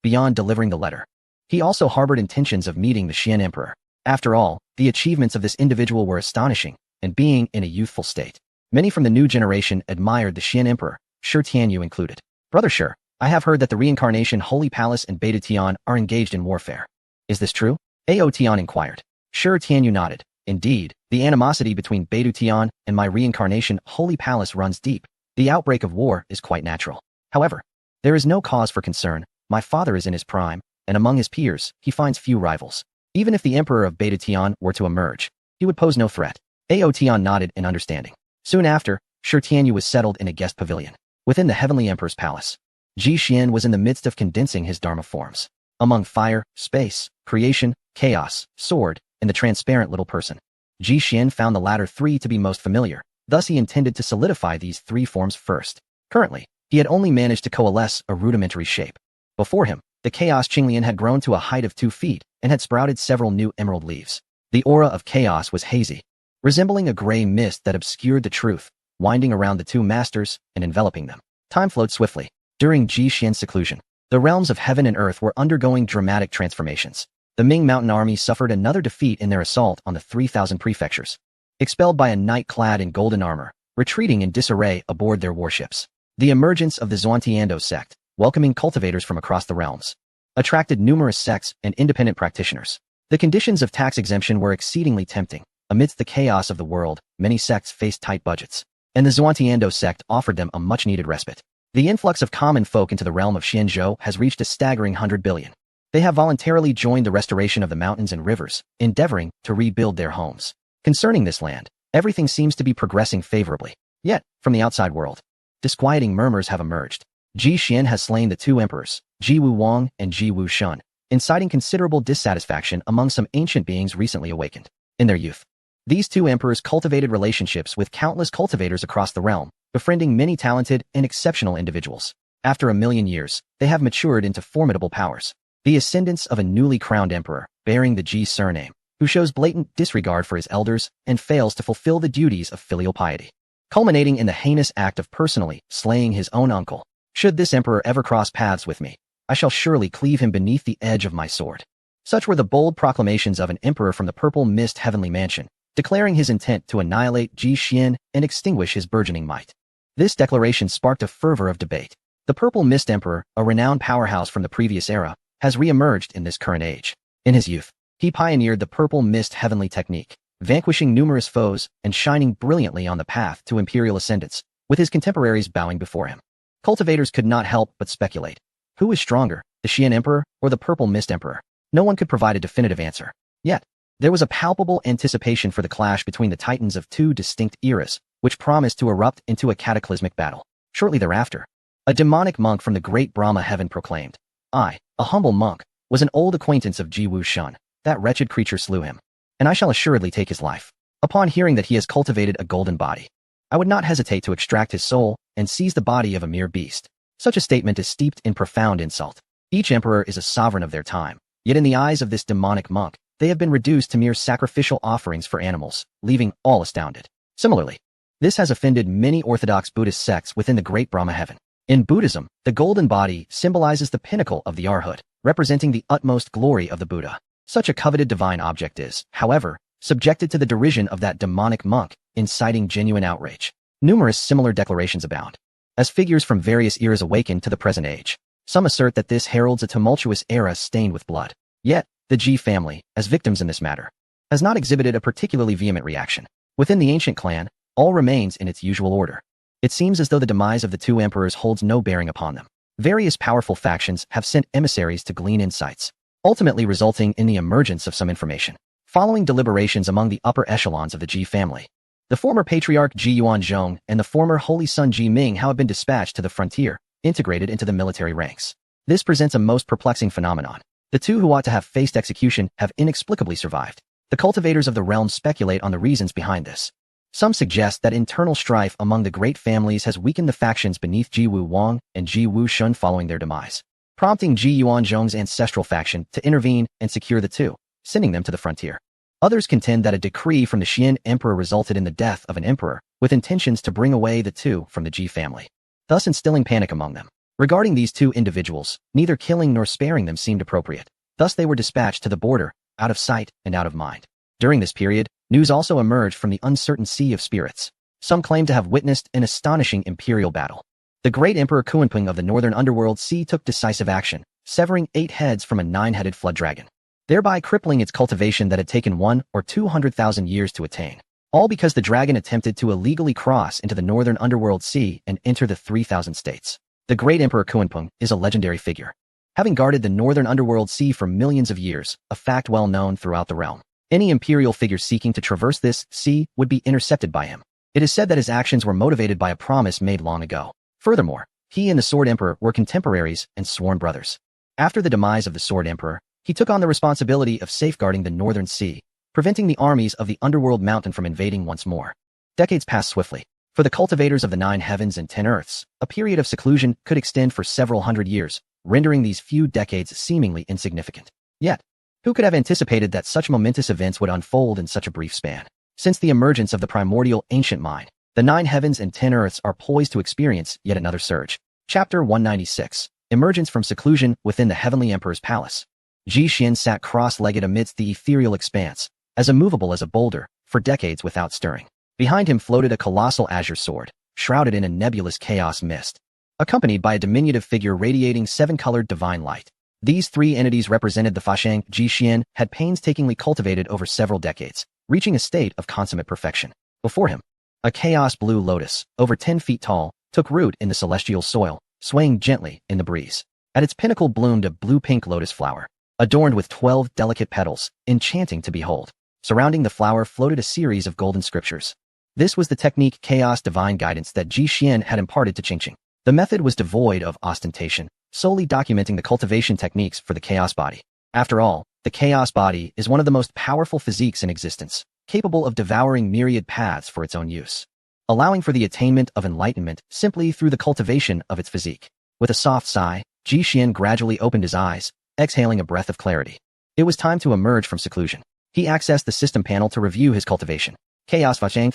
beyond delivering the letter. He also harbored intentions of meeting the Qian emperor. After all, the achievements of this individual were astonishing, and being in a youthful state. Many from the new generation admired the Qian emperor, Shi Tianyu included. Brother Shi, I have heard that the reincarnation Holy Palace and Beta Tian are engaged in warfare. Is this true? Ao Tian inquired. Shi Tianyu nodded. Indeed, the animosity between Beta Tian and my reincarnation Holy Palace runs deep. The outbreak of war is quite natural. However, there is no cause for concern. My father is in his prime, and among his peers, he finds few rivals. Even if the emperor of Beta Tian were to emerge, he would pose no threat. Ao Tian nodded in understanding. Soon after, Shi Tianyu was settled in a guest pavilion within the Heavenly Emperor's palace. Ji Xian was in the midst of condensing his Dharma forms among fire, space, creation, chaos, sword, and the transparent little person. Ji Xian found the latter three to be most familiar, thus he intended to solidify these three forms first. Currently, he had only managed to coalesce a rudimentary shape. Before him, the chaos Qinglian had grown to a height of 2 feet and had sprouted several new emerald leaves. The aura of chaos was hazy, resembling a gray mist that obscured the truth, winding around the two masters and enveloping them. Time flowed swiftly. During Ji Xian's seclusion, the realms of heaven and earth were undergoing dramatic transformations. The Ming Mountain Army suffered another defeat in their assault on the 3,000 prefectures. Expelled by a knight clad in golden armor, retreating in disarray aboard their warships. The emergence of the Xuantiando sect, welcoming cultivators from across the realms, attracted numerous sects and independent practitioners. The conditions of tax exemption were exceedingly tempting. Amidst the chaos of the world, many sects faced tight budgets, and the Xuantiando sect offered them a much-needed respite. The influx of common folk into the realm of Xianzhou has reached a staggering 100 billion. They have voluntarily joined the restoration of the mountains and rivers, endeavoring to rebuild their homes. Concerning this land, everything seems to be progressing favorably. Yet, from the outside world, disquieting murmurs have emerged. Ji Xian has slain the two emperors, Ji Wu Wang and Ji Wu Shun, inciting considerable dissatisfaction among some ancient beings recently awakened. In their youth, these two emperors cultivated relationships with countless cultivators across the realm, befriending many talented and exceptional individuals. After 1,000,000 years, they have matured into formidable powers. The ascendants of a newly crowned emperor, bearing the Ji surname, who shows blatant disregard for his elders and fails to fulfill the duties of filial piety, culminating in the heinous act of personally slaying his own uncle. Should this emperor ever cross paths with me, I shall surely cleave him beneath the edge of my sword. Such were the bold proclamations of an emperor from the Purple Mist Heavenly Mansion, declaring his intent to annihilate Ji Xian and extinguish his burgeoning might. This declaration sparked a fervor of debate. The Purple Mist Emperor, a renowned powerhouse from the previous era, has re-emerged in this current age. In his youth, he pioneered the Purple Mist Heavenly Technique, vanquishing numerous foes and shining brilliantly on the path to imperial ascendance, with his contemporaries bowing before him. Cultivators could not help but speculate. Who is stronger, the Qian Emperor or the Purple Mist Emperor? No one could provide a definitive answer. Yet, there was a palpable anticipation for the clash between the titans of two distinct eras, which promised to erupt into a cataclysmic battle. Shortly thereafter, a demonic monk from the great Brahma heaven proclaimed, I, a humble monk, was an old acquaintance of Ji Wu Shun. That wretched creature slew him, and I shall assuredly take his life. Upon hearing that he has cultivated a golden body, I would not hesitate to extract his soul and seize the body of a mere beast. Such a statement is steeped in profound insult. Each emperor is a sovereign of their time, yet in the eyes of this demonic monk, they have been reduced to mere sacrificial offerings for animals, leaving all astounded. Similarly, this has offended many orthodox Buddhist sects within the great Brahma heaven. In Buddhism, the golden body symbolizes the pinnacle of the Arhat, representing the utmost glory of the Buddha. Such a coveted divine object is, however, subjected to the derision of that demonic monk, inciting genuine outrage. Numerous similar declarations abound. As figures from various eras awaken to the present age, some assert that this heralds a tumultuous era stained with blood. Yet, the Ji family, as victims in this matter, has not exhibited a particularly vehement reaction. Within the ancient clan, all remains in its usual order. It seems as though the demise of the two emperors holds no bearing upon them. Various powerful factions have sent emissaries to glean insights, ultimately resulting in the emergence of some information. Following deliberations among the upper echelons of the Ji family, the former patriarch Ji Yuanzhong and the former holy son Ji Ming have been dispatched to the frontier, integrated into the military ranks. This presents a most perplexing phenomenon. The two who ought to have faced execution have inexplicably survived. The cultivators of the realm speculate on the reasons behind this. Some suggest that internal strife among the great families has weakened the factions beneath Ji Wu Wang and Ji Wu Shun following their demise, prompting Ji Yuanzhong's ancestral faction to intervene and secure the two, sending them to the frontier. Others contend that a decree from the Qian emperor resulted in the death of an emperor, with intentions to bring away the two from the Ji family, thus instilling panic among them. Regarding these two individuals, neither killing nor sparing them seemed appropriate. Thus they were dispatched to the border, out of sight and out of mind. During this period, news also emerged from the uncertain Sea of Spirits. Some claim to have witnessed an astonishing imperial battle. The great Emperor Kuanping of the northern underworld sea took decisive action, severing 8 heads from a 9-headed flood dragon, thereby crippling its cultivation that had taken 1 or 200,000 years to attain. All because the dragon attempted to illegally cross into the northern underworld sea and enter the 3,000 states. The great Emperor Kuanping is a legendary figure, having guarded the northern underworld sea for millions of years, a fact well known throughout the realm. Any imperial figure seeking to traverse this sea would be intercepted by him. It is said that his actions were motivated by a promise made long ago. Furthermore, he and the Sword Emperor were contemporaries and sworn brothers. After the demise of the Sword Emperor, he took on the responsibility of safeguarding the northern sea, preventing the armies of the underworld mountain from invading once more. Decades passed swiftly. For the cultivators of the 9 heavens and 10 earths, a period of seclusion could extend for several hundred years, rendering these few decades seemingly insignificant. Yet, who could have anticipated that such momentous events would unfold in such a brief span? Since the emergence of the primordial ancient mind, the 9 heavens and 10 earths are poised to experience yet another surge. Chapter 196. Emergence from seclusion within the Heavenly Emperor's palace. Ji Xian sat cross-legged amidst the ethereal expanse, as immovable as a boulder, for decades without stirring. Behind him floated a colossal azure sword, shrouded in a nebulous chaos mist, accompanied by a diminutive figure radiating 7-colored divine light. These 3 entities represented the Fashang Ji Xian had painstakingly cultivated over several decades, reaching a state of consummate perfection. Before him, a chaos blue lotus, over 10 feet tall, took root in the celestial soil, swaying gently in the breeze. At its pinnacle bloomed a blue-pink lotus flower, adorned with 12 delicate petals, enchanting to behold. Surrounding the flower floated a series of golden scriptures. This was the technique Chaos Divine Guidance that Ji Xian had imparted to Qingqing. The method was devoid of ostentation, solely documenting the cultivation techniques for the Chaos Body. After all, the Chaos Body is one of the most powerful physiques in existence, capable of devouring myriad paths for its own use, allowing for the attainment of enlightenment simply through the cultivation of its physique. With a soft sigh, Ji Xian gradually opened his eyes, exhaling a breath of clarity. It was time to emerge from seclusion. He accessed the system panel to review his cultivation. Chaos Fashang,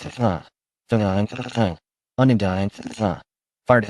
unnamed Fired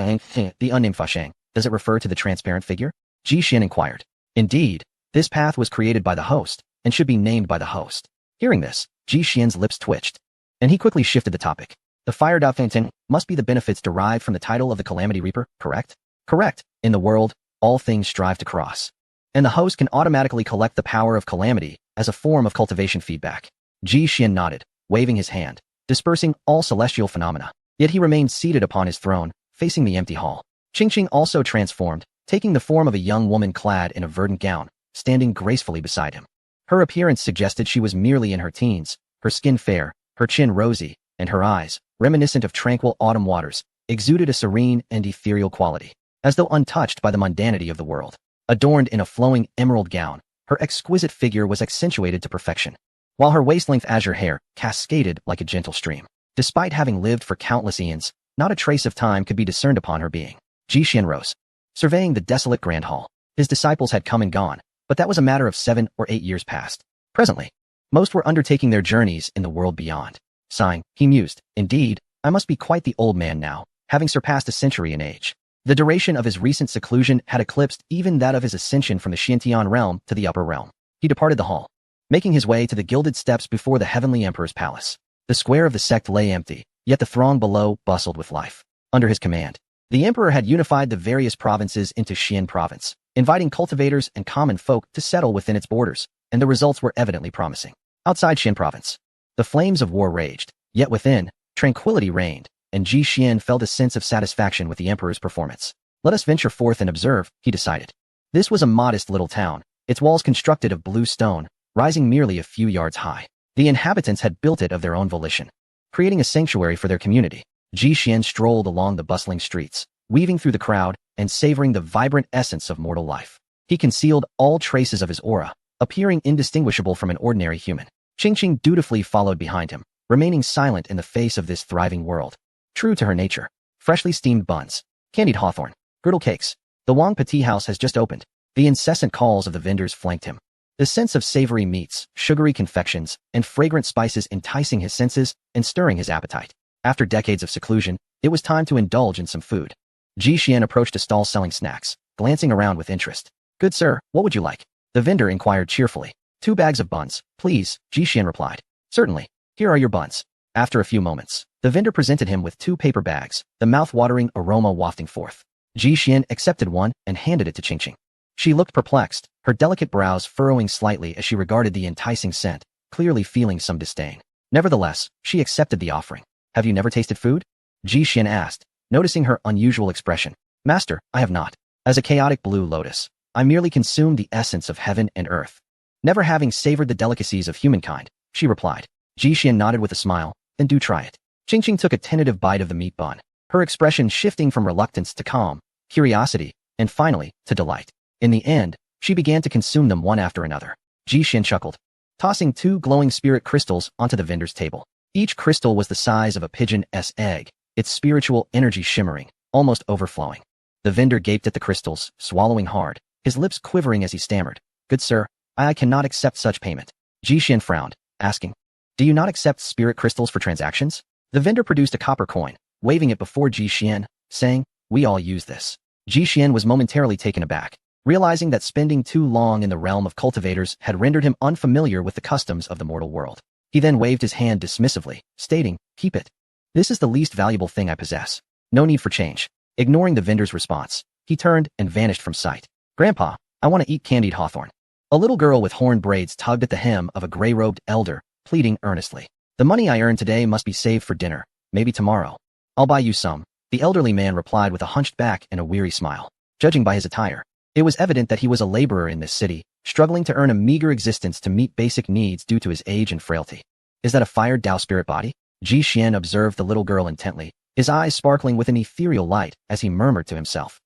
the unnamed Fashang. Does it refer to the transparent figure? Ji Xian inquired. Indeed, this path was created by the host, and should be named by the host. Hearing this, Ji Xian's lips twitched, and he quickly shifted the topic. The Fire Fountain must be the benefits derived from the title of the Calamity Reaper, correct? Correct. In the world, all things strive to cross, and the host can automatically collect the power of calamity as a form of cultivation feedback. Ji Xian nodded, waving his hand, dispersing all celestial phenomena. Yet he remained seated upon his throne, facing the empty hall. Qingqing also transformed, taking the form of a young woman clad in a verdant gown, standing gracefully beside him. Her appearance suggested she was merely in her teens, her skin fair, her chin rosy, and her eyes, reminiscent of tranquil autumn waters, exuded a serene and ethereal quality, as though untouched by the mundanity of the world. Adorned in a flowing emerald gown, her exquisite figure was accentuated to perfection, while her waist-length azure hair cascaded like a gentle stream. Despite having lived for countless eons, not a trace of time could be discerned upon her being. Ji Xian rose, surveying the desolate grand hall. His disciples had come and gone, but that was a matter of 7 or 8 years past. Presently, most were undertaking their journeys in the world beyond. Sighing, he mused, indeed, I must be quite the old man now, having surpassed a century in age. The duration of his recent seclusion had eclipsed even that of his ascension from the Xiantian realm to the upper realm. He departed the hall, making his way to the gilded steps before the Heavenly Emperor's palace. The square of the sect lay empty, yet the throng below bustled with life. Under his command, the emperor had unified the various provinces into Xian province, inviting cultivators and common folk to settle within its borders, and the results were evidently promising. Outside Xian province, the flames of war raged, yet within, tranquility reigned, and Ji Xian felt a sense of satisfaction with the emperor's performance. Let us venture forth and observe, he decided. This was a modest little town, its walls constructed of blue stone, rising merely a few yards high. The inhabitants had built it of their own volition, creating a sanctuary for their community. Ji Xian strolled along the bustling streets, weaving through the crowd and savoring the vibrant essence of mortal life. He concealed all traces of his aura, appearing indistinguishable from an ordinary human. Qingqing dutifully followed behind him, remaining silent in the face of this thriving world. True to her nature, freshly steamed buns, candied hawthorn, girdle cakes. The Wang Petit house has just opened. The incessant calls of the vendors flanked him. The sense of savory meats, sugary confections, and fragrant spices enticing his senses and stirring his appetite. After decades of seclusion, it was time to indulge in some food. Ji Xian approached a stall selling snacks, glancing around with interest. Good sir, what would you like? The vendor inquired cheerfully. 2 bags of buns, please, Ji Xian replied. Certainly. Here are your buns. After a few moments, the vendor presented him with 2 paper bags, the mouth-watering aroma wafting forth. Ji Xian accepted one and handed it to Qingqing. She looked perplexed, her delicate brows furrowing slightly as she regarded the enticing scent, clearly feeling some disdain. Nevertheless, she accepted the offering. Have you never tasted food? Ji Xian asked, noticing her unusual expression. Master, I have not. As a chaotic blue lotus, I merely consumed the essence of heaven and earth. Never having savored the delicacies of humankind, she replied. Ji Xian nodded with a smile, then do try it. Qingqing took a tentative bite of the meat bun, her expression shifting from reluctance to calm, curiosity, and finally, to delight. In the end, she began to consume them one after another. Ji Xian chuckled, tossing 2 glowing spirit crystals onto the vendor's table. Each crystal was the size of a pigeon's egg, its spiritual energy shimmering, almost overflowing. The vendor gaped at the crystals, swallowing hard, his lips quivering as he stammered. Good sir, I cannot accept such payment. Ji Xian frowned, asking, do you not accept spirit crystals for transactions? The vendor produced a copper coin, waving it before Ji Xian, saying, we all use this. Ji Xian was momentarily taken aback, realizing that spending too long in the realm of cultivators had rendered him unfamiliar with the customs of the mortal world. He then waved his hand dismissively, stating, keep it. This is the least valuable thing I possess. No need for change. Ignoring the vendor's response, he turned and vanished from sight. Grandpa, I want to eat candied hawthorn. A little girl with horn braids tugged at the hem of a gray-robed elder, pleading earnestly. The money I earned today must be saved for dinner, maybe tomorrow. I'll buy you some, the elderly man replied with a hunched back and a weary smile. Judging by his attire, it was evident that he was a laborer in this city, struggling to earn a meager existence to meet basic needs due to his age and frailty. Is that a fired Dao spirit body? Ji Xian observed the little girl intently, his eyes sparkling with an ethereal light as he murmured to himself.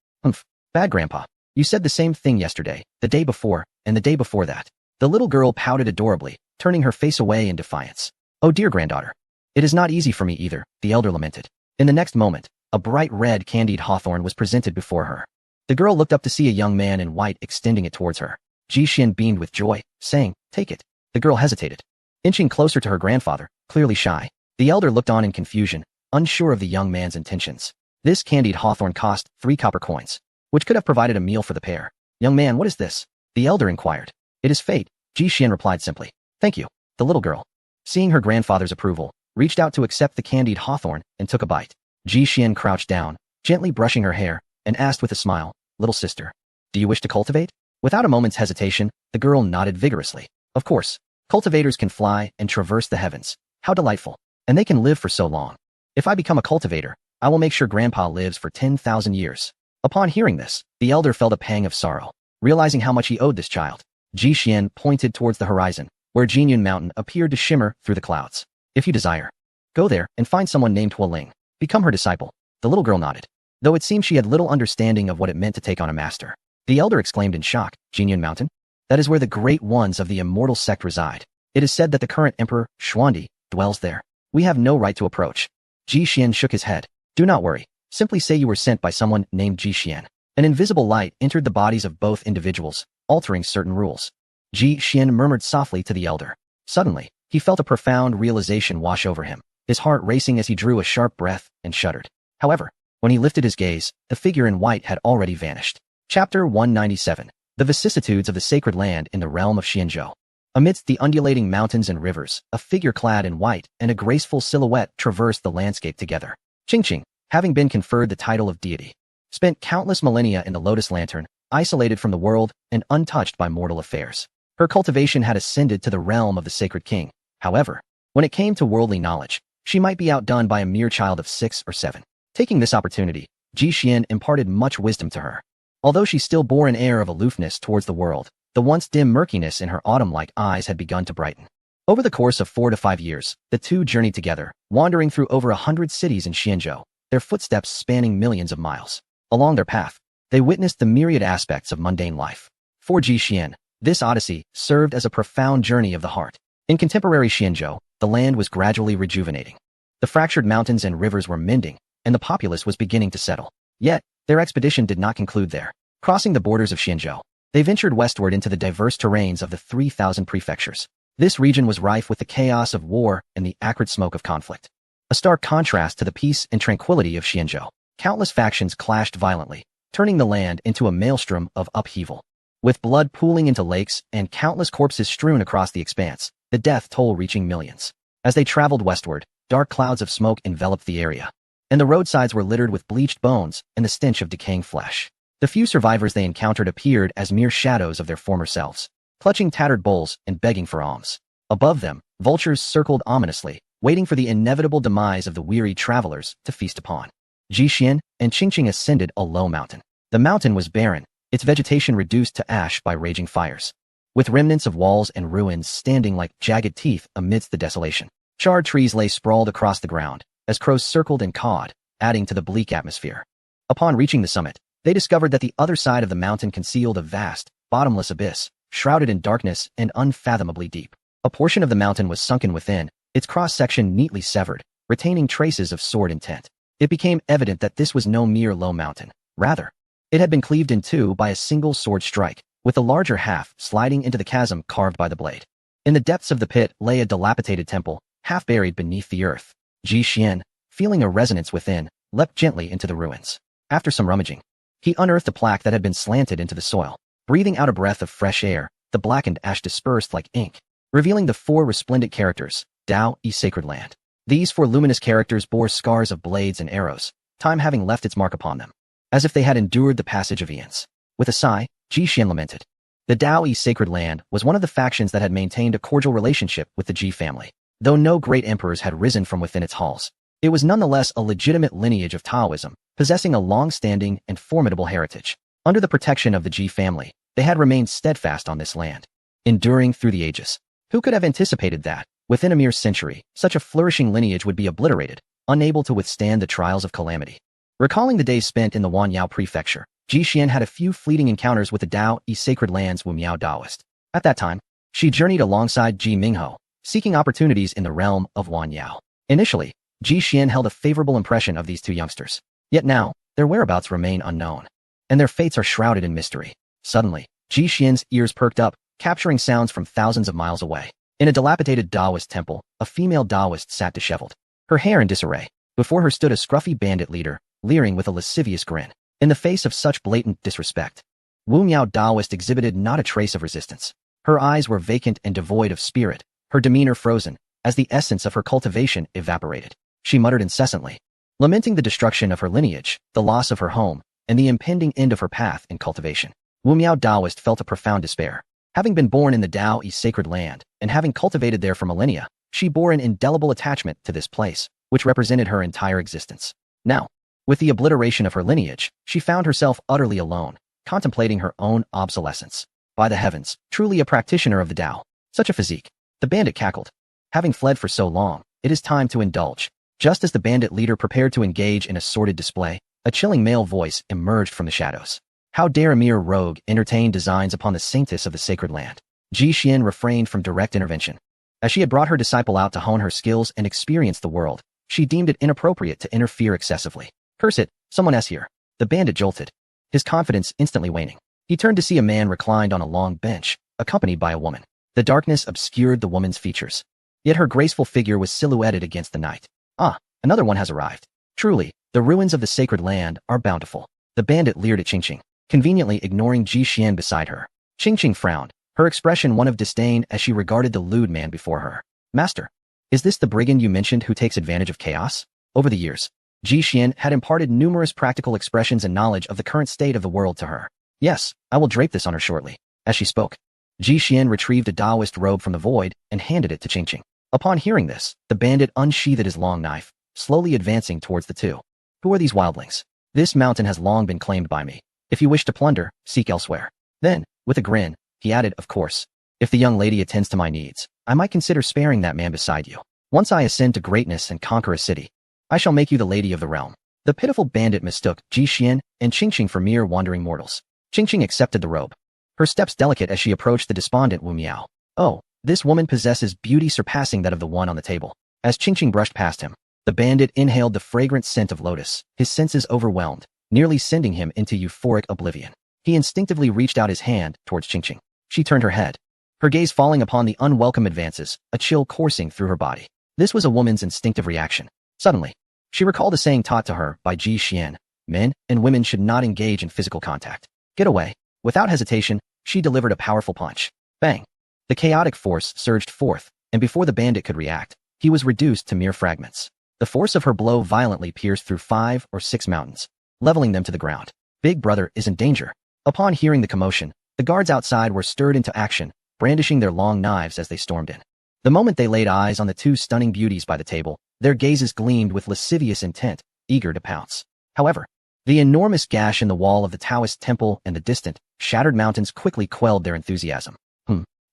Bad grandpa. You said the same thing yesterday, the day before, and the day before that. The little girl pouted adorably, turning her face away in defiance. Oh dear granddaughter. It is not easy for me either, the elder lamented. In the next moment, a bright red candied hawthorn was presented before her. The girl looked up to see a young man in white extending it towards her. Ji Xian beamed with joy, saying, take it. The girl hesitated, inching closer to her grandfather, clearly shy. The elder looked on in confusion, unsure of the young man's intentions. This candied hawthorn cost 3 copper coins, which could have provided a meal for the pair. Young man, what is this? The elder inquired. It is fate, Ji Xian replied simply. Thank you. The little girl, seeing her grandfather's approval, reached out to accept the candied hawthorn and took a bite. Ji Xian crouched down, gently brushing her hair, and asked with a smile, little sister, do you wish to cultivate? Without a moment's hesitation, the girl nodded vigorously. Of course, cultivators can fly and traverse the heavens. How delightful. And they can live for so long. If I become a cultivator, I will make sure Grandpa lives for 10,000 years. Upon hearing this, the elder felt a pang of sorrow, realizing how much he owed this child. Ji Xian pointed towards the horizon, where Jinyun Mountain appeared to shimmer through the clouds. If you desire, go there and find someone named Hualing. Become her disciple. The little girl nodded, though it seemed she had little understanding of what it meant to take on a master. The elder exclaimed in shock, Jinyun Mountain? That is where the great ones of the immortal sect reside. It is said that the current emperor, Xuandi, dwells there. We have no right to approach. Ji Xian shook his head. Do not worry. Simply say you were sent by someone named Ji Xian. An invisible light entered the bodies of both individuals, altering certain rules. Ji Xian murmured softly to the elder. Suddenly, he felt a profound realization wash over him, his heart racing as he drew a sharp breath and shuddered. However, when he lifted his gaze, the figure in white had already vanished. Chapter 197. The vicissitudes of the sacred land in the realm of Xianzhou. Amidst the undulating mountains and rivers, a figure clad in white and a graceful silhouette traversed the landscape together. Qingqing, having been conferred the title of deity, spent countless millennia in the Lotus Lantern, isolated from the world and untouched by mortal affairs. Her cultivation had ascended to the realm of the sacred king. However, when it came to worldly knowledge, she might be outdone by a mere child of 6 or 7. Taking this opportunity, Ji Xian imparted much wisdom to her. Although she still bore an air of aloofness towards the world, the once dim murkiness in her autumn-like eyes had begun to brighten. Over the course of 4 to 5 years, the two journeyed together, wandering through over 100 cities in Xianzhou, their footsteps spanning millions of miles. Along their path, they witnessed the myriad aspects of mundane life. For Ji Xian, this odyssey served as a profound journey of the heart. In contemporary Xianzhou, the land was gradually rejuvenating. The fractured mountains and rivers were mending, and the populace was beginning to settle. Yet, their expedition did not conclude there. Crossing the borders of Xianzhou, they ventured westward into the diverse terrains of the 3,000 prefectures. This region was rife with the chaos of war and the acrid smoke of conflict. A stark contrast to the peace and tranquility of Xianzhou. Countless factions clashed violently, turning the land into a maelstrom of upheaval. With blood pooling into lakes and countless corpses strewn across the expanse, the death toll reaching millions. As they traveled westward, dark clouds of smoke enveloped the area, and the roadsides were littered with bleached bones and the stench of decaying flesh. The few survivors they encountered appeared as mere shadows of their former selves, clutching tattered bowls and begging for alms. Above them, vultures circled ominously, waiting for the inevitable demise of the weary travelers to feast upon. Jixian and Qingqing ascended a low mountain. The mountain was barren, its vegetation reduced to ash by raging fires, with remnants of walls and ruins standing like jagged teeth amidst the desolation. Charred trees lay sprawled across the ground, as crows circled and cawed, adding to the bleak atmosphere. Upon reaching the summit, they discovered that the other side of the mountain concealed a vast, bottomless abyss, shrouded in darkness and unfathomably deep. A portion of the mountain was sunken within, its cross-section neatly severed, retaining traces of sword intent. It became evident that this was no mere low mountain. Rather, it had been cleaved in two by a single sword strike, with the larger half sliding into the chasm carved by the blade. In the depths of the pit lay a dilapidated temple, half buried beneath the earth. Jixian, feeling a resonance within, leapt gently into the ruins. After some rummaging, he unearthed a plaque that had been slanted into the soil. Breathing out a breath of fresh air, the blackened ash dispersed like ink, revealing the four resplendent characters, Dao E Sacred Land. These four luminous characters bore scars of blades and arrows, time having left its mark upon them, as if they had endured the passage of eons. With a sigh, Jixian lamented. The Dao E Sacred Land was one of the factions that had maintained a cordial relationship with the Ji family. Though no great emperors had risen from within its halls, it was nonetheless a legitimate lineage of Taoism, possessing a long-standing and formidable heritage. Under the protection of the Ji family, they had remained steadfast on this land, enduring through the ages. Who could have anticipated that, within a mere century, such a flourishing lineage would be obliterated, unable to withstand the trials of calamity? Recalling the days spent in the Wanyao prefecture, Jixian had a few fleeting encounters with the Dao E Sacred Land's Wumiao Daoist. At that time, she journeyed alongside Ji Mingho, seeking opportunities in the realm of Wanyao. Initially, Jixian held a favorable impression of these two youngsters. Yet now, their whereabouts remain unknown, and their fates are shrouded in mystery. Suddenly, Jixian's ears perked up, capturing sounds from thousands of miles away. In a dilapidated Daoist temple, a female Daoist sat disheveled, her hair in disarray. Before her stood a scruffy bandit leader, leering with a lascivious grin. In the face of such blatant disrespect, Wu Miao Daoist exhibited not a trace of resistance. Her eyes were vacant and devoid of spirit, her demeanor frozen, as the essence of her cultivation evaporated. She muttered incessantly, lamenting the destruction of her lineage, the loss of her home, and the impending end of her path in cultivation. Wu Miao Daoist felt a profound despair. Having been born in the Dao E Sacred Land, and having cultivated there for millennia, she bore an indelible attachment to this place, which represented her entire existence. Now, with the obliteration of her lineage, she found herself utterly alone, contemplating her own obsolescence. By the heavens, truly a practitioner of the Dao. Such a physique. The bandit cackled. Having fled for so long, it is time to indulge. Just as the bandit leader prepared to engage in a sordid display, a chilling male voice emerged from the shadows. How dare a mere rogue entertain designs upon the saintess of the sacred land? Jixian refrained from direct intervention. As she had brought her disciple out to hone her skills and experience the world, she deemed it inappropriate to interfere excessively. Curse it, someone else here. The bandit jolted, his confidence instantly waning. He turned to see a man reclined on a long bench, accompanied by a woman. The darkness obscured the woman's features, yet her graceful figure was silhouetted against the night. Ah, another one has arrived. Truly, the ruins of the sacred land are bountiful. The bandit leered at Qingqing, conveniently ignoring Jixian beside her. Qingqing frowned, her expression one of disdain as she regarded the lewd man before her. Master, is this the brigand you mentioned who takes advantage of chaos? Over the years, Jixian had imparted numerous practical expressions and knowledge of the current state of the world to her. Yes, I will drape this on her shortly. As she spoke, Jixian retrieved a Daoist robe from the void and handed it to Qingqing. Upon hearing this, the bandit unsheathed his long knife, slowly advancing towards the two. Who are these wildlings? This mountain has long been claimed by me. If you wish to plunder, seek elsewhere. Then, with a grin, he added, of course, if the young lady attends to my needs, I might consider sparing that man beside you. Once I ascend to greatness and conquer a city, I shall make you the lady of the realm. The pitiful bandit mistook Jixian and Qingqing for mere wandering mortals. Qingqing accepted the robe, her steps delicate as she approached the despondent Wu Miao. Oh, this woman possesses beauty surpassing that of the one on the table. As Qingqing brushed past him, the bandit inhaled the fragrant scent of lotus, his senses overwhelmed, nearly sending him into euphoric oblivion. He instinctively reached out his hand towards Qingqing. She turned her head, her gaze falling upon the unwelcome advances, a chill coursing through her body. This was a woman's instinctive reaction. Suddenly, she recalled a saying taught to her by Jixian, Men and women should not engage in physical contact. Get away. Without hesitation, she delivered a powerful punch. Bang! The chaotic force surged forth, and before the bandit could react, he was reduced to mere fragments. The force of her blow violently pierced through 5 or 6 mountains, leveling them to the ground. Big Brother is in danger. Upon hearing the commotion, the guards outside were stirred into action, brandishing their long knives as they stormed in. The moment they laid eyes on the two stunning beauties by the table, their gazes gleamed with lascivious intent, eager to pounce. However, the enormous gash in the wall of the Taoist temple and the distant, shattered mountains quickly quelled their enthusiasm.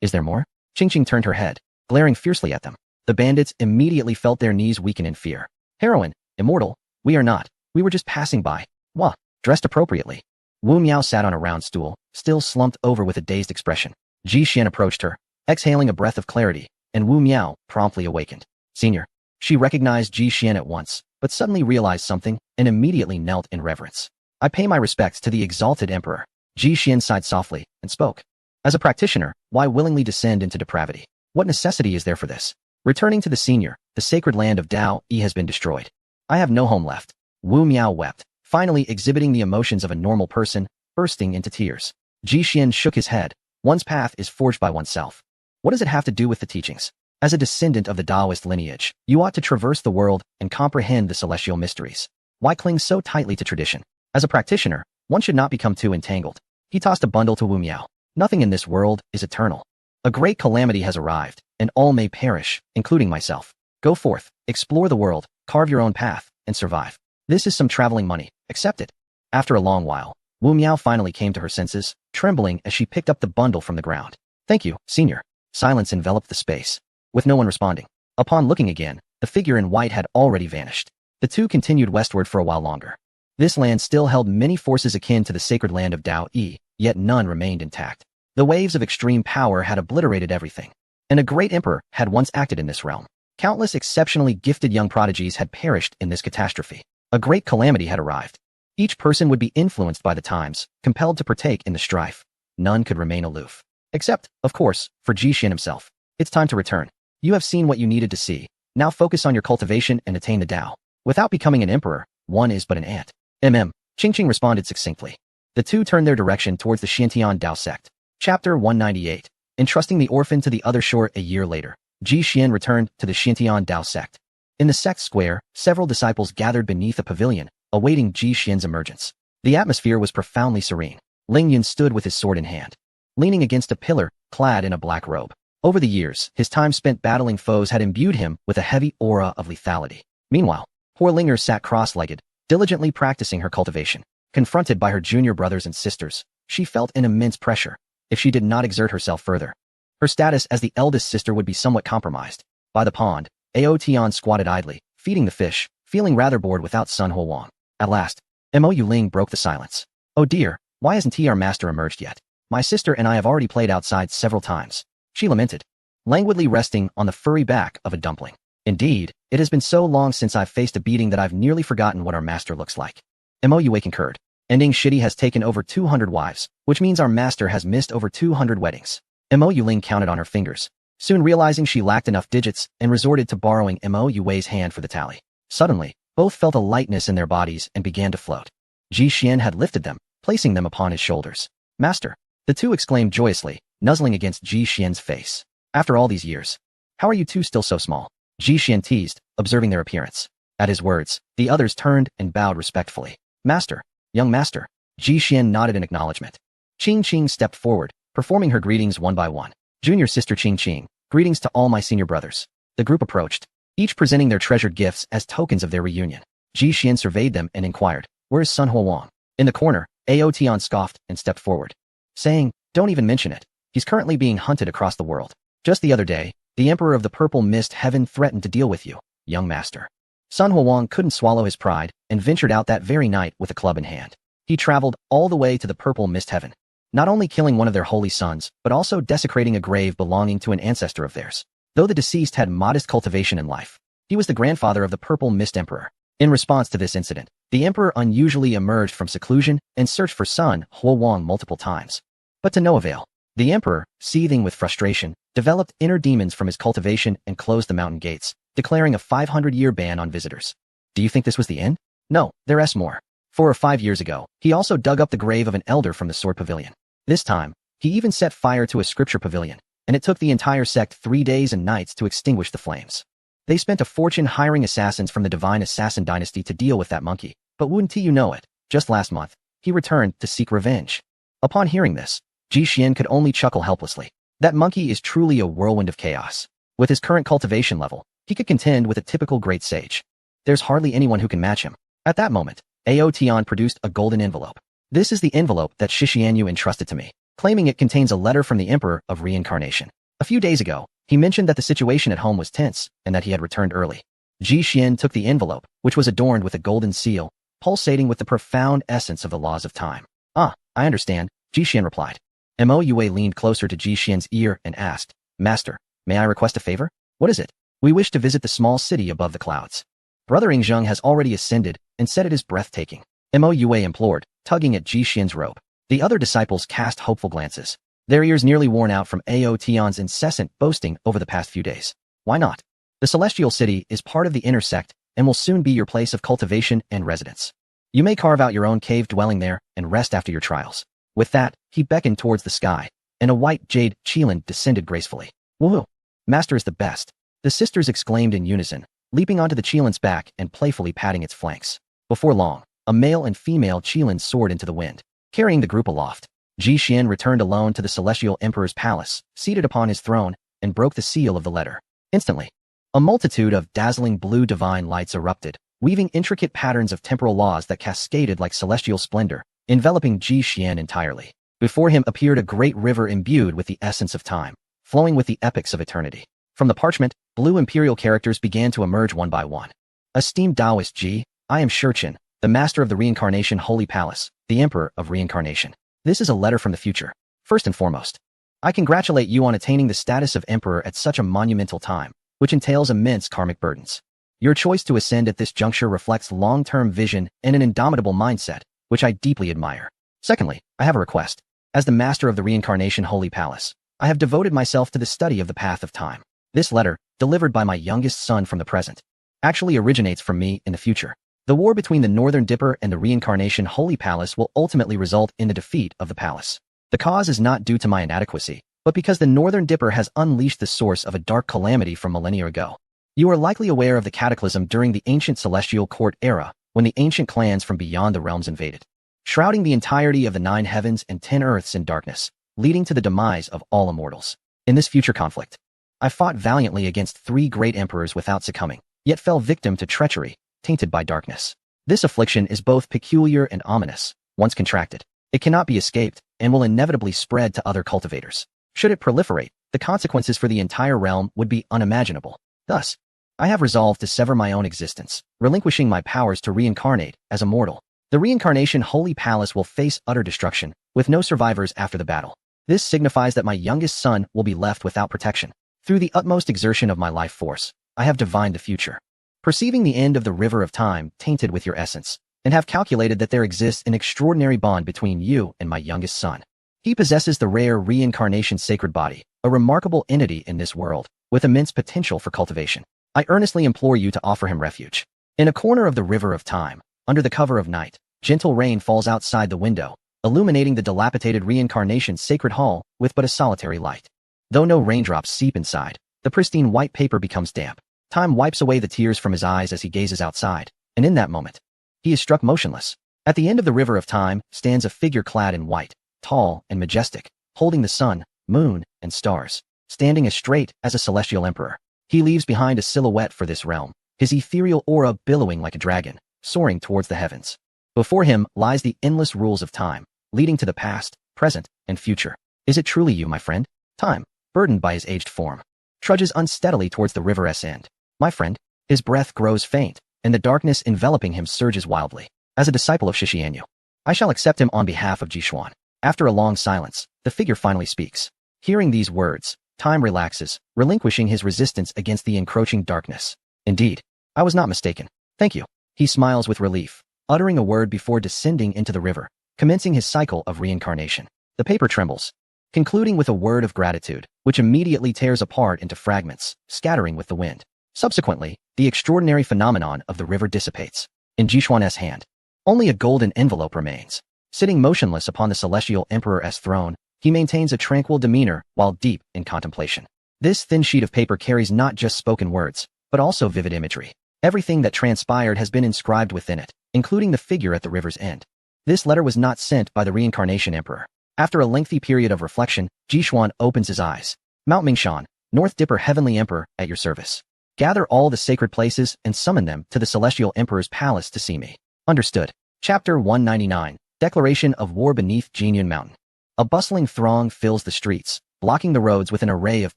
Is there more? Qingqing turned her head, glaring fiercely at them. The bandits immediately felt their knees weaken in fear. Heroine, immortal, we are not. We were just passing by. Wah, dressed appropriately. Wu Miao sat on a round stool, still slumped over with a dazed expression. Ji Xian approached her, exhaling a breath of clarity, and Wu Miao promptly awakened. Senior. She recognized Ji Xian at once, but suddenly realized something and immediately knelt in reverence. I pay my respects to the exalted emperor. Ji Xian sighed softly and spoke. As a practitioner, why willingly descend into depravity? What necessity is there for this? Returning to the senior, the sacred land of Dao Yi has been destroyed. I have no home left. Wu Miao wept, finally exhibiting the emotions of a normal person, bursting into tears. Ji Xian shook his head. One's path is forged by oneself. What does it have to do with the teachings? As a descendant of the Taoist lineage, you ought to traverse the world and comprehend the celestial mysteries. Why cling so tightly to tradition? As a practitioner, one should not become too entangled. He tossed a bundle to Wu Miao. Nothing in this world is eternal. A great calamity has arrived, and all may perish, including myself. Go forth, explore the world, carve your own path, and survive. This is some traveling money. Accept it. After a long while, Wu Miao finally came to her senses, trembling as she picked up the bundle from the ground. Thank you, senior. Silence enveloped the space, with no one responding. Upon looking again, the figure in white had already vanished. The two continued westward for a while longer. This land still held many forces akin to the sacred land of Dao Yi, yet none remained intact. The waves of extreme power had obliterated everything, and a great emperor had once acted in this realm. Countless exceptionally gifted young prodigies had perished in this catastrophe. A great calamity had arrived. Each person would be influenced by the times, compelled to partake in the strife. None could remain aloof. Except, of course, for Ji Xian himself. It's time to return. You have seen what you needed to see. Now focus on your cultivation and attain the Tao. Without becoming an emperor, one is but an ant. Qingqing responded succinctly. The two turned their direction towards the Xiantian Dao sect. Chapter 198. Entrusting the orphan to the other shore a year later, Ji Xian returned to the Xiantian Dao sect. In the sect square, several disciples gathered beneath a pavilion, awaiting Ji Xian's emergence. The atmosphere was profoundly serene. Ling Yun stood with his sword in hand, leaning against a pillar, clad in a black robe. Over the years, his time spent battling foes had imbued him with a heavy aura of lethality. Meanwhile, poor Linger sat cross-legged, diligently practicing her cultivation. Confronted by her junior brothers and sisters, she felt an immense pressure. If she did not exert herself further, her status as the eldest sister would be somewhat compromised. By the pond, Ao Tian squatted idly, feeding the fish, feeling rather bored without Sun Huowang. At last, Mo Yuling broke the silence. Oh dear, why hasn't our master emerged yet? My sister and I have already played outside several times. She lamented, languidly resting on the furry back of a dumpling. Indeed, it has been so long since I've faced a beating that I've nearly forgotten what our master looks like. Mo Yue concurred. Ending Shitty has taken over 200 wives, which means our master has missed over 200 weddings. Mo Yuling counted on her fingers, soon realizing she lacked enough digits and resorted to borrowing Mo Yue's hand for the tally. Suddenly, both felt a lightness in their bodies and began to float. Ji Xian had lifted them, placing them upon his shoulders. Master, the two exclaimed joyously, nuzzling against Ji Xian's face. After all these years, how are you two still so small? Ji Xian teased, observing their appearance. At his words, the others turned and bowed respectfully. Master, young master. Ji Xian nodded in acknowledgement. Qingqing stepped forward, performing her greetings one by one. Junior sister Qingqing, greetings to all my senior brothers. The group approached, each presenting their treasured gifts as tokens of their reunion. Ji Xian surveyed them and inquired, where is Sun Huowang? In the corner, Ao Tian scoffed and stepped forward, saying, don't even mention it. He's currently being hunted across the world. Just the other day, the Emperor of the Purple Mist Heaven threatened to deal with you, young master. Sun Huowang couldn't swallow his pride and ventured out that very night with a club in hand. He traveled all the way to the Purple Mist Heaven, not only killing one of their holy sons, but also desecrating a grave belonging to an ancestor of theirs. Though the deceased had modest cultivation in life, he was the grandfather of the Purple Mist Emperor. In response to this incident, the Emperor unusually emerged from seclusion and searched for Sun Huowang multiple times. But to no avail. The Emperor, seething with frustration, developed inner demons from his cultivation and closed the mountain gates, declaring a 500-year ban on visitors. Do you think this was the end? No, there's more. 4 or 5 years ago, he also dug up the grave of an elder from the Sword Pavilion. This time, he even set fire to a scripture pavilion, and it took the entire sect 3 days and nights to extinguish the flames. They spent a fortune hiring assassins from the Divine Assassin dynasty to deal with that monkey, but wouldn't you know it, just last month, he returned to seek revenge. Upon hearing this, Ji Xian could only chuckle helplessly. That monkey is truly a whirlwind of chaos. With his current cultivation level, he could contend with a typical great sage. There's hardly anyone who can match him. At that moment, Ao Tian produced a golden envelope. This is the envelope that Shi Xianyu entrusted to me, claiming it contains a letter from the Emperor of Reincarnation. A few days ago, he mentioned that the situation at home was tense and that he had returned early. Ji Xian took the envelope, which was adorned with a golden seal, pulsating with the profound essence of the laws of time. Ah, I understand, Ji Xian replied. Mo Yue leaned closer to Ji Xian's ear and asked, Master, may I request a favor? What is it? We wish to visit the small city above the clouds. Brother Yingzheng has already ascended and said it is breathtaking. Mo Yue implored, tugging at Ji Xian's robe. The other disciples cast hopeful glances, their ears nearly worn out from Ao Tian's incessant boasting over the past few days. Why not? The Celestial City is part of the inner sect and will soon be your place of cultivation and residence. You may carve out your own cave dwelling there and rest after your trials. With that, he beckoned towards the sky, and a white jade qilin descended gracefully. Woohoo! Master is the best, the sisters exclaimed in unison, leaping onto the qilin's back and playfully patting its flanks. Before long, a male and female qilin soared into the wind, carrying the group aloft. Ji Xian returned alone to the Celestial Emperor's palace, seated upon his throne, and broke the seal of the letter. Instantly, a multitude of dazzling blue divine lights erupted, weaving intricate patterns of temporal laws that cascaded like celestial splendor, enveloping Ji Xian entirely. Before him appeared a great river imbued with the essence of time, flowing with the epics of eternity. From the parchment, blue imperial characters began to emerge one by one. Esteemed Taoist Ji, I am Shurchen, the master of the Reincarnation Holy Palace, the Emperor of Reincarnation. This is a letter from the future. First and foremost, I congratulate you on attaining the status of Emperor at such a monumental time, which entails immense karmic burdens. Your choice to ascend at this juncture reflects long-term vision and an indomitable mindset, which I deeply admire. Secondly, I have a request. As the master of the Reincarnation Holy Palace, I have devoted myself to the study of the path of time. This letter, delivered by my youngest son from the present, actually originates from me in the future. The war between the Northern Dipper and the Reincarnation Holy Palace will ultimately result in the defeat of the palace. The cause is not due to my inadequacy, but because the Northern Dipper has unleashed the source of a dark calamity from millennia ago. You are likely aware of the cataclysm during the ancient Celestial Court era, when the ancient clans from beyond the realms invaded, shrouding the entirety of the 9 heavens and 10 earths in darkness, leading to the demise of all immortals. In this future conflict, I fought valiantly against 3 great emperors without succumbing, yet fell victim to treachery, tainted by darkness. This affliction is both peculiar and ominous. Once contracted, it cannot be escaped and will inevitably spread to other cultivators. Should it proliferate, the consequences for the entire realm would be unimaginable. Thus, I have resolved to sever my own existence, relinquishing my powers to reincarnate as a mortal. The Reincarnation Holy Palace will face utter destruction, with no survivors after the battle. This signifies that my youngest son will be left without protection. Through the utmost exertion of my life force, I have divined the future, perceiving the end of the river of time tainted with your essence, and have calculated that there exists an extraordinary bond between you and my youngest son. He possesses the rare reincarnation sacred body, a remarkable entity in this world, with immense potential for cultivation. I earnestly implore you to offer him refuge. In a corner of the river of time, under the cover of night, gentle rain falls outside the window, illuminating the dilapidated reincarnation sacred hall with but a solitary light. Though no raindrops seep inside, the pristine white paper becomes damp. Time wipes away the tears from his eyes as he gazes outside, and in that moment, he is struck motionless. At the end of the river of time stands a figure clad in white, tall and majestic, holding the sun, moon, and stars, standing as straight as a celestial emperor. He leaves behind a silhouette for this realm, his ethereal aura billowing like a dragon, soaring towards the heavens. Before him lies the endless rules of time, leading to the past, present, and future. Is it truly you, my friend? Time, burdened by his aged form, trudges unsteadily towards the river's end. My friend, his breath grows faint, and the darkness enveloping him surges wildly. As a disciple of Shi Xianyu, I shall accept him on behalf of Ji Xuan. After a long silence, the figure finally speaks. Hearing these words, time relaxes, relinquishing his resistance against the encroaching darkness. Indeed, I was not mistaken. Thank you. He smiles with relief, uttering a word before descending into the river, commencing his cycle of reincarnation. The paper trembles, concluding with a word of gratitude, which immediately tears apart into fragments, scattering with the wind. Subsequently, the extraordinary phenomenon of the river dissipates. In Ji Xuan's hand, Only a golden envelope remains. Sitting motionless upon the celestial emperor's throne, he maintains a tranquil demeanor while deep in contemplation. This thin sheet of paper carries not just spoken words, but also vivid imagery. Everything that transpired has been inscribed within it, including the figure at the river's end. This letter was not sent by the reincarnation emperor. After a lengthy period of reflection, Jishuan opens his eyes. Mount Mingshan, North Dipper Heavenly Emperor, at your service. Gather all the sacred places and summon them to the Celestial Emperor's palace to see me. Understood. Chapter 199, Declaration of War beneath Jinyun Mountain. A bustling throng fills the streets, blocking the roads with an array of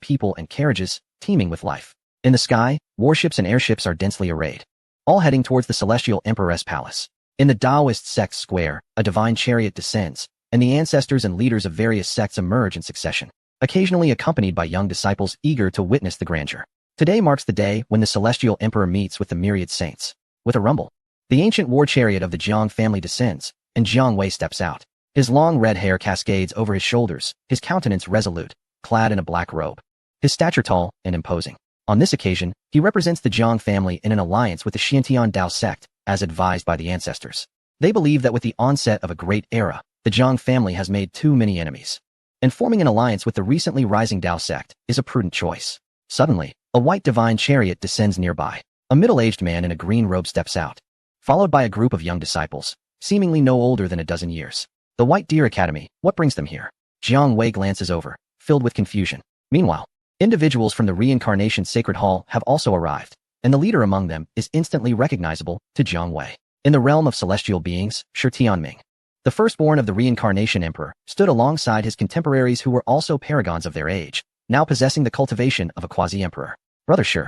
people and carriages, teeming with life. In the sky, warships and airships are densely arrayed, all heading towards the Celestial Emperor's palace. In the Taoist sect square, a divine chariot descends, and the ancestors and leaders of various sects emerge in succession, occasionally accompanied by young disciples eager to witness the grandeur. Today marks the day when the Celestial Emperor meets with the myriad saints. With a rumble, the ancient war chariot of the Jiang family descends, and Jiang Wei steps out. His long red hair cascades over his shoulders, his countenance resolute, clad in a black robe. His stature tall and imposing. On this occasion, he represents the Jiang family in an alliance with the Xiantian Dao sect, as advised by the ancestors. They believe that with the onset of a great era, the Jiang family has made too many enemies, and forming an alliance with the recently rising Dao sect is a prudent choice. Suddenly, a white divine chariot descends nearby. A middle-aged man in a green robe steps out, followed by a group of young disciples, seemingly no older than a dozen years. The White Deer Academy, what brings them here? Jiang Wei glances over, filled with confusion. Meanwhile, individuals from the Reincarnation Sacred Hall have also arrived, and the leader among them is instantly recognizable to Jiang Wei. In the realm of celestial beings, Shi Tianming, the firstborn of the Reincarnation Emperor, stood alongside his contemporaries who were also paragons of their age, now possessing the cultivation of a quasi-emperor. Brother Shi,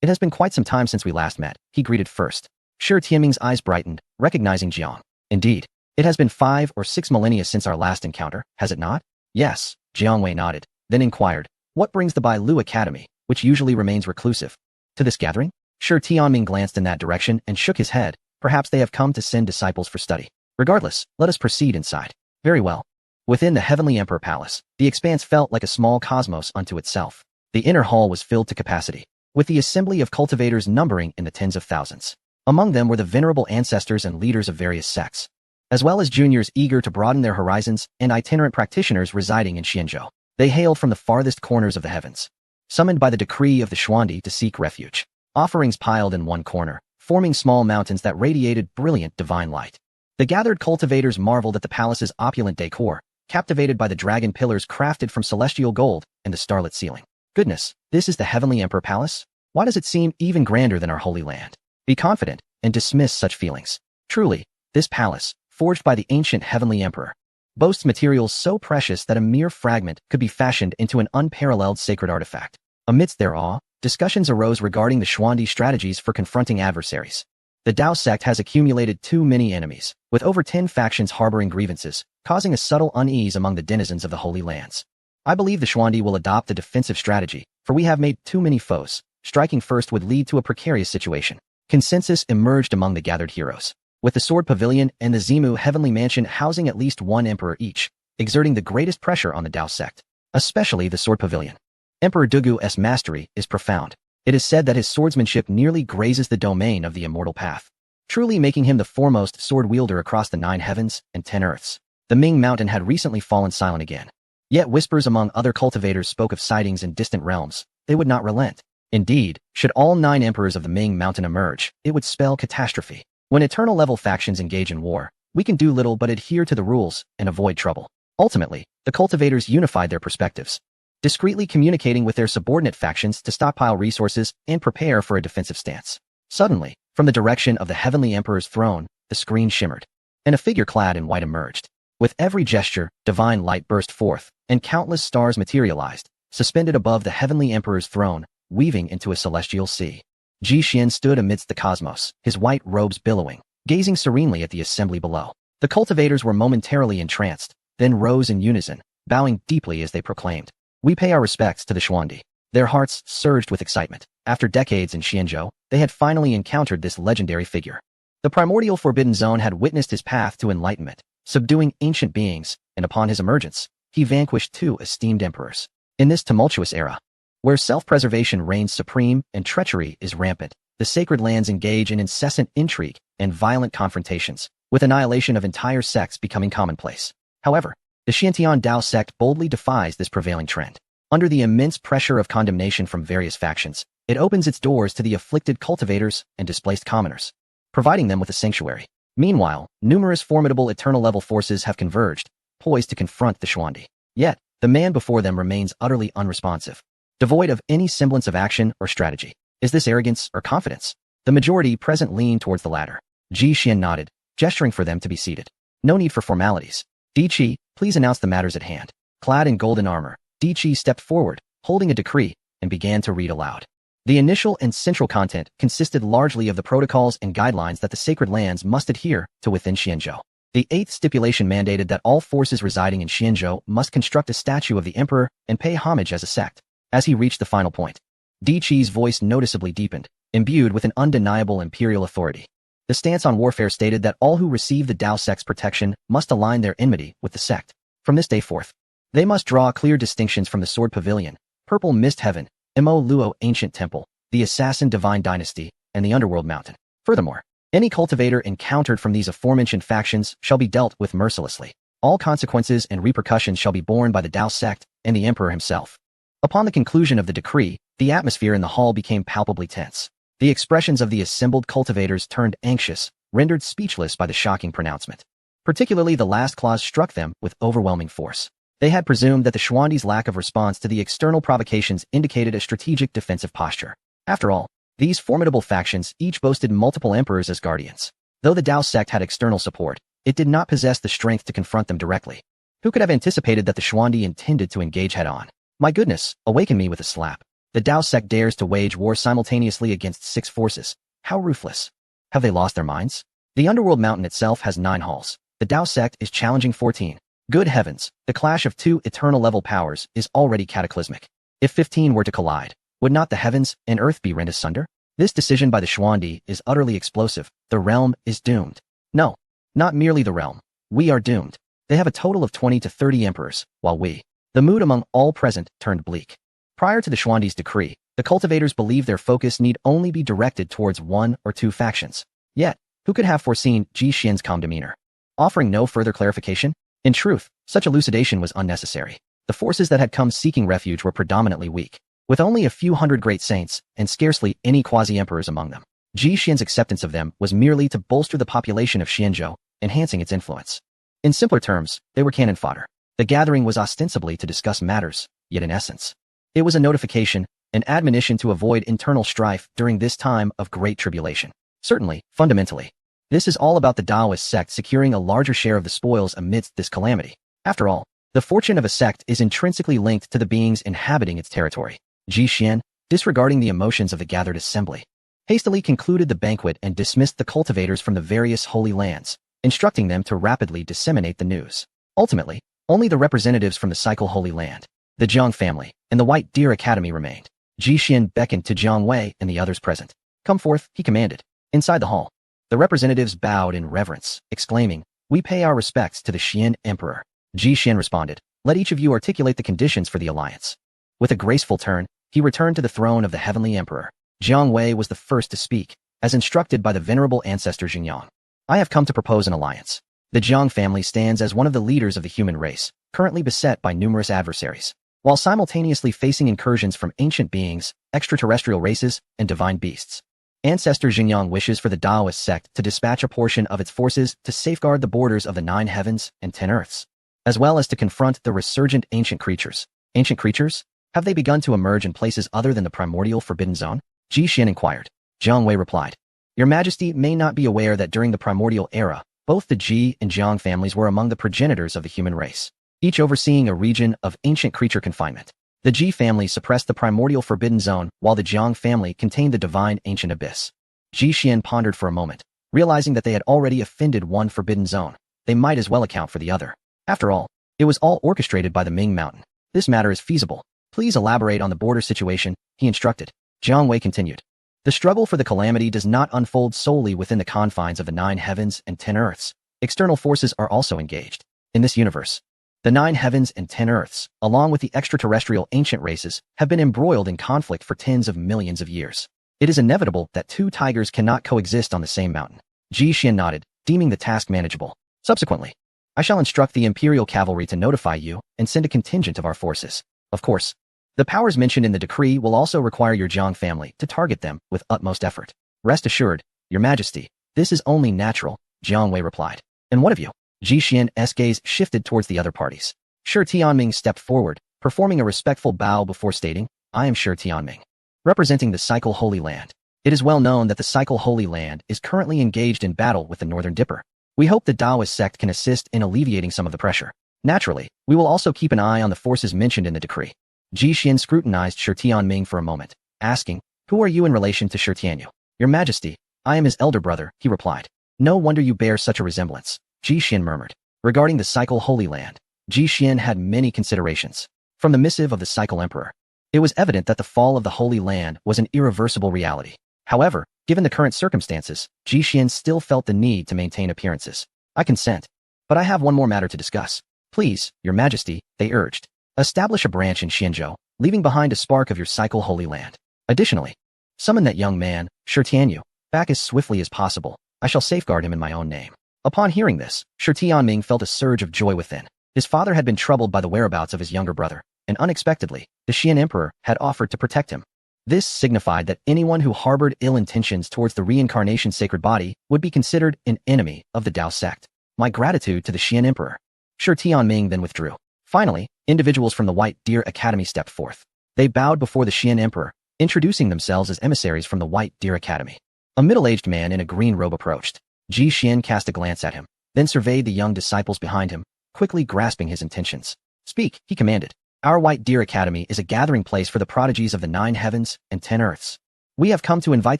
it has been quite some time since we last met, he greeted first. Shi Tianming's eyes brightened, recognizing Jiang. Indeed, it has been 5 or 6 millennia since our last encounter, has it not? Yes, Jiang Wei nodded, then inquired, what brings the Bai Lu Academy, which usually remains reclusive, to this gathering? Shi Tianming glanced in that direction and shook his head. Perhaps they have come to send disciples for study. Regardless, let us proceed inside. Very well. Within the Heavenly Emperor Palace, the expanse felt like a small cosmos unto itself. The inner hall was filled to capacity, with the assembly of cultivators numbering in the tens of thousands. Among them were the venerable ancestors and leaders of various sects, as well as juniors eager to broaden their horizons and itinerant practitioners residing in Xianzhou. They hailed from the farthest corners of the heavens, summoned by the decree of the Xuandi to seek refuge. Offerings piled in one corner, forming small mountains that radiated brilliant divine light. The gathered cultivators marveled at the palace's opulent decor, captivated by the dragon pillars crafted from celestial gold and the starlit ceiling. Goodness, this is the Heavenly Emperor Palace? Why does it seem even grander than our Holy Land? Be confident and dismiss such feelings. Truly, this palace, forged by the ancient Heavenly Emperor, boasts materials so precious that a mere fragment could be fashioned into an unparalleled sacred artifact. Amidst their awe, discussions arose regarding the Xuandi strategies for confronting adversaries. The Dao sect has accumulated too many enemies, with over 10 factions harboring grievances, causing a subtle unease among the denizens of the Holy Lands. I believe the Xuandi will adopt a defensive strategy, for we have made too many foes. Striking first would lead to a precarious situation. Consensus emerged among the gathered heroes, with the Sword Pavilion and the Zimu Heavenly Mansion housing at least one emperor each, exerting the greatest pressure on the Dao sect, especially the Sword Pavilion. Emperor Dugu's mastery is profound. It is said that his swordsmanship nearly grazes the domain of the immortal path, truly making him the foremost sword wielder across the 9 heavens and 10 earths. The Ming Mountain had recently fallen silent again, yet whispers among other cultivators spoke of sightings in distant realms. They would not relent. Indeed, should all 9 emperors of the Ming Mountain emerge, it would spell catastrophe. When eternal-level factions engage in war, we can do little but adhere to the rules and avoid trouble. Ultimately, the cultivators unified their perspectives, discreetly communicating with their subordinate factions to stockpile resources and prepare for a defensive stance. Suddenly, from the direction of the Heavenly Emperor's throne, the screen shimmered, and a figure clad in white emerged. With every gesture, divine light burst forth, and countless stars materialized, suspended above the Heavenly Emperor's throne, weaving into a celestial sea. Ji Xian stood amidst the cosmos, his white robes billowing, gazing serenely at the assembly below. The cultivators were momentarily entranced, then rose in unison, bowing deeply as they proclaimed, "We pay our respects to the Xuandi." Their hearts surged with excitement. After decades in Xianzhou, they had finally encountered this legendary figure. The primordial Forbidden Zone had witnessed his path to enlightenment, subduing ancient beings, and upon his emergence, he vanquished 2 esteemed emperors. In this tumultuous era, where self-preservation reigns supreme and treachery is rampant, the sacred lands engage in incessant intrigue and violent confrontations, with annihilation of entire sects becoming commonplace. However, the Xiantian Dao sect boldly defies this prevailing trend. Under the immense pressure of condemnation from various factions, it opens its doors to the afflicted cultivators and displaced commoners, providing them with a sanctuary. Meanwhile, numerous formidable eternal-level forces have converged, poised to confront the Xuandi. Yet, the man before them remains utterly unresponsive, devoid of any semblance of action or strategy. Is this arrogance or confidence? The majority present leaned towards the latter. Ji Xian nodded, gesturing for them to be seated. No need for formalities. Di Qi, please announce the matters at hand. Clad in golden armor, Di Qi stepped forward, holding a decree, and began to read aloud. The initial and central content consisted largely of the protocols and guidelines that the sacred lands must adhere to within Xianzhou. The eighth stipulation mandated that all forces residing in Xianzhou must construct a statue of the emperor and pay homage as a sect. As he reached the final point, Di Qi's voice noticeably deepened, imbued with an undeniable imperial authority. The stance on warfare stated that all who receive the Dao sect's protection must align their enmity with the sect. From this day forth, they must draw clear distinctions from the Sword Pavilion, Purple Mist Heaven, Mo Luo Ancient Temple, the Assassin Divine Dynasty, and the Underworld Mountain. Furthermore, any cultivator encountered from these aforementioned factions shall be dealt with mercilessly. All consequences and repercussions shall be borne by the Dao sect and the emperor himself. Upon the conclusion of the decree, the atmosphere in the hall became palpably tense. The expressions of the assembled cultivators turned anxious, rendered speechless by the shocking pronouncement. Particularly the last clause struck them with overwhelming force. They had presumed that the Xuandi's lack of response to the external provocations indicated a strategic defensive posture. After all, these formidable factions each boasted multiple emperors as guardians. Though the Dao sect had external support, it did not possess the strength to confront them directly. Who could have anticipated that the Xuandi intended to engage head-on? My goodness, awaken me with a slap. The Dao sect dares to wage war simultaneously against 6 forces. How ruthless. Have they lost their minds? The Underworld Mountain itself has 9 halls. The Dao sect is challenging 14. Good heavens, the clash of 2 eternal-level powers is already cataclysmic. If 15 were to collide, would not the heavens and earth be rent asunder? This decision by the Xuandi is utterly explosive. The realm is doomed. No, not merely the realm. We are doomed. They have a total of 20 to 30 emperors, while we. The mood among all present turned bleak. Prior to the Xuandi's decree, the cultivators believed their focus need only be directed towards 1 or 2 factions. Yet, who could have foreseen Ji Xian's calm demeanor? Offering no further clarification? In truth, such elucidation was unnecessary. The forces that had come seeking refuge were predominantly weak, with only a few hundred great saints and scarcely any quasi-emperors among them. Ji Xian's acceptance of them was merely to bolster the population of Xianzhou, enhancing its influence. In simpler terms, they were cannon fodder. The gathering was ostensibly to discuss matters, yet in essence, it was a notification, an admonition to avoid internal strife during this time of great tribulation. Certainly, fundamentally, this is all about the Daoist sect securing a larger share of the spoils amidst this calamity. After all, the fortune of a sect is intrinsically linked to the beings inhabiting its territory. Ji Xian, disregarding the emotions of the gathered assembly, hastily concluded the banquet and dismissed the cultivators from the various holy lands, instructing them to rapidly disseminate the news. Ultimately, only the representatives from the Cycle Holy Land, the Jiang family, and the White Deer Academy remained. Ji Xian beckoned to Jiang Wei and the others present. Come forth, he commanded. Inside the hall, the representatives bowed in reverence, exclaiming, We pay our respects to the Xian Emperor. Ji Xian responded, Let each of you articulate the conditions for the alliance. With a graceful turn, he returned to the throne of the Heavenly Emperor. Jiang Wei was the first to speak, as instructed by the venerable ancestor Xingyang. I have come to propose an alliance. The Jiang family stands as one of the leaders of the human race, currently beset by numerous adversaries, while simultaneously facing incursions from ancient beings, extraterrestrial races, and divine beasts. Ancestor Xingyang wishes for the Daoist sect to dispatch a portion of its forces to safeguard the borders of the 9 heavens and 10 earths, as well as to confront the resurgent ancient creatures. Ancient creatures? Have they begun to emerge in places other than the primordial forbidden zone? Ji Xian inquired. Jiang Wei replied, Your Majesty may not be aware that during the primordial era, both the Ji and Jiang families were among the progenitors of the human race, each overseeing a region of ancient creature confinement. The Ji family suppressed the primordial forbidden zone, while the Jiang family contained the divine ancient abyss. Ji Xian pondered for a moment, realizing that they had already offended one forbidden zone. They might as well account for the other. After all, it was all orchestrated by the Ming Mountain. This matter is feasible. Please elaborate on the border situation, he instructed. Jiang Wei continued. The struggle for the calamity does not unfold solely within the confines of the 9 heavens and 10 earths. External forces are also engaged. In this universe, the 9 heavens and 10 earths, along with the extraterrestrial ancient races, have been embroiled in conflict for tens of millions of years. It is inevitable that 2 tigers cannot coexist on the same mountain. Ji Xian nodded, deeming the task manageable. Subsequently, I shall instruct the Imperial Cavalry to notify you and send a contingent of our forces. Of course, the powers mentioned in the decree will also require your Jiang family to target them with utmost effort. Rest assured, Your Majesty, this is only natural, Jiang Wei replied. And what of you? Ji Xian's gaze shifted towards the other parties. Shi Tianming stepped forward, performing a respectful bow before stating, I am Shi Tianming, representing the Cycle Holy Land. It is well known that the Cycle Holy Land is currently engaged in battle with the Northern Dipper. We hope the Taoist sect can assist in alleviating some of the pressure. Naturally, we will also keep an eye on the forces mentioned in the decree. Ji Xian scrutinized Shi Tianming for a moment, asking, Who are you in relation to Shi Tianyu? Your Majesty, I am his elder brother, he replied. No wonder you bear such a resemblance, Ji Xian murmured. Regarding the Cycle Holy Land, Ji Xian had many considerations. From the missive of the Cycle Emperor, it was evident that the fall of the Holy Land was an irreversible reality. However, given the current circumstances, Ji Xian still felt the need to maintain appearances. I consent, but I have one more matter to discuss. Please, Your Majesty, they urged. Establish a branch in Xianzhou, leaving behind a spark of your Cycle Holy Land. Additionally, summon that young man, Shi Tianyu, back as swiftly as possible. I shall safeguard him in my own name. Upon hearing this, Shi Tianming felt a surge of joy within. His father had been troubled by the whereabouts of his younger brother, and unexpectedly, the Xian Emperor had offered to protect him. This signified that anyone who harbored ill intentions towards the reincarnation sacred body would be considered an enemy of the Tao sect. My gratitude to the Xian Emperor. Shi Tianming then withdrew. Finally, individuals from the White Deer Academy stepped forth. They bowed before the Xian Emperor, introducing themselves as emissaries from the White Deer Academy. A middle-aged man in a green robe approached. Ji Xian cast a glance at him, then surveyed the young disciples behind him, quickly grasping his intentions. Speak, he commanded. Our White Deer Academy is a gathering place for the prodigies of the 9 heavens and 10 earths. We have come to invite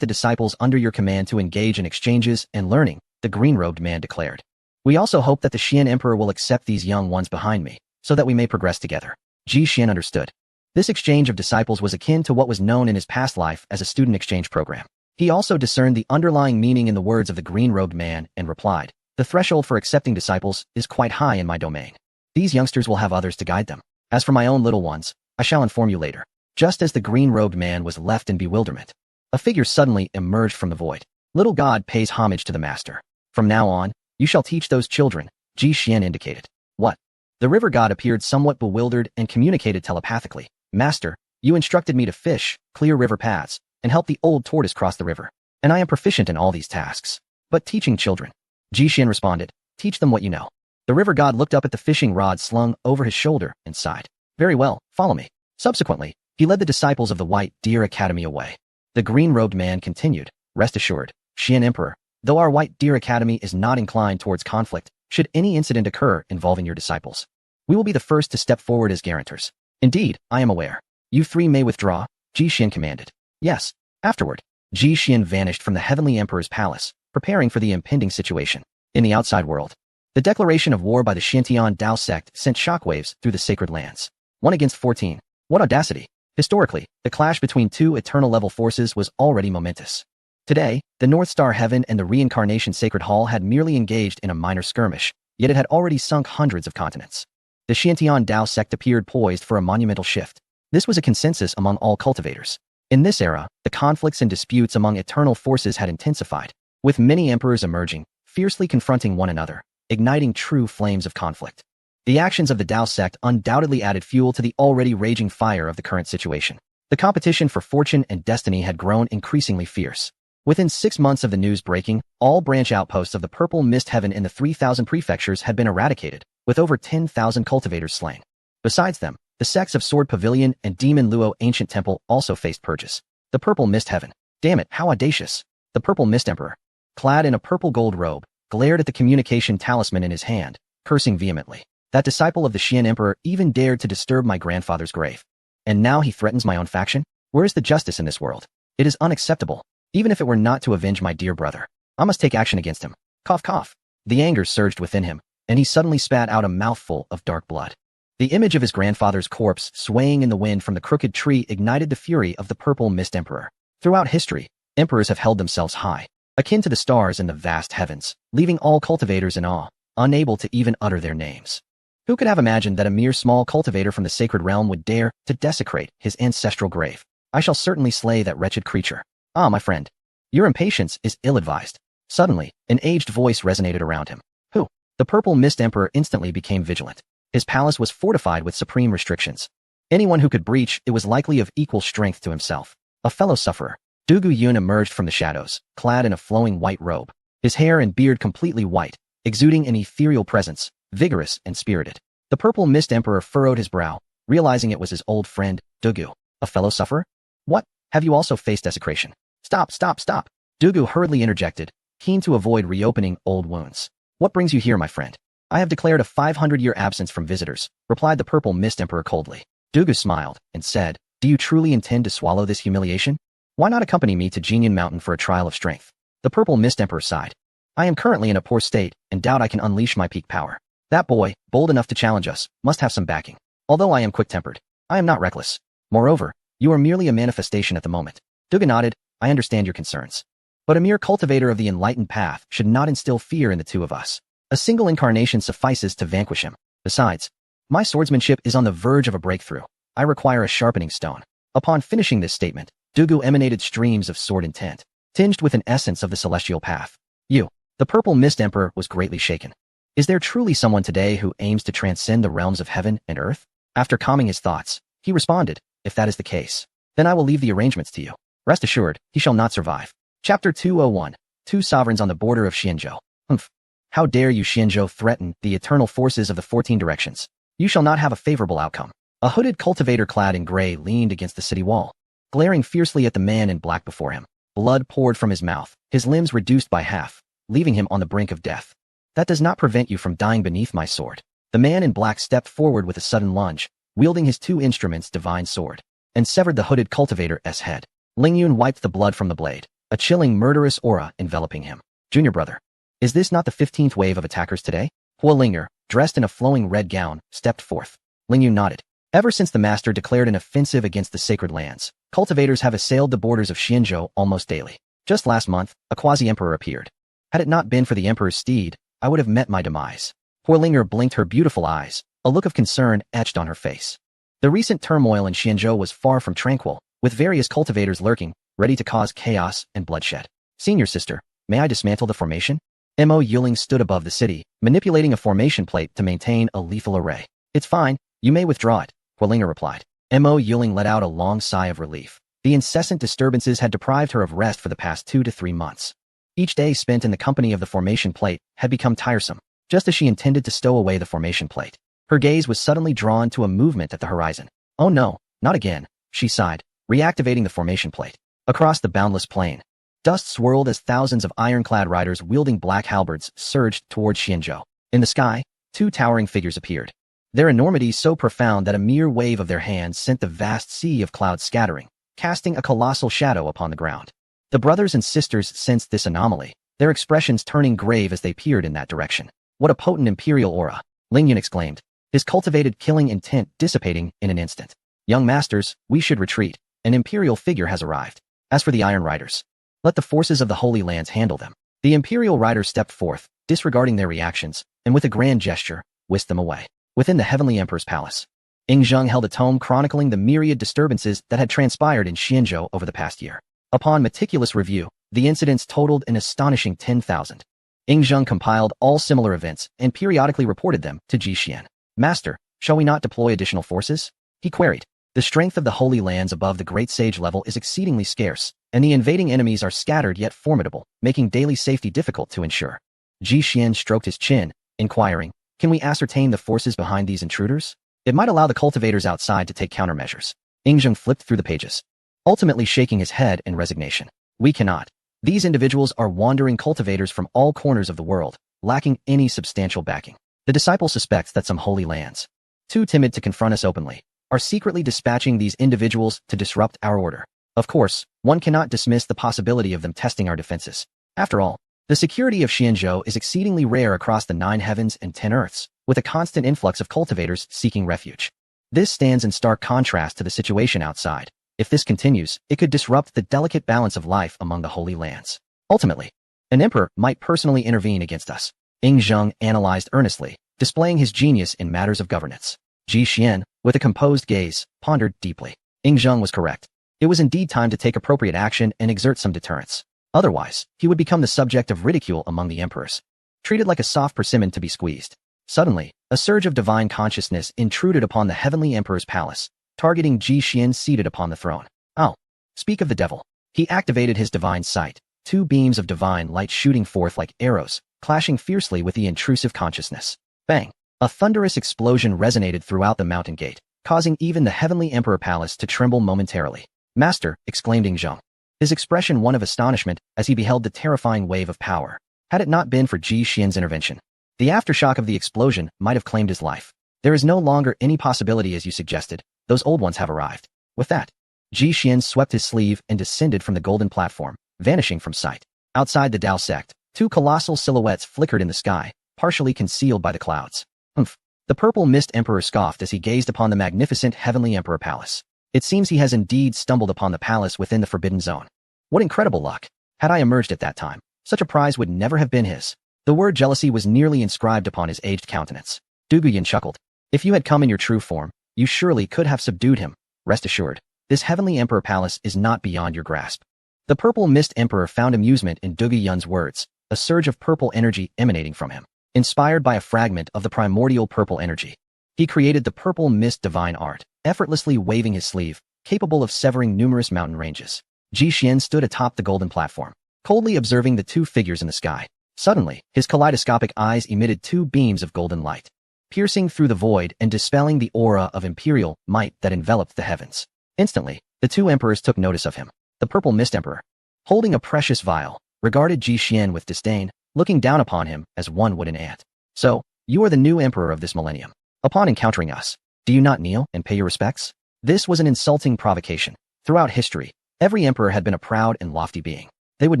the disciples under your command to engage in exchanges and learning, the green-robed man declared. We also hope that the Xian Emperor will accept these young ones behind me, so that we may progress together. Ji Xian understood. This exchange of disciples was akin to what was known in his past life as a student exchange program. He also discerned the underlying meaning in the words of the green-robed man and replied, The threshold for accepting disciples is quite high in my domain. These youngsters will have others to guide them. As for my own little ones, I shall inform you later. Just as the green-robed man was left in bewilderment, a figure suddenly emerged from the void. Little God pays homage to the master. From now on, you shall teach those children, Ji Xian indicated. What? The river god appeared somewhat bewildered and communicated telepathically. Master, you instructed me to fish, clear river paths, and help the old tortoise cross the river. And I am proficient in all these tasks. But teaching children. Ji Xian responded, Teach them what you know. The river god looked up at the fishing rod slung over his shoulder and sighed. Very well, follow me. Subsequently, he led the disciples of the White Deer Academy away. The green-robed man continued, Rest assured, Xian Emperor, though our White Deer Academy is not inclined towards conflict, should any incident occur involving your disciples, we will be the first to step forward as guarantors. Indeed, I am aware. You 3 may withdraw, Ji Xian commanded. Yes. Afterward, Ji Xian vanished from the Heavenly Emperor's palace, preparing for the impending situation. In the outside world, the declaration of war by the Xiantian Tao sect sent shockwaves through the sacred lands. 1 against 14. What audacity! Historically, the clash between 2 eternal-level forces was already momentous. Today, the North Star Heaven and the Reincarnation Sacred Hall had merely engaged in a minor skirmish, yet it had already sunk hundreds of continents. The Xiantian Tao sect appeared poised for a monumental shift. This was a consensus among all cultivators. In this era, the conflicts and disputes among eternal forces had intensified, with many emperors emerging, fiercely confronting one another, igniting true flames of conflict. The actions of the Tao sect undoubtedly added fuel to the already raging fire of the current situation. The competition for fortune and destiny had grown increasingly fierce. Within 6 months of the news breaking, all branch outposts of the Purple Mist Heaven in the 3,000 prefectures had been eradicated, with over 10,000 cultivators slain. Besides them, the sects of Sword Pavilion and Demon Luo Ancient Temple also faced purges. The Purple Mist Heaven. Damn it, how audacious! The Purple Mist Emperor, clad in a purple gold robe, glared at the communication talisman in his hand, cursing vehemently. That disciple of the Xian Emperor even dared to disturb my grandfather's grave. And now he threatens my own faction? Where is the justice in this world? It is unacceptable. Even if it were not to avenge my dear brother, I must take action against him. Cough cough. The anger surged within him, and he suddenly spat out a mouthful of dark blood. The image of his grandfather's corpse swaying in the wind from the crooked tree ignited the fury of the Purple Mist Emperor. Throughout history, emperors have held themselves high, akin to the stars in the vast heavens, leaving all cultivators in awe, unable to even utter their names. Who could have imagined that a mere small cultivator from the sacred realm would dare to desecrate his ancestral grave? I shall certainly slay that wretched creature. Ah, my friend, your impatience is ill-advised. Suddenly, an aged voice resonated around him. Who? The Purple Mist Emperor instantly became vigilant. His palace was fortified with supreme restrictions. Anyone who could breach it was likely of equal strength to himself. A fellow sufferer. Dugu Yun emerged from the shadows, clad in a flowing white robe. His hair and beard completely white, exuding an ethereal presence, vigorous and spirited. The Purple Mist Emperor furrowed his brow, realizing it was his old friend, Dugu. A fellow sufferer? What? Have you also faced desecration? Stop, stop, stop! Dugu hurriedly interjected, keen to avoid reopening old wounds. What brings you here, my friend? I have declared a 500-year absence from visitors, replied the Purple Mist Emperor coldly. Dugu smiled and said, Do you truly intend to swallow this humiliation? Why not accompany me to Jinyan Mountain for a trial of strength? The Purple Mist Emperor sighed. I am currently in a poor state and doubt I can unleash my peak power. That boy, bold enough to challenge us, must have some backing. Although I am quick-tempered, I am not reckless. Moreover, you are merely a manifestation at the moment. Dugu nodded. I understand your concerns. But a mere cultivator of the enlightened path should not instill fear in the two of us. A single incarnation suffices to vanquish him. Besides, my swordsmanship is on the verge of a breakthrough. I require a sharpening stone. Upon finishing this statement, Dugu emanated streams of sword intent, tinged with an essence of the celestial path. You, the Purple Mist Emperor, was greatly shaken. Is there truly someone today who aims to transcend the realms of heaven and earth? After calming his thoughts, he responded, If that is the case, then I will leave the arrangements to you. Rest assured, he shall not survive. Chapter 201. Two sovereigns on the border of Xianzhou. Humph. How dare you, Xianzhou, threaten the eternal forces of the 14 directions? You shall not have a favorable outcome. A hooded cultivator clad in gray leaned against the city wall, glaring fiercely at the man in black before him. Blood poured from his mouth, his limbs reduced by half, leaving him on the brink of death. That does not prevent you from dying beneath my sword. The man in black stepped forward with a sudden lunge, wielding his two instruments' divine sword, and severed the hooded cultivator's head. Ling Yun wiped the blood from the blade, a chilling murderous aura enveloping him. Junior brother. Is this not the 15th wave of attackers today? Hua Ling'er, dressed in a flowing red gown, stepped forth. Ling Yun nodded. Ever since the master declared an offensive against the sacred lands, cultivators have assailed the borders of Xianzhou almost daily. Just last month, a quasi-emperor appeared. Had it not been for the emperor's steed, I would have met my demise. Hua Ling'er blinked her beautiful eyes, a look of concern etched on her face. The recent turmoil in Xianzhou was far from tranquil, with various cultivators lurking, ready to cause chaos and bloodshed. Senior sister, may I dismantle the formation? Mo Yuling stood above the city, manipulating a formation plate to maintain a lethal array. It's fine, you may withdraw it, Hua Ling'er replied. Mo Yuling let out a long sigh of relief. The incessant disturbances had deprived her of rest for the past 2 to 3 months. Each day spent in the company of the formation plate had become tiresome. Just as she intended to stow away the formation plate, her gaze was suddenly drawn to a movement at the horizon. Oh no, not again, she sighed, reactivating the formation plate. Across the boundless plain, dust swirled as thousands of ironclad riders wielding black halberds surged towards Xianzhou. In the sky, 2 towering figures appeared, their enormity so profound that a mere wave of their hands sent the vast sea of clouds scattering, casting a colossal shadow upon the ground. The brothers and sisters sensed this anomaly, their expressions turning grave as they peered in that direction. What a potent imperial aura, Ling Yun exclaimed, his cultivated killing intent dissipating in an instant. Young masters, we should retreat. An imperial figure has arrived. As for the Iron Riders, let the forces of the Holy Lands handle them. The imperial riders stepped forth, disregarding their reactions, and with a grand gesture, whisked them away. Within the Heavenly Emperor's palace, Ying Zheng held a tome chronicling the myriad disturbances that had transpired in Xianzhou over the past year. Upon meticulous review, the incidents totaled an astonishing 10,000. Ying Zheng compiled all similar events and periodically reported them to Ji Xian. Master, shall we not deploy additional forces? He queried. The strength of the Holy Lands above the Great Sage level is exceedingly scarce, and the invading enemies are scattered yet formidable, making daily safety difficult to ensure. Ji Xian stroked his chin, inquiring, Can we ascertain the forces behind these intruders? It might allow the cultivators outside to take countermeasures. Ying Zheng flipped through the pages, ultimately shaking his head in resignation. We cannot. These individuals are wandering cultivators from all corners of the world, lacking any substantial backing. The disciple suspects that some Holy Lands, too timid to confront us openly, are secretly dispatching these individuals to disrupt our order. Of course, one cannot dismiss the possibility of them testing our defenses. After all, the security of Xianzhou is exceedingly rare across the 9 heavens and 10 earths, with a constant influx of cultivators seeking refuge. This stands in stark contrast to the situation outside. If this continues, it could disrupt the delicate balance of life among the Holy Lands. Ultimately, an emperor might personally intervene against us. Ying Zheng analyzed earnestly, displaying his genius in matters of governance. Ji Xian, with a composed gaze, pondered deeply. Ying Zheng was correct. It was indeed time to take appropriate action and exert some deterrence. Otherwise, he would become the subject of ridicule among the emperors, treated like a soft persimmon to be squeezed. Suddenly, a surge of divine consciousness intruded upon the heavenly emperor's palace, targeting Ji Xian seated upon the throne. Oh, speak of the devil. He activated his divine sight, two beams of divine light shooting forth like arrows, clashing fiercely with the intrusive consciousness. Bang! A thunderous explosion resonated throughout the mountain gate, causing even the heavenly emperor palace to tremble momentarily. Master, exclaimed Ing Zheng, his expression one of astonishment as he beheld the terrifying wave of power. Had it not been for Ji Xian's intervention, the aftershock of the explosion might have claimed his life. There is no longer any possibility as you suggested, those old ones have arrived. With that, Ji Xian swept his sleeve and descended from the golden platform, vanishing from sight. Outside the Dao sect, two colossal silhouettes flickered in the sky, partially concealed by the clouds. Humph! The purple mist emperor scoffed as he gazed upon the magnificent heavenly emperor palace. It seems he has indeed stumbled upon the palace within the forbidden zone. What incredible luck! Had I emerged at that time, such a prize would never have been his. The word jealousy was nearly inscribed upon his aged countenance. Du Guyan chuckled. If you had come in your true form, you surely could have subdued him. Rest assured, this heavenly emperor palace is not beyond your grasp. The purple mist emperor found amusement in Du Guyan's words, a surge of purple energy emanating from him. Inspired by a fragment of the primordial purple energy, he created the purple mist divine art, effortlessly waving his sleeve, capable of severing numerous mountain ranges. Ji Xian stood atop the golden platform, coldly observing the two figures in the sky. Suddenly, his kaleidoscopic eyes emitted two beams of golden light, piercing through the void and dispelling the aura of imperial might that enveloped the heavens. Instantly, the two emperors took notice of him. The purple mist emperor, holding a precious vial, regarded Ji Xian with disdain, looking down upon him as one would an ant. So, you are the new emperor of this millennium. Upon encountering us, do you not kneel and pay your respects? This was an insulting provocation. Throughout history, every emperor had been a proud and lofty being. They would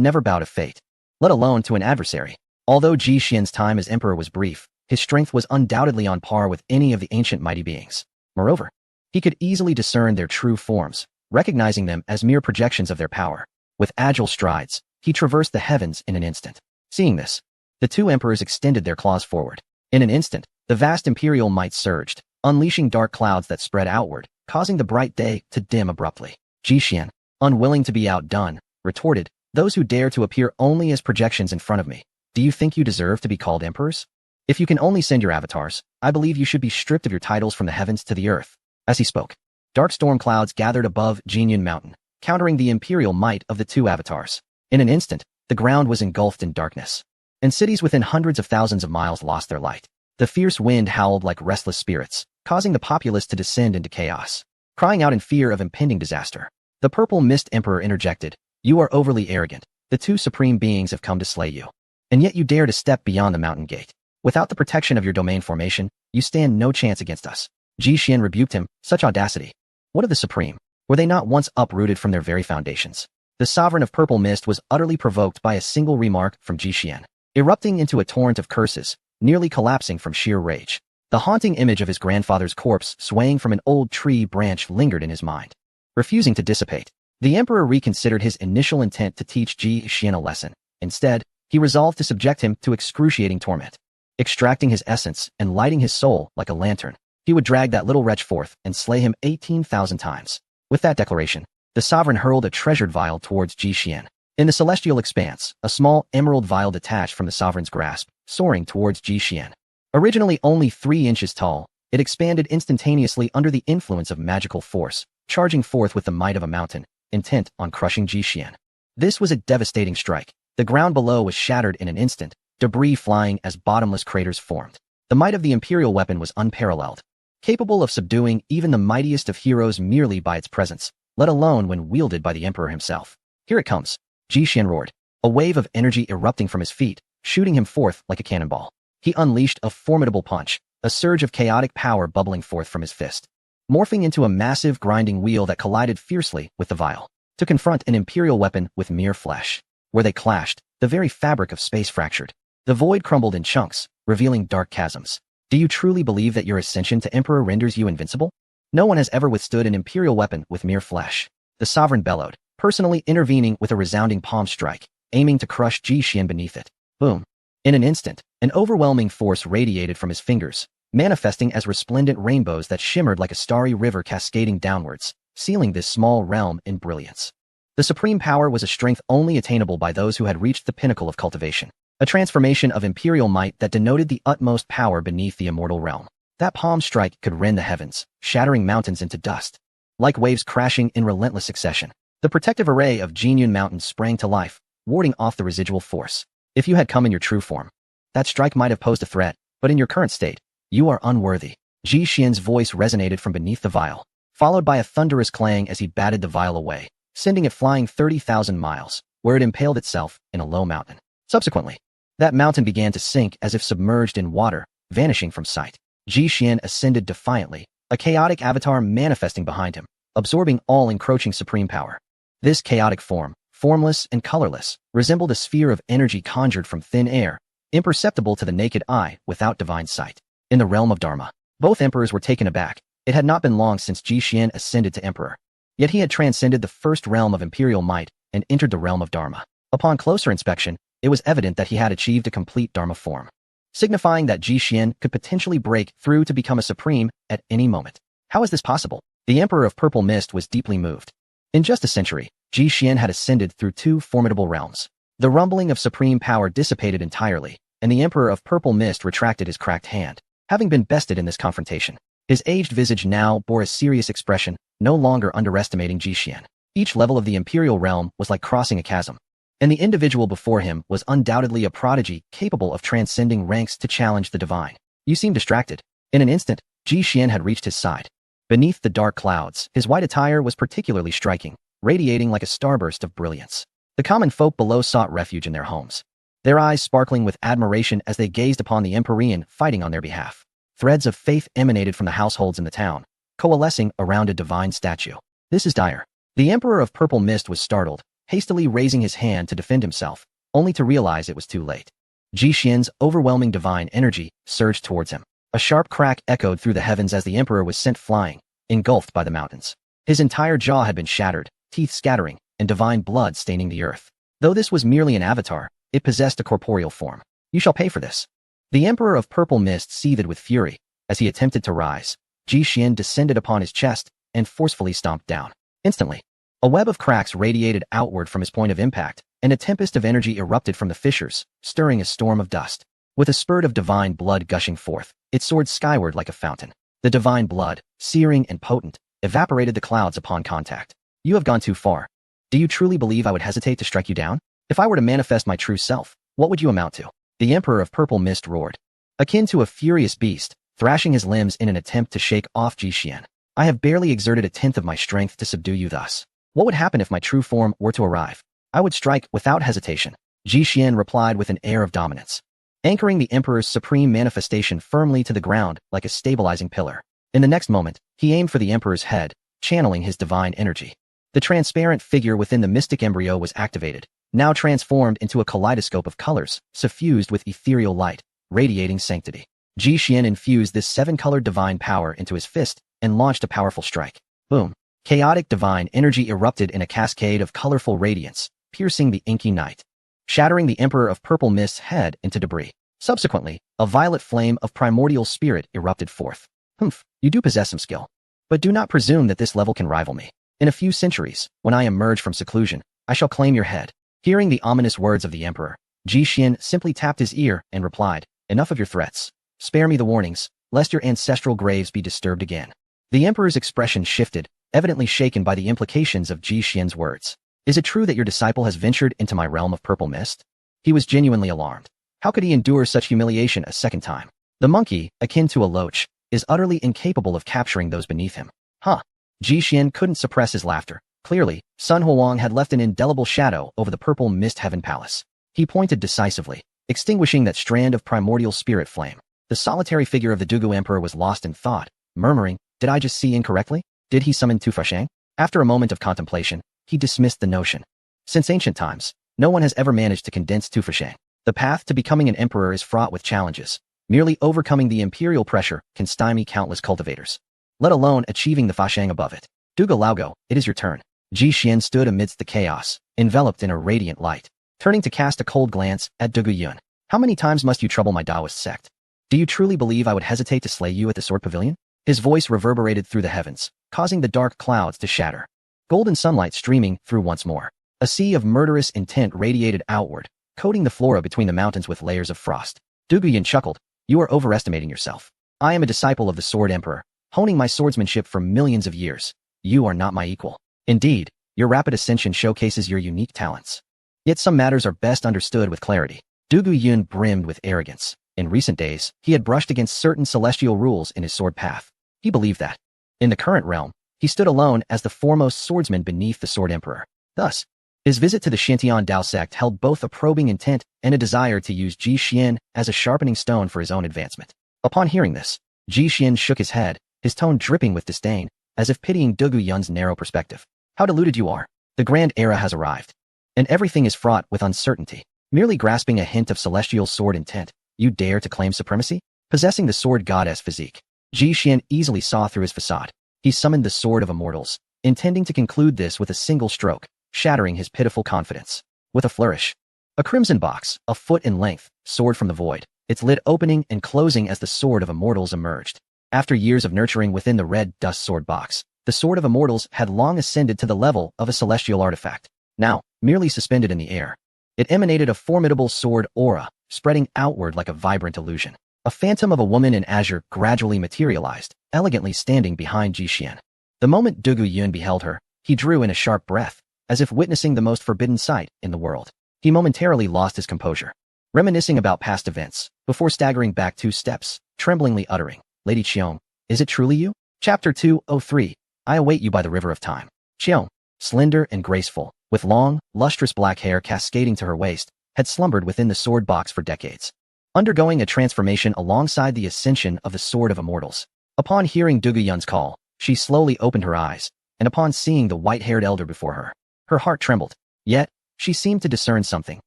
never bow to fate, let alone to an adversary. Although Ji Xian's time as emperor was brief, his strength was undoubtedly on par with any of the ancient mighty beings. Moreover, he could easily discern their true forms, recognizing them as mere projections of their power. With agile strides, he traversed the heavens in an instant. Seeing this, the two emperors extended their claws forward. In an instant, the vast imperial might surged, unleashing dark clouds that spread outward, causing the bright day to dim abruptly. Ji Xian, unwilling to be outdone, retorted, "Those who dare to appear only as projections in front of me, do you think you deserve to be called emperors? If you can only send your avatars, I believe you should be stripped of your titles from the heavens to the earth." As he spoke, dark storm clouds gathered above Jinyan Mountain, countering the imperial might of the two avatars. In an instant, the ground was engulfed in darkness, and cities within hundreds of thousands of miles lost their light. The fierce wind howled like restless spirits, causing the populace to descend into chaos, crying out in fear of impending disaster. The purple mist emperor interjected, "You are overly arrogant. The two supreme beings have come to slay you, and yet you dare to step beyond the mountain gate. Without the protection of your domain formation, you stand no chance against us." Ji Xian rebuked him. Such audacity. What of the supreme? Were they not once uprooted from their very foundations? The sovereign of purple mist was utterly provoked by a single remark from Ji Xian, erupting into a torrent of curses, nearly collapsing from sheer rage. The haunting image of his grandfather's corpse swaying from an old tree branch lingered in his mind. Refusing to dissipate, the emperor reconsidered his initial intent to teach Ji Xian a lesson. Instead, he resolved to subject him to excruciating torment. Extracting his essence and lighting his soul like a lantern, he would drag that little wretch forth and slay him 18,000 times. With that declaration, the sovereign hurled a treasured vial towards Ji Xian. In the celestial expanse, a small emerald vial detached from the sovereign's grasp, soaring towards Ji Xian. Originally only 3 inches tall, it expanded instantaneously under the influence of magical force, charging forth with the might of a mountain, intent on crushing Ji Xian. This was a devastating strike. The ground below was shattered in an instant, debris flying as bottomless craters formed. The might of the imperial weapon was unparalleled, capable of subduing even the mightiest of heroes merely by its presence, let alone when wielded by the emperor himself. "Here it comes," Ji Xian roared, a wave of energy erupting from his feet, shooting him forth like a cannonball. He unleashed a formidable punch, a surge of chaotic power bubbling forth from his fist, morphing into a massive grinding wheel that collided fiercely with the vial, to confront an imperial weapon with mere flesh. Where they clashed, the very fabric of space fractured. The void crumbled in chunks, revealing dark chasms. Do you truly believe that your ascension to emperor renders you invincible? No one has ever withstood an imperial weapon with mere flesh. The sovereign bellowed, personally intervening with a resounding palm strike, aiming to crush Ji Xian beneath it. Boom. In an instant, an overwhelming force radiated from his fingers, manifesting as resplendent rainbows that shimmered like a starry river cascading downwards, sealing this small realm in brilliance. The supreme power was a strength only attainable by those who had reached the pinnacle of cultivation. A transformation of imperial might that denoted the utmost power beneath the immortal realm. That palm strike could rend the heavens, shattering mountains into dust. Like waves crashing in relentless succession, the protective array of Jinyun Mountains sprang to life, warding off the residual force. If you had come in your true form, that strike might have posed a threat, but in your current state, you are unworthy. Ji Xian's voice resonated from beneath the vial, followed by a thunderous clang as he batted the vial away, sending it flying 30,000 miles, where it impaled itself in a low mountain. Subsequently, that mountain began to sink as if submerged in water, vanishing from sight. Ji Xian ascended defiantly, a chaotic avatar manifesting behind him, absorbing all encroaching supreme power. This chaotic form, formless and colorless, resembled a sphere of energy conjured from thin air, imperceptible to the naked eye without divine sight. In the realm of Dharma, both emperors were taken aback. It had not been long since Ji Xian ascended to emperor. Yet he had transcended the first realm of imperial might and entered the realm of Dharma. Upon closer inspection, it was evident that he had achieved a complete Dharma form, signifying that Ji Xian could potentially break through to become a supreme at any moment. How is this possible? The Emperor of Purple Mist was deeply moved. In just a century, Ji Xian had ascended through two formidable realms. The rumbling of supreme power dissipated entirely, and the Emperor of Purple Mist retracted his cracked hand, having been bested in this confrontation. His aged visage now bore a serious expression, no longer underestimating Ji Xian. Each level of the imperial realm was like crossing a chasm, and the individual before him was undoubtedly a prodigy capable of transcending ranks to challenge the divine. You seem distracted. In an instant, Ji Xian had reached his side. Beneath the dark clouds, his white attire was particularly striking, radiating like a starburst of brilliance. The common folk below sought refuge in their homes, their eyes sparkling with admiration as they gazed upon the Empyrean fighting on their behalf. Threads of faith emanated from the households in the town, coalescing around a divine statue. This is dire. The Emperor of Purple Mist was startled, hastily raising his hand to defend himself, only to realize it was too late. Ji Xian's overwhelming divine energy surged towards him. A sharp crack echoed through the heavens as the Emperor was sent flying, engulfed by the mountains. His entire jaw had been shattered, teeth scattering, and divine blood staining the earth. Though this was merely an avatar, it possessed a corporeal form. You shall pay for this. The Emperor of Purple Mist seethed with fury. As he attempted to rise, Ji Xian descended upon his chest and forcefully stomped down. Instantly, a web of cracks radiated outward from his point of impact, and a tempest of energy erupted from the fissures, stirring a storm of dust. With a spurt of divine blood gushing forth, it soared skyward like a fountain. The divine blood, searing and potent, evaporated the clouds upon contact. You have gone too far. Do you truly believe I would hesitate to strike you down? If I were to manifest my true self, what would you amount to? The Emperor of Purple Mist roared, akin to a furious beast, thrashing his limbs in an attempt to shake off Ji Xian. I have barely exerted a tenth of my strength to subdue you thus. What would happen if my true form were to arrive? I would strike without hesitation. Ji Xian replied with an air of dominance, anchoring the Emperor's supreme manifestation firmly to the ground like a stabilizing pillar. In the next moment, he aimed for the Emperor's head, channeling his divine energy. The transparent figure within the mystic embryo was activated, now transformed into a kaleidoscope of colors, suffused with ethereal light, radiating sanctity. Ji Xian infused this seven-colored divine power into his fist and launched a powerful strike. Boom! Chaotic divine energy erupted in a cascade of colorful radiance, piercing the inky night, shattering the Emperor of Purple Mist's head into debris. Subsequently, a violet flame of primordial spirit erupted forth. Humph, you do possess some skill. But do not presume that this level can rival me. In a few centuries, when I emerge from seclusion, I shall claim your head. Hearing the ominous words of the Emperor, Ji Xian simply tapped his ear and replied, enough of your threats. Spare me the warnings, lest your ancestral graves be disturbed again. The Emperor's expression shifted, evidently shaken by the implications of Ji Xian's words. Is it true that your disciple has ventured into my realm of purple mist? He was genuinely alarmed. How could he endure such humiliation a second time? The monkey, akin to a loach, is utterly incapable of capturing those beneath him. Huh. Ji Xian couldn't suppress his laughter. Clearly, Sun Huang had left an indelible shadow over the Purple Mist Heaven Palace. He pointed decisively, extinguishing that strand of primordial spirit flame. The solitary figure of the Dugu Emperor was lost in thought, murmuring, did I just see incorrectly? Did he summon Tu Fashang? After a moment of contemplation, he dismissed the notion. Since ancient times, no one has ever managed to condense Tu Fashang. The path to becoming an emperor is fraught with challenges. Merely overcoming the imperial pressure can stymie countless cultivators, let alone achieving the Fashang above it. Dugu Laogo, it is your turn. Ji Xian stood amidst the chaos, enveloped in a radiant light, turning to cast a cold glance at Dugu Yun. How many times must you trouble my Taoist sect? Do you truly believe I would hesitate to slay you at the Sword Pavilion? His voice reverberated through the heavens, causing the dark clouds to shatter. golden sunlight streaming through once more. A sea of murderous intent radiated outward, coating the flora between the mountains with layers of frost. Du Guiyun chuckled. You are overestimating yourself. I am a disciple of the Sword Emperor, honing my swordsmanship for millions of years. You are not my equal. Indeed, your rapid ascension showcases your unique talents. Yet some matters are best understood with clarity. Du Guiyun brimmed with arrogance. In recent days, he had brushed against certain celestial rules in his sword path. He believed that, in the current realm, he stood alone as the foremost swordsman beneath the Sword Emperor. Thus, his visit to the Xintian Dao sect held both a probing intent and a desire to use Ji Xian as a sharpening stone for his own advancement. Upon hearing this, Ji Xian shook his head, his tone dripping with disdain, as if pitying Du Guiyun's narrow perspective. How deluded you are. The grand era has arrived, and everything is fraught with uncertainty. Merely grasping a hint of celestial sword intent, you dare to claim supremacy? Possessing the sword goddess physique, Ji Xian easily saw through his facade. He summoned the Sword of Immortals, intending to conclude this with a single stroke, shattering his pitiful confidence. With a flourish, a crimson box, a foot in length, soared from the void, its lid opening and closing as the Sword of Immortals emerged. After years of nurturing within the red dust sword box, the Sword of Immortals had long ascended to the level of a celestial artifact. Now, merely suspended in the air, it emanated a formidable sword aura, spreading outward like a vibrant illusion. A phantom of a woman in azure gradually materialized, elegantly standing behind Ji Xian. The moment Du Guiyun beheld her, he drew in a sharp breath, as if witnessing the most forbidden sight in the world. He momentarily lost his composure, reminiscing about past events, before staggering back 2 steps, tremblingly uttering, Lady Qiong, is it truly you? Chapter 203, I await you by the river of time. Qiong, slender and graceful, with long, lustrous black hair cascading to her waist, had slumbered within the sword box for decades, undergoing a transformation alongside the ascension of the Sword of Immortals. Upon hearing Du Guiyun's call, she slowly opened her eyes, and upon seeing the white-haired elder before her heart trembled. Yet, she seemed to discern something,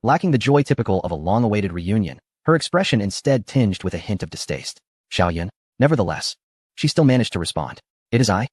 lacking the joy typical of a long-awaited reunion, her expression instead tinged with a hint of distaste. Xiaoyun, nevertheless, she still managed to respond. It is I,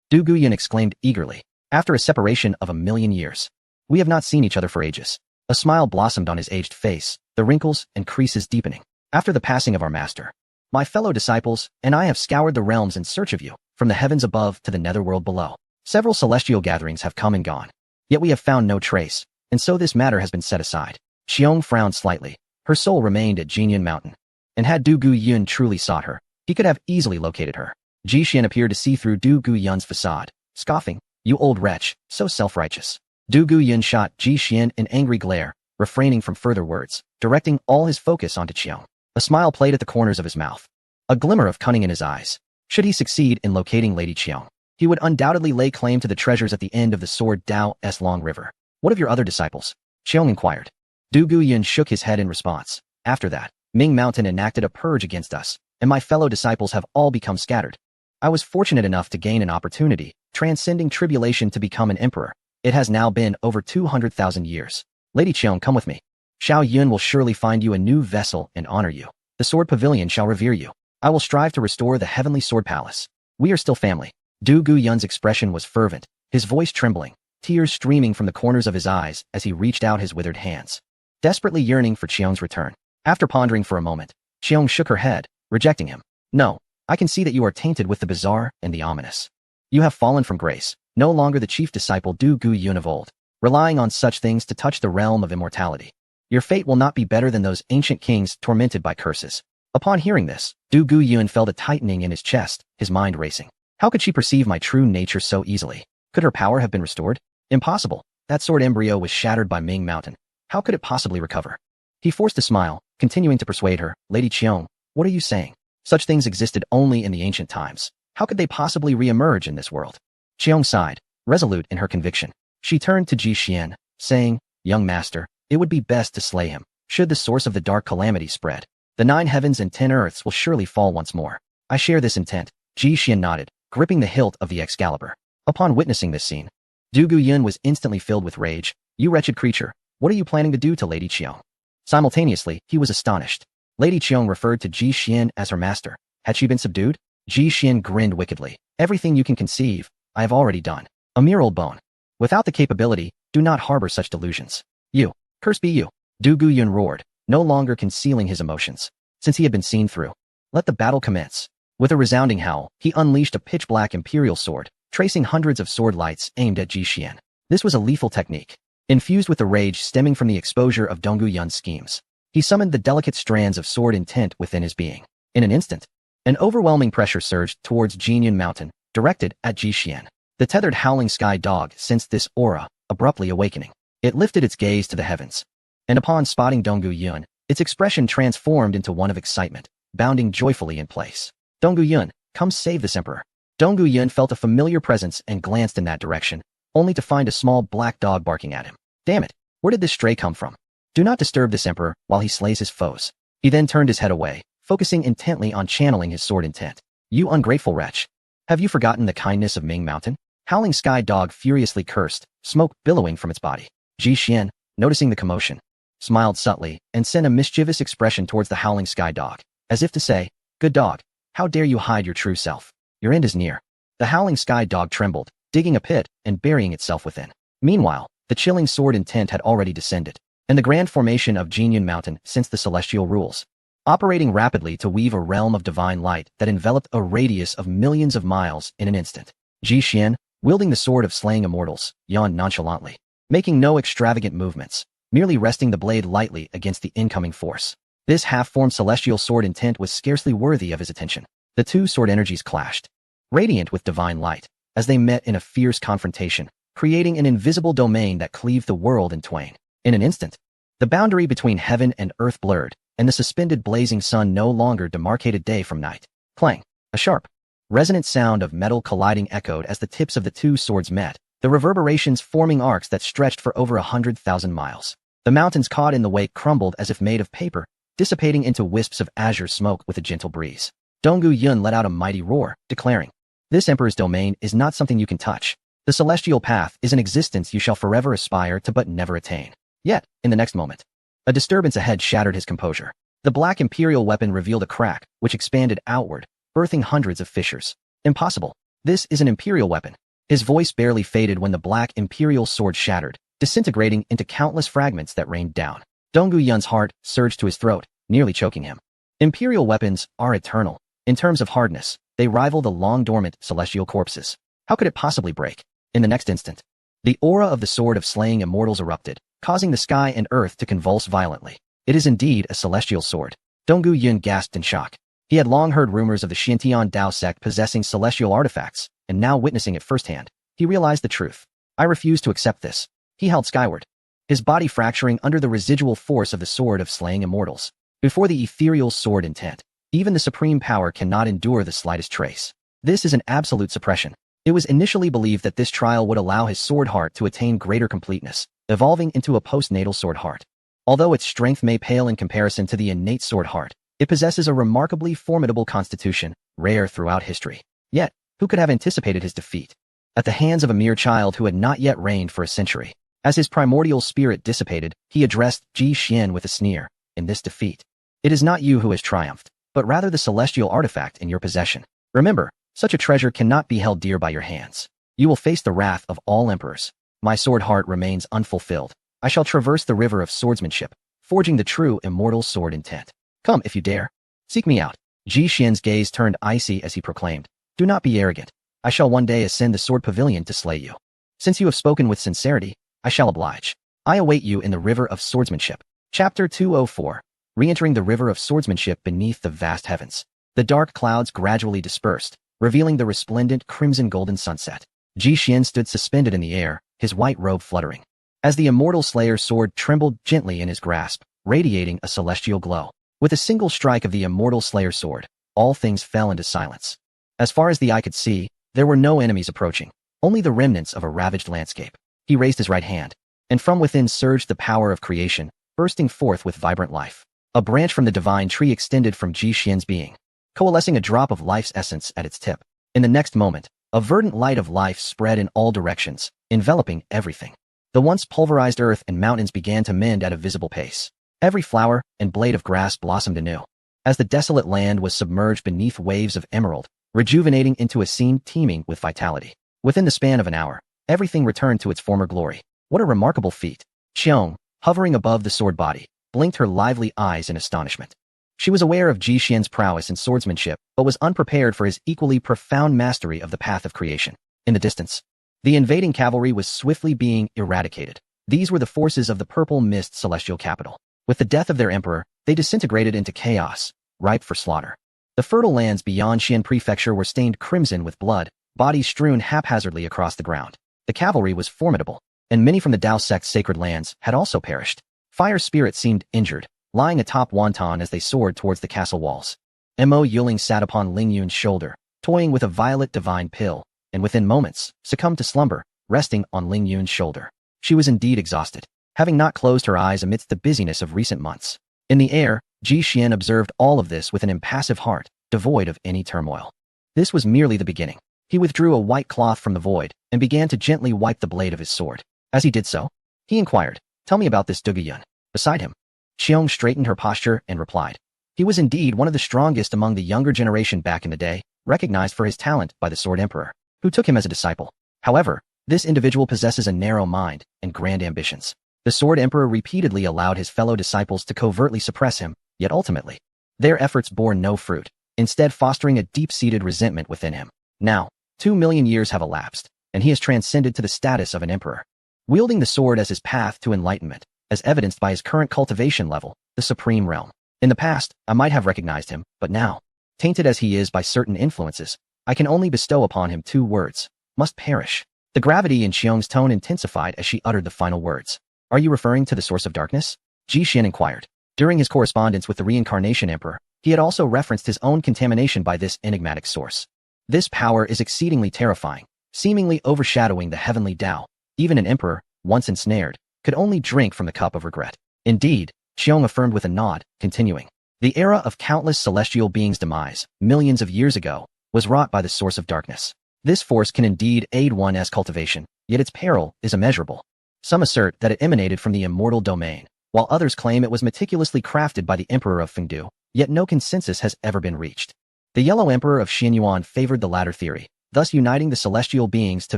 Du Guiyun exclaimed eagerly. After a separation of 1,000,000 years, we have not seen each other for ages. A smile blossomed on his aged face, the wrinkles and creases deepening. After the passing of our master, my fellow disciples and I have scoured the realms in search of you, from the heavens above to the netherworld below. Several celestial gatherings have come and gone, yet we have found no trace, and so this matter has been set aside. Qiong frowned slightly. Her soul remained at Jinyan Mountain, and had Du Guiyun truly sought her, he could have easily located her. Ji Xian appeared to see through Du Guiyun's facade, scoffing, you old wretch, so self-righteous. Du Guiyun shot Ji Xian an angry glare, refraining from further words, directing all his focus onto Qiong. A smile played at the corners of his mouth, a glimmer of cunning in his eyes. Should he succeed in locating Lady Qiong, he would undoubtedly lay claim to the treasures at the end of the Sword Dao's long river. What of your other disciples? Qiong inquired. Du Guiyun shook his head in response. After that, Ming Mountain enacted a purge against us, and my fellow disciples have all become scattered. I was fortunate enough to gain an opportunity, transcending tribulation to become an emperor. It has now been over 200,000 years. Lady Qiong, come with me. Xiaoyun will surely find you a new vessel and honor you. The Sword Pavilion shall revere you. I will strive to restore the Heavenly Sword Palace. We are still family. Du Guiyun's expression was fervent, his voice trembling, tears streaming from the corners of his eyes as he reached out his withered hands, desperately yearning for Qiong's return. After pondering for a moment, Qiong shook her head, rejecting him. No, I can see that you are tainted with the bizarre and the ominous. You have fallen from grace, no longer the chief disciple Du Guiyun of old, relying on such things to touch the realm of immortality. Your fate will not be better than those ancient kings tormented by curses. Upon hearing this, Du Guiyun felt a tightening in his chest, his mind racing. How could she perceive my true nature so easily? Could her power have been restored? Impossible. That sword embryo was shattered by Ming Mountain. How could it possibly recover? He forced a smile, continuing to persuade her. Lady Qiong, what are you saying? Such things existed only in the ancient times. How could they possibly re-emerge in this world? Qiong sighed, resolute in her conviction. She turned to Ji Xian, saying, Young master, it would be best to slay him. Should the source of the dark calamity spread, the 9 heavens and 10 earths will surely fall once more. I share this intent. Ji Xian nodded, gripping the hilt of the Excalibur. Upon witnessing this scene, Du Guiyun was instantly filled with rage. You wretched creature, what are you planning to do to Lady Qiong? Simultaneously, he was astonished. Lady Qiong referred to Ji Xian as her master. Had she been subdued? Ji Xian grinned wickedly. Everything you can conceive, I have already done. A mere old bone. Without the capability, do not harbor such delusions. You, curse be you. Du Guiyun roared, no longer concealing his emotions, since he had been seen through. Let the battle commence. With a resounding howl, he unleashed a pitch-black imperial sword, tracing hundreds of sword lights aimed at Ji Xian. This was a lethal technique, infused with the rage stemming from the exposure of Donggu Yun's schemes. He summoned the delicate strands of sword intent within his being. In an instant, an overwhelming pressure surged towards Jinyun Mountain, directed at Ji Xian. The tethered Howling Sky Dog sensed this aura, abruptly awakening. It lifted its gaze to the heavens, and upon spotting Donggu Yun, its expression transformed into one of excitement, bounding joyfully in place. Donggu Yun, come save this emperor. Donggu Yun felt a familiar presence and glanced in that direction, only to find a small black dog barking at him. Damn it, where did this stray come from? Do not disturb this emperor while he slays his foes. He then turned his head away, focusing intently on channeling his sword intent. You ungrateful wretch. Have you forgotten the kindness of Ming Mountain? Howling Sky Dog furiously cursed, smoke billowing from its body. Ji Xian, noticing the commotion, smiled subtly and sent a mischievous expression towards the Howling Sky Dog, as if to say, good dog, how dare you hide your true self? Your end is near. The Howling Sky Dog trembled, digging a pit and burying itself within. Meanwhile, the chilling sword intent had already descended, and the grand formation of Jinyun Mountain sensed the celestial rules, operating rapidly to weave a realm of divine light that enveloped a radius of millions of miles in an instant. Ji Xian, wielding the sword of slaying immortals, yawned nonchalantly, making no extravagant movements, merely resting the blade lightly against the incoming force. This half-formed celestial sword intent was scarcely worthy of his attention. The two sword energies clashed, radiant with divine light, as they met in a fierce confrontation, creating an invisible domain that cleaved the world in twain. In an instant, the boundary between heaven and earth blurred, and the suspended blazing sun no longer demarcated day from night. Clang! A sharp, resonant sound of metal colliding echoed as the tips of the two swords met, the reverberations forming arcs that stretched for over 100,000 miles. The mountains caught in the wake crumbled as if made of paper, dissipating into wisps of azure smoke with a gentle breeze. Donggu Yun let out a mighty roar, declaring, this emperor's domain is not something you can touch. The celestial path is an existence you shall forever aspire to but never attain. Yet, in the next moment, a disturbance ahead shattered his composure. The black imperial weapon revealed a crack, which expanded outward, birthing hundreds of fissures. Impossible. This is an imperial weapon. His voice barely faded when the black imperial sword shattered, disintegrating into countless fragments that rained down. Donggu Yun's heart surged to his throat, nearly choking him. Imperial weapons are eternal. In terms of hardness, they rival the long-dormant celestial corpses. How could it possibly break? In the next instant, the aura of the sword of slaying immortals erupted, causing the sky and earth to convulse violently. It is indeed a celestial sword. Donggu Yun gasped in shock. He had long heard rumors of the Xintian Dao sect possessing celestial artifacts, and now witnessing it firsthand, he realized the truth. I refuse to accept this. He held skyward, his body fracturing under the residual force of the sword of slaying immortals. Before the ethereal sword intent, even the supreme power cannot endure the slightest trace. This is an absolute suppression. It was initially believed that this trial would allow his sword heart to attain greater completeness, evolving into a postnatal sword heart. Although its strength may pale in comparison to the innate sword heart, it possesses a remarkably formidable constitution, rare throughout history. Yet, who could have anticipated his defeat? At the hands of a mere child who had not yet reigned for a century. As his primordial spirit dissipated, he addressed Ji Xian with a sneer. In this defeat, it is not you who has triumphed, but rather the celestial artifact in your possession. Remember, such a treasure cannot be held dear by your hands. You will face the wrath of all emperors. My sword heart remains unfulfilled. I shall traverse the river of swordsmanship, forging the true immortal sword intent. Come if you dare. Seek me out. Ji Xian's gaze turned icy as he proclaimed, do not be arrogant. I shall one day ascend the sword pavilion to slay you. Since you have spoken with sincerity, I shall oblige. I await you in the river of swordsmanship. Chapter 204. Re-entering the river of swordsmanship beneath the vast heavens. The dark clouds gradually dispersed, revealing the resplendent crimson-golden sunset. Ji Xian stood suspended in the air, his white robe fluttering, as the immortal slayer's sword trembled gently in his grasp, radiating a celestial glow. With a single strike of the immortal slayer's sword, all things fell into silence. As far as the eye could see, there were no enemies approaching, only the remnants of a ravaged landscape. He raised his right hand, and from within surged the power of creation, bursting forth with vibrant life. A branch from the divine tree extended from Ji Xian's being, coalescing a drop of life's essence at its tip. In the next moment, a verdant light of life spread in all directions, enveloping everything. The once pulverized earth and mountains began to mend at a visible pace. Every flower and blade of grass blossomed anew, as the desolate land was submerged beneath waves of emerald, rejuvenating into a scene teeming with vitality. Within the span of an hour, everything returned to its former glory. What a remarkable feat! Xiong, hovering above the sword body, blinked her lively eyes in astonishment. She was aware of Ji Xian's prowess in swordsmanship, but was unprepared for his equally profound mastery of the path of creation. In the distance, the invading cavalry was swiftly being eradicated. These were the forces of the Purple Mist celestial capital. With the death of their emperor, they disintegrated into chaos, ripe for slaughter. The fertile lands beyond Xian Prefecture were stained crimson with blood, bodies strewn haphazardly across the ground. The cavalry was formidable, and many from the Dao sect's sacred lands had also perished. Fire Spirit seemed injured, lying atop Wanton as they soared towards the castle walls. Mo Yuling sat upon Ling Yun's shoulder, toying with a violet divine pill, and within moments, succumbed to slumber, resting on Ling Yun's shoulder. She was indeed exhausted, having not closed her eyes amidst the busyness of recent months. In the air, Ji Xian observed all of this with an impassive heart, devoid of any turmoil. This was merely the beginning. He withdrew a white cloth from the void and began to gently wipe the blade of his sword. As he did so, he inquired, "Tell me about this Duguyun." Beside him, Xiong straightened her posture and replied. He was indeed one of the strongest among the younger generation back in the day, recognized for his talent by the Sword Emperor, who took him as a disciple. However, this individual possesses a narrow mind and grand ambitions. The Sword Emperor repeatedly allowed his fellow disciples to covertly suppress him, yet ultimately, their efforts bore no fruit, instead fostering a deep-seated resentment within him. Now, 2 million years have elapsed, and he has transcended to the status of an emperor. Wielding the sword as his path to enlightenment, as evidenced by his current cultivation level, the Supreme Realm. In the past, I might have recognized him, but now, tainted as he is by certain influences, I can only bestow upon him 2 words, must perish. The gravity in Xiong's tone intensified as she uttered the final words. Are you referring to the source of darkness? Ji Xian inquired. During his correspondence with the Reincarnation Emperor, he had also referenced his own contamination by this enigmatic source. This power is exceedingly terrifying, seemingly overshadowing the heavenly Tao. Even an emperor, once ensnared, could only drink from the cup of regret. Indeed, Xiong affirmed with a nod, continuing. The era of countless celestial beings' demise, millions of years ago, was wrought by the source of darkness. This force can indeed aid one's cultivation, yet its peril is immeasurable. Some assert that it emanated from the immortal domain, while others claim it was meticulously crafted by the Emperor of Fengdu, yet no consensus has ever been reached. The Yellow Emperor of Xianyuan favored the latter theory, thus uniting the celestial beings to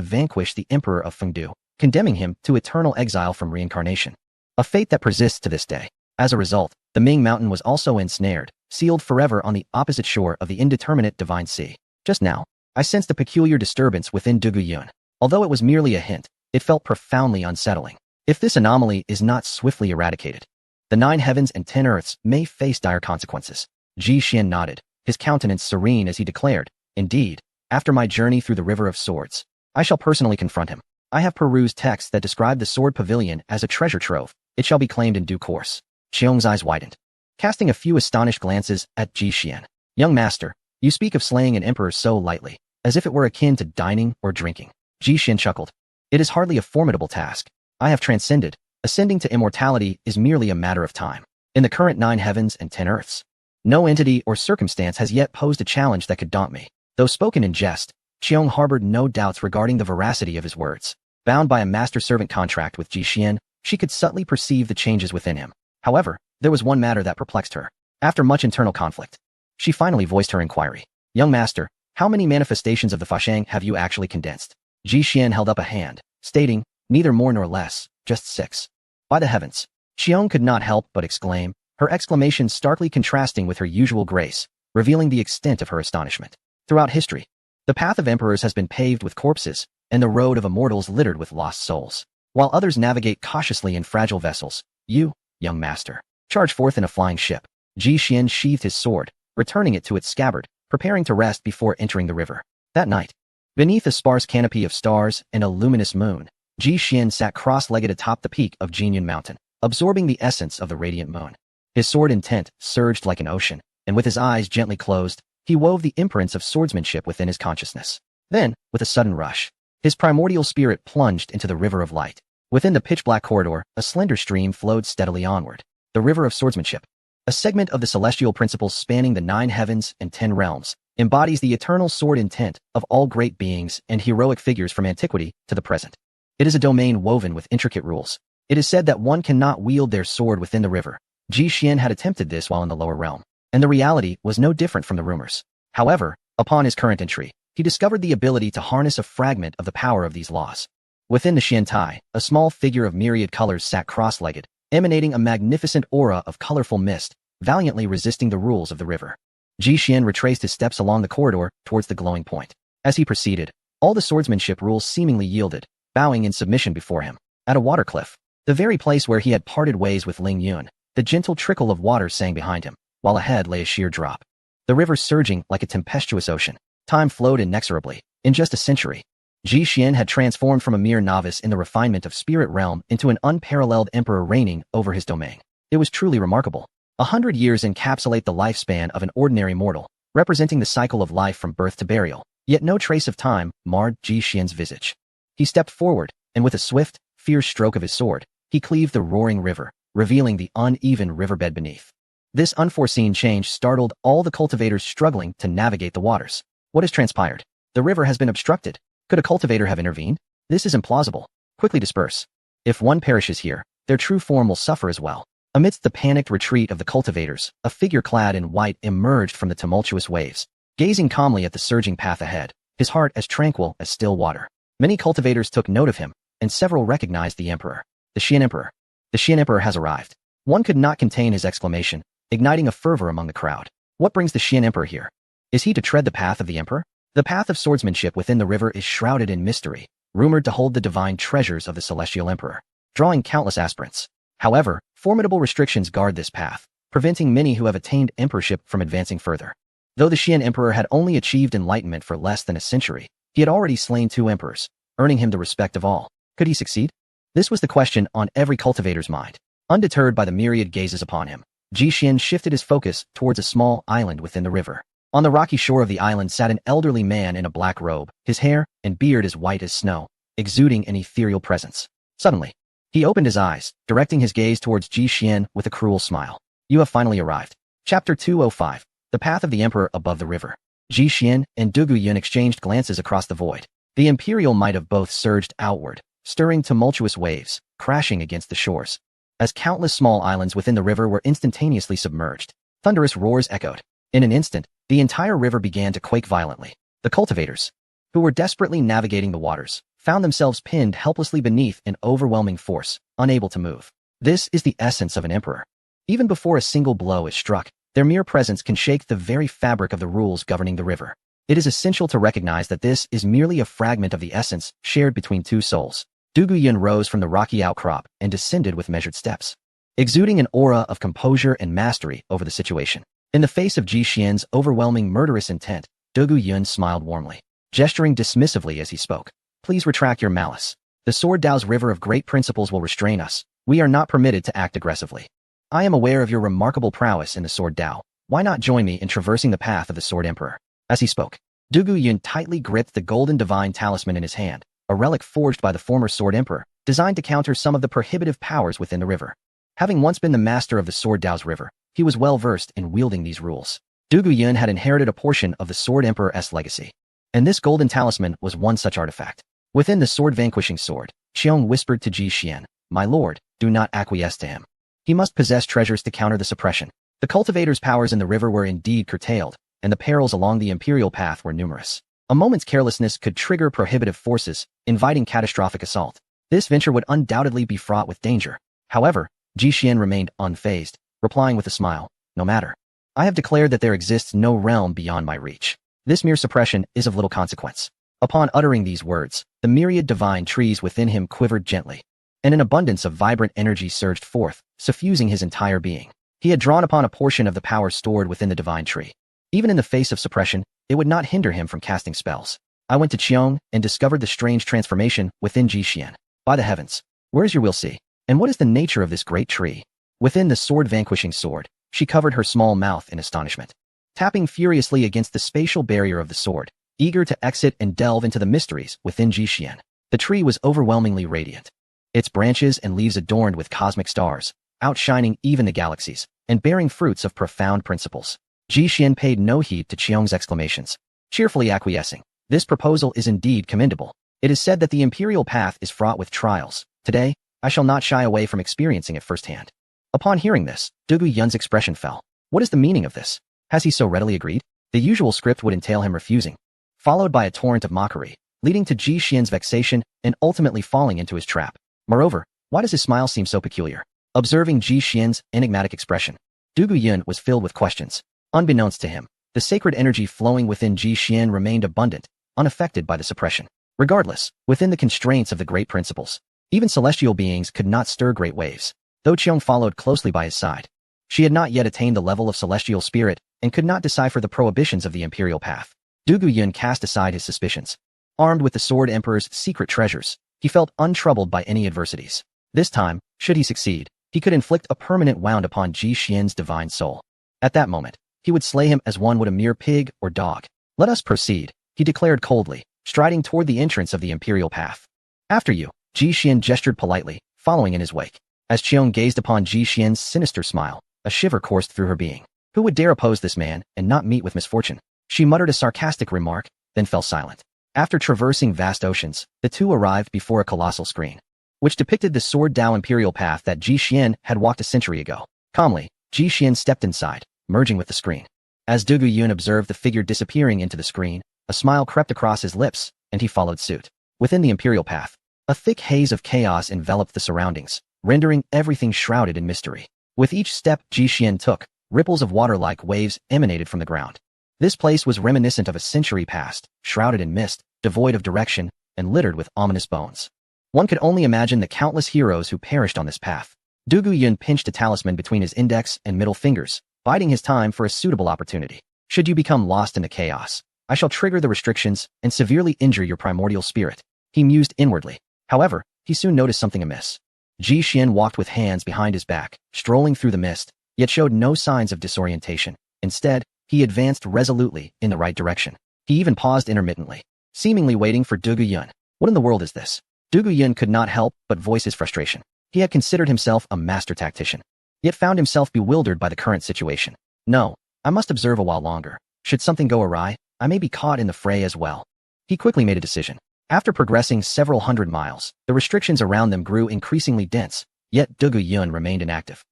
vanquish the Emperor of Fengdu, condemning him to eternal exile from reincarnation. A fate that persists to this day. As a result, the Ming Mountain was also ensnared, sealed forever on the opposite shore of the indeterminate Divine Sea. Just now, I sensed a peculiar disturbance within Duguyun. Although it was merely a hint, it felt profoundly unsettling. If this anomaly is not swiftly eradicated, the 9 heavens and 10 earths may face dire consequences. Ji Xian nodded, his countenance serene as he declared, Indeed, after my journey through the River of Swords, I shall personally confront him. I have perused texts that describe the Sword Pavilion as a treasure trove. It shall be claimed in due course. Xiong's eyes widened, casting a few astonished glances at Ji Xian. Young master, you speak of slaying an emperor so lightly, as if it were akin to dining or drinking. Ji Xian chuckled. It is hardly a formidable task. I have transcended. Ascending to immortality is merely a matter of time. In the current 9 heavens and 10 earths, no entity or circumstance has yet posed a challenge that could daunt me. Though spoken in jest, Xiong harbored no doubts regarding the veracity of his words. Bound by a master-servant contract with Ji Xian, she could subtly perceive the changes within him. However, there was one matter that perplexed her. After much internal conflict, she finally voiced her inquiry. Young master, how many manifestations of the Fashang have you actually condensed? Ji Xian held up a hand, stating, neither more nor less, just 6. By the heavens. Xiong could not help but exclaim, her exclamation starkly contrasting with her usual grace, revealing the extent of her astonishment. Throughout history, the path of emperors has been paved with corpses, and the road of immortals littered with lost souls. While others navigate cautiously in fragile vessels, you, young master, charge forth in a flying ship. Ji Xian sheathed his sword, returning it to its scabbard, preparing to rest before entering the river. That night, beneath a sparse canopy of stars and a luminous moon, Ji Xian sat cross-legged atop the peak of Jinyun Mountain, absorbing the essence of the radiant moon. His sword intent surged like an ocean, and with his eyes gently closed, he wove the imprints of swordsmanship within his consciousness. Then, with a sudden rush, his primordial spirit plunged into the river of light. Within the pitch-black corridor, a slender stream flowed steadily onward. The river of swordsmanship, a segment of the celestial principles spanning the 9 heavens and 10 realms, embodies the eternal sword intent of all great beings and heroic figures from antiquity to the present. It is a domain woven with intricate rules. It is said that one cannot wield their sword within the river. Ji Xian had attempted this while in the lower realm, and the reality was no different from the rumors. However, upon his current entry, he discovered the ability to harness a fragment of the power of these laws. Within the Xiantai, a small figure of myriad colors sat cross-legged, emanating a magnificent aura of colorful mist, valiantly resisting the rules of the river. Ji Xian retraced his steps along the corridor towards the glowing point. As he proceeded, All the swordsmanship rules seemingly yielded, bowing in submission before him. At a water cliff, the very place where he had parted ways with Ling Yun, the gentle trickle of water sang behind him, while ahead lay a sheer drop. The river surging like a tempestuous ocean. Time flowed inexorably. In just a century, Ji Xian had transformed from a mere novice in the refinement of spirit realm into an unparalleled emperor reigning over his domain. It was truly remarkable. 100 years encapsulate the lifespan of an ordinary mortal, representing the cycle of life from birth to burial. Yet no trace of time marred Ji Xian's visage. He stepped forward, and with a swift, fierce stroke of his sword, he cleaved the roaring river, revealing the uneven riverbed beneath. This unforeseen change startled all the cultivators struggling to navigate the waters. What has transpired? The river has been obstructed. Could a cultivator have intervened? This is implausible. Quickly disperse. If one perishes here, their true form will suffer as well. Amidst the panicked retreat of the cultivators, a figure clad in white emerged from the tumultuous waves, gazing calmly at the surging path ahead, his heart as tranquil as still water. Many cultivators took note of him, and several recognized the emperor. The Xian Emperor. The Xian Emperor has arrived. One could not contain his exclamation, igniting a fervor among the crowd. What brings the Xian Emperor here? Is he to tread the path of the emperor? The path of swordsmanship within the river is shrouded in mystery, rumored to hold the divine treasures of the celestial emperor, drawing countless aspirants. However, formidable restrictions guard this path, preventing many who have attained emperorship from advancing further. Though the Xian Emperor had only achieved enlightenment for less than a century, he had already slain 2 emperors, earning him the respect of all. Could he succeed? This was the question on every cultivator's mind. Undeterred by the myriad gazes upon him, Ji Xian shifted his focus towards a small island within the river. On the rocky shore of the island sat an elderly man in a black robe, his hair and beard as white as snow, exuding an ethereal presence. Suddenly, he opened his eyes, directing his gaze towards Ji Xian with a cruel smile. You have finally arrived. Chapter 205. The Path of the Emperor Above the River. Ji Xian and Du Guiyun exchanged glances across the void. The imperial might of both surged outward, stirring tumultuous waves, crashing against the shores. As countless small islands within the river were instantaneously submerged, thunderous roars echoed. In an instant, the entire river began to quake violently. The cultivators, who were desperately navigating the waters, found themselves pinned helplessly beneath an overwhelming force, unable to move. This is the essence of an emperor. Even before a single blow is struck, their mere presence can shake the very fabric of the rules governing the river. It is essential to recognize that this is merely a fragment of the essence shared between 2 souls. Du Guiyun rose from the rocky outcrop and descended with measured steps, exuding an aura of composure and mastery over the situation. In the face of Ji Xian's overwhelming murderous intent, Du Guiyun smiled warmly, gesturing dismissively as he spoke. Please retract your malice. The Sword Dao's river of great principles will restrain us. We are not permitted to act aggressively. I am aware of your remarkable prowess in the Sword Dao. Why not join me in traversing the path of the Sword Emperor? As he spoke, Du Guiyun tightly gripped the golden divine talisman in his hand, a relic forged by the former Sword Emperor, designed to counter some of the prohibitive powers within the river. Having once been the master of the Sword Dao's river, he was well versed in wielding these rules. Du Guiyun had inherited a portion of the Sword Emperor's legacy, and this golden talisman was one such artifact. Within the sword-vanquishing sword, Qiong whispered to Ji Xian, My lord, do not acquiesce to him. He must possess treasures to counter the suppression. The cultivators' powers in the river were indeed curtailed, and the perils along the imperial path were numerous. A moment's carelessness could trigger prohibitive forces, inviting catastrophic assault. This venture would undoubtedly be fraught with danger. However, Ji Xian remained unfazed, replying with a smile, No matter. I have declared that there exists no realm beyond my reach. This mere suppression is of little consequence. Upon uttering these words, the myriad divine trees within him quivered gently, and an abundance of vibrant energy surged forth, suffusing his entire being. He had drawn upon a portion of the power stored within the divine tree. Even in the face of suppression, it would not hinder him from casting spells. I went to Qiong and discovered the strange transformation within Ji Xian. By the heavens, where is your will see? And what is the nature of this great tree? Within the sword-vanquishing sword, she covered her small mouth in astonishment, tapping furiously against the spatial barrier of the sword, eager to exit and delve into the mysteries within Ji Xian. The tree was overwhelmingly radiant, its branches and leaves adorned with cosmic stars, outshining even the galaxies, and bearing fruits of profound principles. Ji Xian paid no heed to Qiong's exclamations, cheerfully acquiescing. This proposal is indeed commendable. It is said that the imperial path is fraught with trials. Today, I shall not shy away from experiencing it firsthand. Upon hearing this, Du Guiyun's expression fell. What is the meaning of this? Has he so readily agreed? The usual script would entail him refusing, followed by a torrent of mockery, leading to Ji Xian's vexation and ultimately falling into his trap. Moreover, why does his smile seem so peculiar? Observing Ji Xian's enigmatic expression, Du Guiyun was filled with questions. Unbeknownst to him, the sacred energy flowing within Ji Xian remained abundant, unaffected by the suppression. Regardless, within the constraints of the great principles, even celestial beings could not stir great waves. Though Qiong followed closely by his side, she had not yet attained the level of celestial spirit and could not decipher the prohibitions of the imperial path. Du Guyun cast aside his suspicions. Armed with the Sword Emperor's secret treasures, he felt untroubled by any adversities. This time, should he succeed, he could inflict a permanent wound upon Ji Xian's divine soul. At that moment, he would slay him as one would a mere pig or dog. Let us proceed, he declared coldly, striding toward the entrance of the imperial path. After you, Ji Xian gestured politely, following in his wake. As Qiong gazed upon Ji Xian's sinister smile, a shiver coursed through her being. Who would dare oppose this man and not meet with misfortune? She muttered a sarcastic remark, then fell silent. After traversing vast oceans, the two arrived before a colossal screen, which depicted the Sword Dao imperial path that Ji Xian had walked a century ago. Calmly, Ji Xian stepped inside, merging with the screen. As Du Guyun observed the figure disappearing into the screen, a smile crept across his lips, and he followed suit. Within the imperial path, a thick haze of chaos enveloped the surroundings, rendering everything shrouded in mystery. With each step Ji Xian took, ripples of water like waves emanated from the ground. This place was reminiscent of a century past, shrouded in mist, devoid of direction, and littered with ominous bones. One could only imagine the countless heroes who perished on this path. Du Guyun pinched a talisman between his index and middle fingers, biding his time for a suitable opportunity. Should you become lost in the chaos, I shall trigger the restrictions and severely injure your primordial spirit. He mused inwardly. However, he soon noticed something amiss. Ji Xian walked with hands behind his back, strolling through the mist, yet showed no signs of disorientation. Instead, he advanced resolutely in the right direction. He even paused intermittently, seemingly waiting for Du Guyun. What in the world is this? Du Guyun could not help but voice his frustration. He had considered himself a master tactician, yet found himself bewildered by the current situation. No, I must observe a while longer. Should something go awry, I may be caught in the fray as well. He quickly made a decision. After progressing several hundred miles, the restrictions around them grew increasingly dense, yet Du Guyun remained inactive.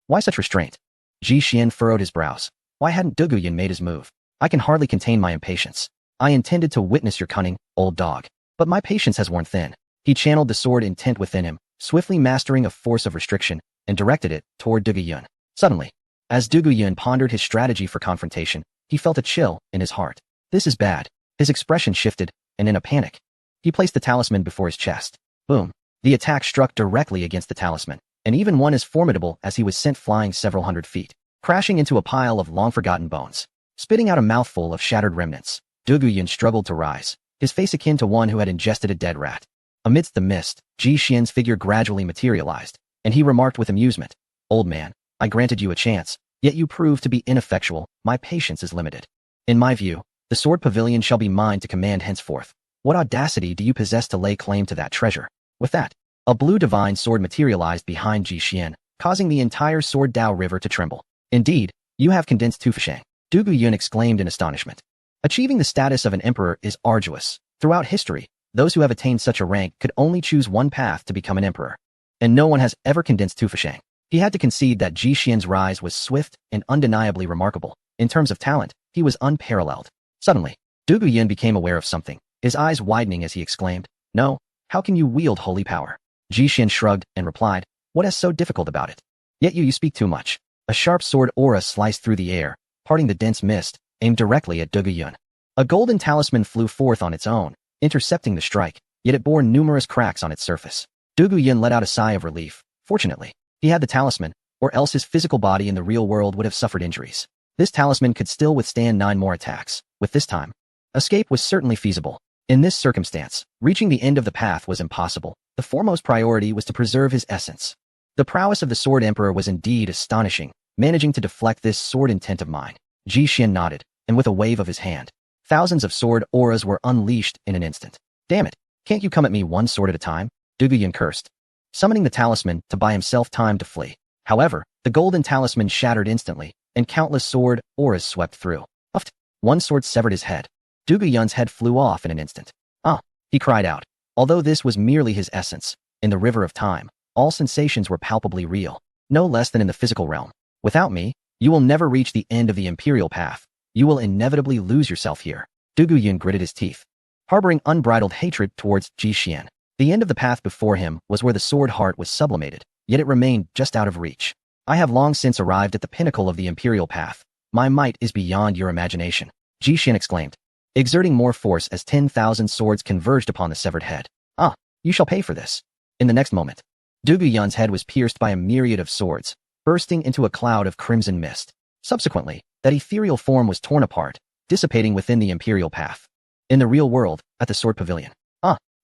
Why such restraint? Ji Xian furrowed his brows. Why hadn't Du Guyun made his move? I can hardly contain my impatience. I intended to witness your cunning, old dog. But my patience has worn thin. He channeled the sword intent within him, swiftly mastering a force of restriction, and directed it toward Du Guyun. Suddenly, as Du Guyun pondered his strategy for confrontation, he felt a chill in his heart. This is bad. His expression shifted, and in a panic, he placed the talisman before his chest. Boom. The attack struck directly against the talisman, and even one as formidable as he was sent flying several hundred feet, crashing into a pile of long-forgotten bones. Spitting out a mouthful of shattered remnants, Du Guyun struggled to rise, his face akin to one who had ingested a dead rat. Amidst the mist, Ji Xian's figure gradually materialized, and he remarked with amusement, "Old man, I granted you a chance, yet you proved to be ineffectual. My patience is limited. In my view, the sword pavilion shall be mine to command henceforth. What audacity do you possess to lay claim to that treasure?" With that, a blue divine sword materialized behind Ji Xian, causing the entire Sword Dao River to tremble. Indeed, you have condensed Tufashang. Du Guyun exclaimed in astonishment. Achieving the status of an emperor is arduous. Throughout history, those who have attained such a rank could only choose one path to become an emperor. And no one has ever condensed Tufashang. He had to concede that Ji Xian's rise was swift and undeniably remarkable. In terms of talent, he was unparalleled. Suddenly, Du Guyun became aware of something, his eyes widening as he exclaimed, "No, how can you wield holy power?" Ji Xian shrugged and replied, "What is so difficult about it? Yet you speak too much." A sharp sword aura sliced through the air, parting the dense mist, aimed directly at Du Guyun. A golden talisman flew forth on its own, intercepting the strike, yet it bore numerous cracks on its surface. Du Guyun let out a sigh of relief. Fortunately, he had the talisman, or else his physical body in the real world would have suffered injuries. This talisman could still withstand 9 more attacks. With this time, escape was certainly feasible. In this circumstance, reaching the end of the path was impossible. The foremost priority was to preserve his essence. The prowess of the Sword Emperor was indeed astonishing, managing to deflect this sword intent of mine. Ji Xian nodded, and with a wave of his hand, thousands of sword auras were unleashed in an instant. "Damn it, can't you come at me one sword at a time?" Du Guyun cursed, summoning the talisman to buy himself time to flee. However, the golden talisman shattered instantly, and countless sword auras swept through. Uft! One sword severed his head. Du Guyun's head flew off in an instant. "Ah!" he cried out. Although this was merely his essence, in the river of time, all sensations were palpably real, no less than in the physical realm. "Without me, you will never reach the end of the imperial path. You will inevitably lose yourself here." Du Guyun gritted his teeth, harboring unbridled hatred towards Ji Xian. The end of the path before him was where the sword heart was sublimated, yet it remained just out of reach. "I have long since arrived at the pinnacle of the imperial path. My might is beyond your imagination," Ji Xian exclaimed. exerting more force as 10,000 swords converged upon the severed head. Ah, you shall pay for this. In the next moment, Dugu Yun's head was pierced by a myriad of swords, bursting into a cloud of crimson mist. Subsequently, that ethereal form was torn apart, dissipating within the imperial path. In the real world, at the sword pavilion.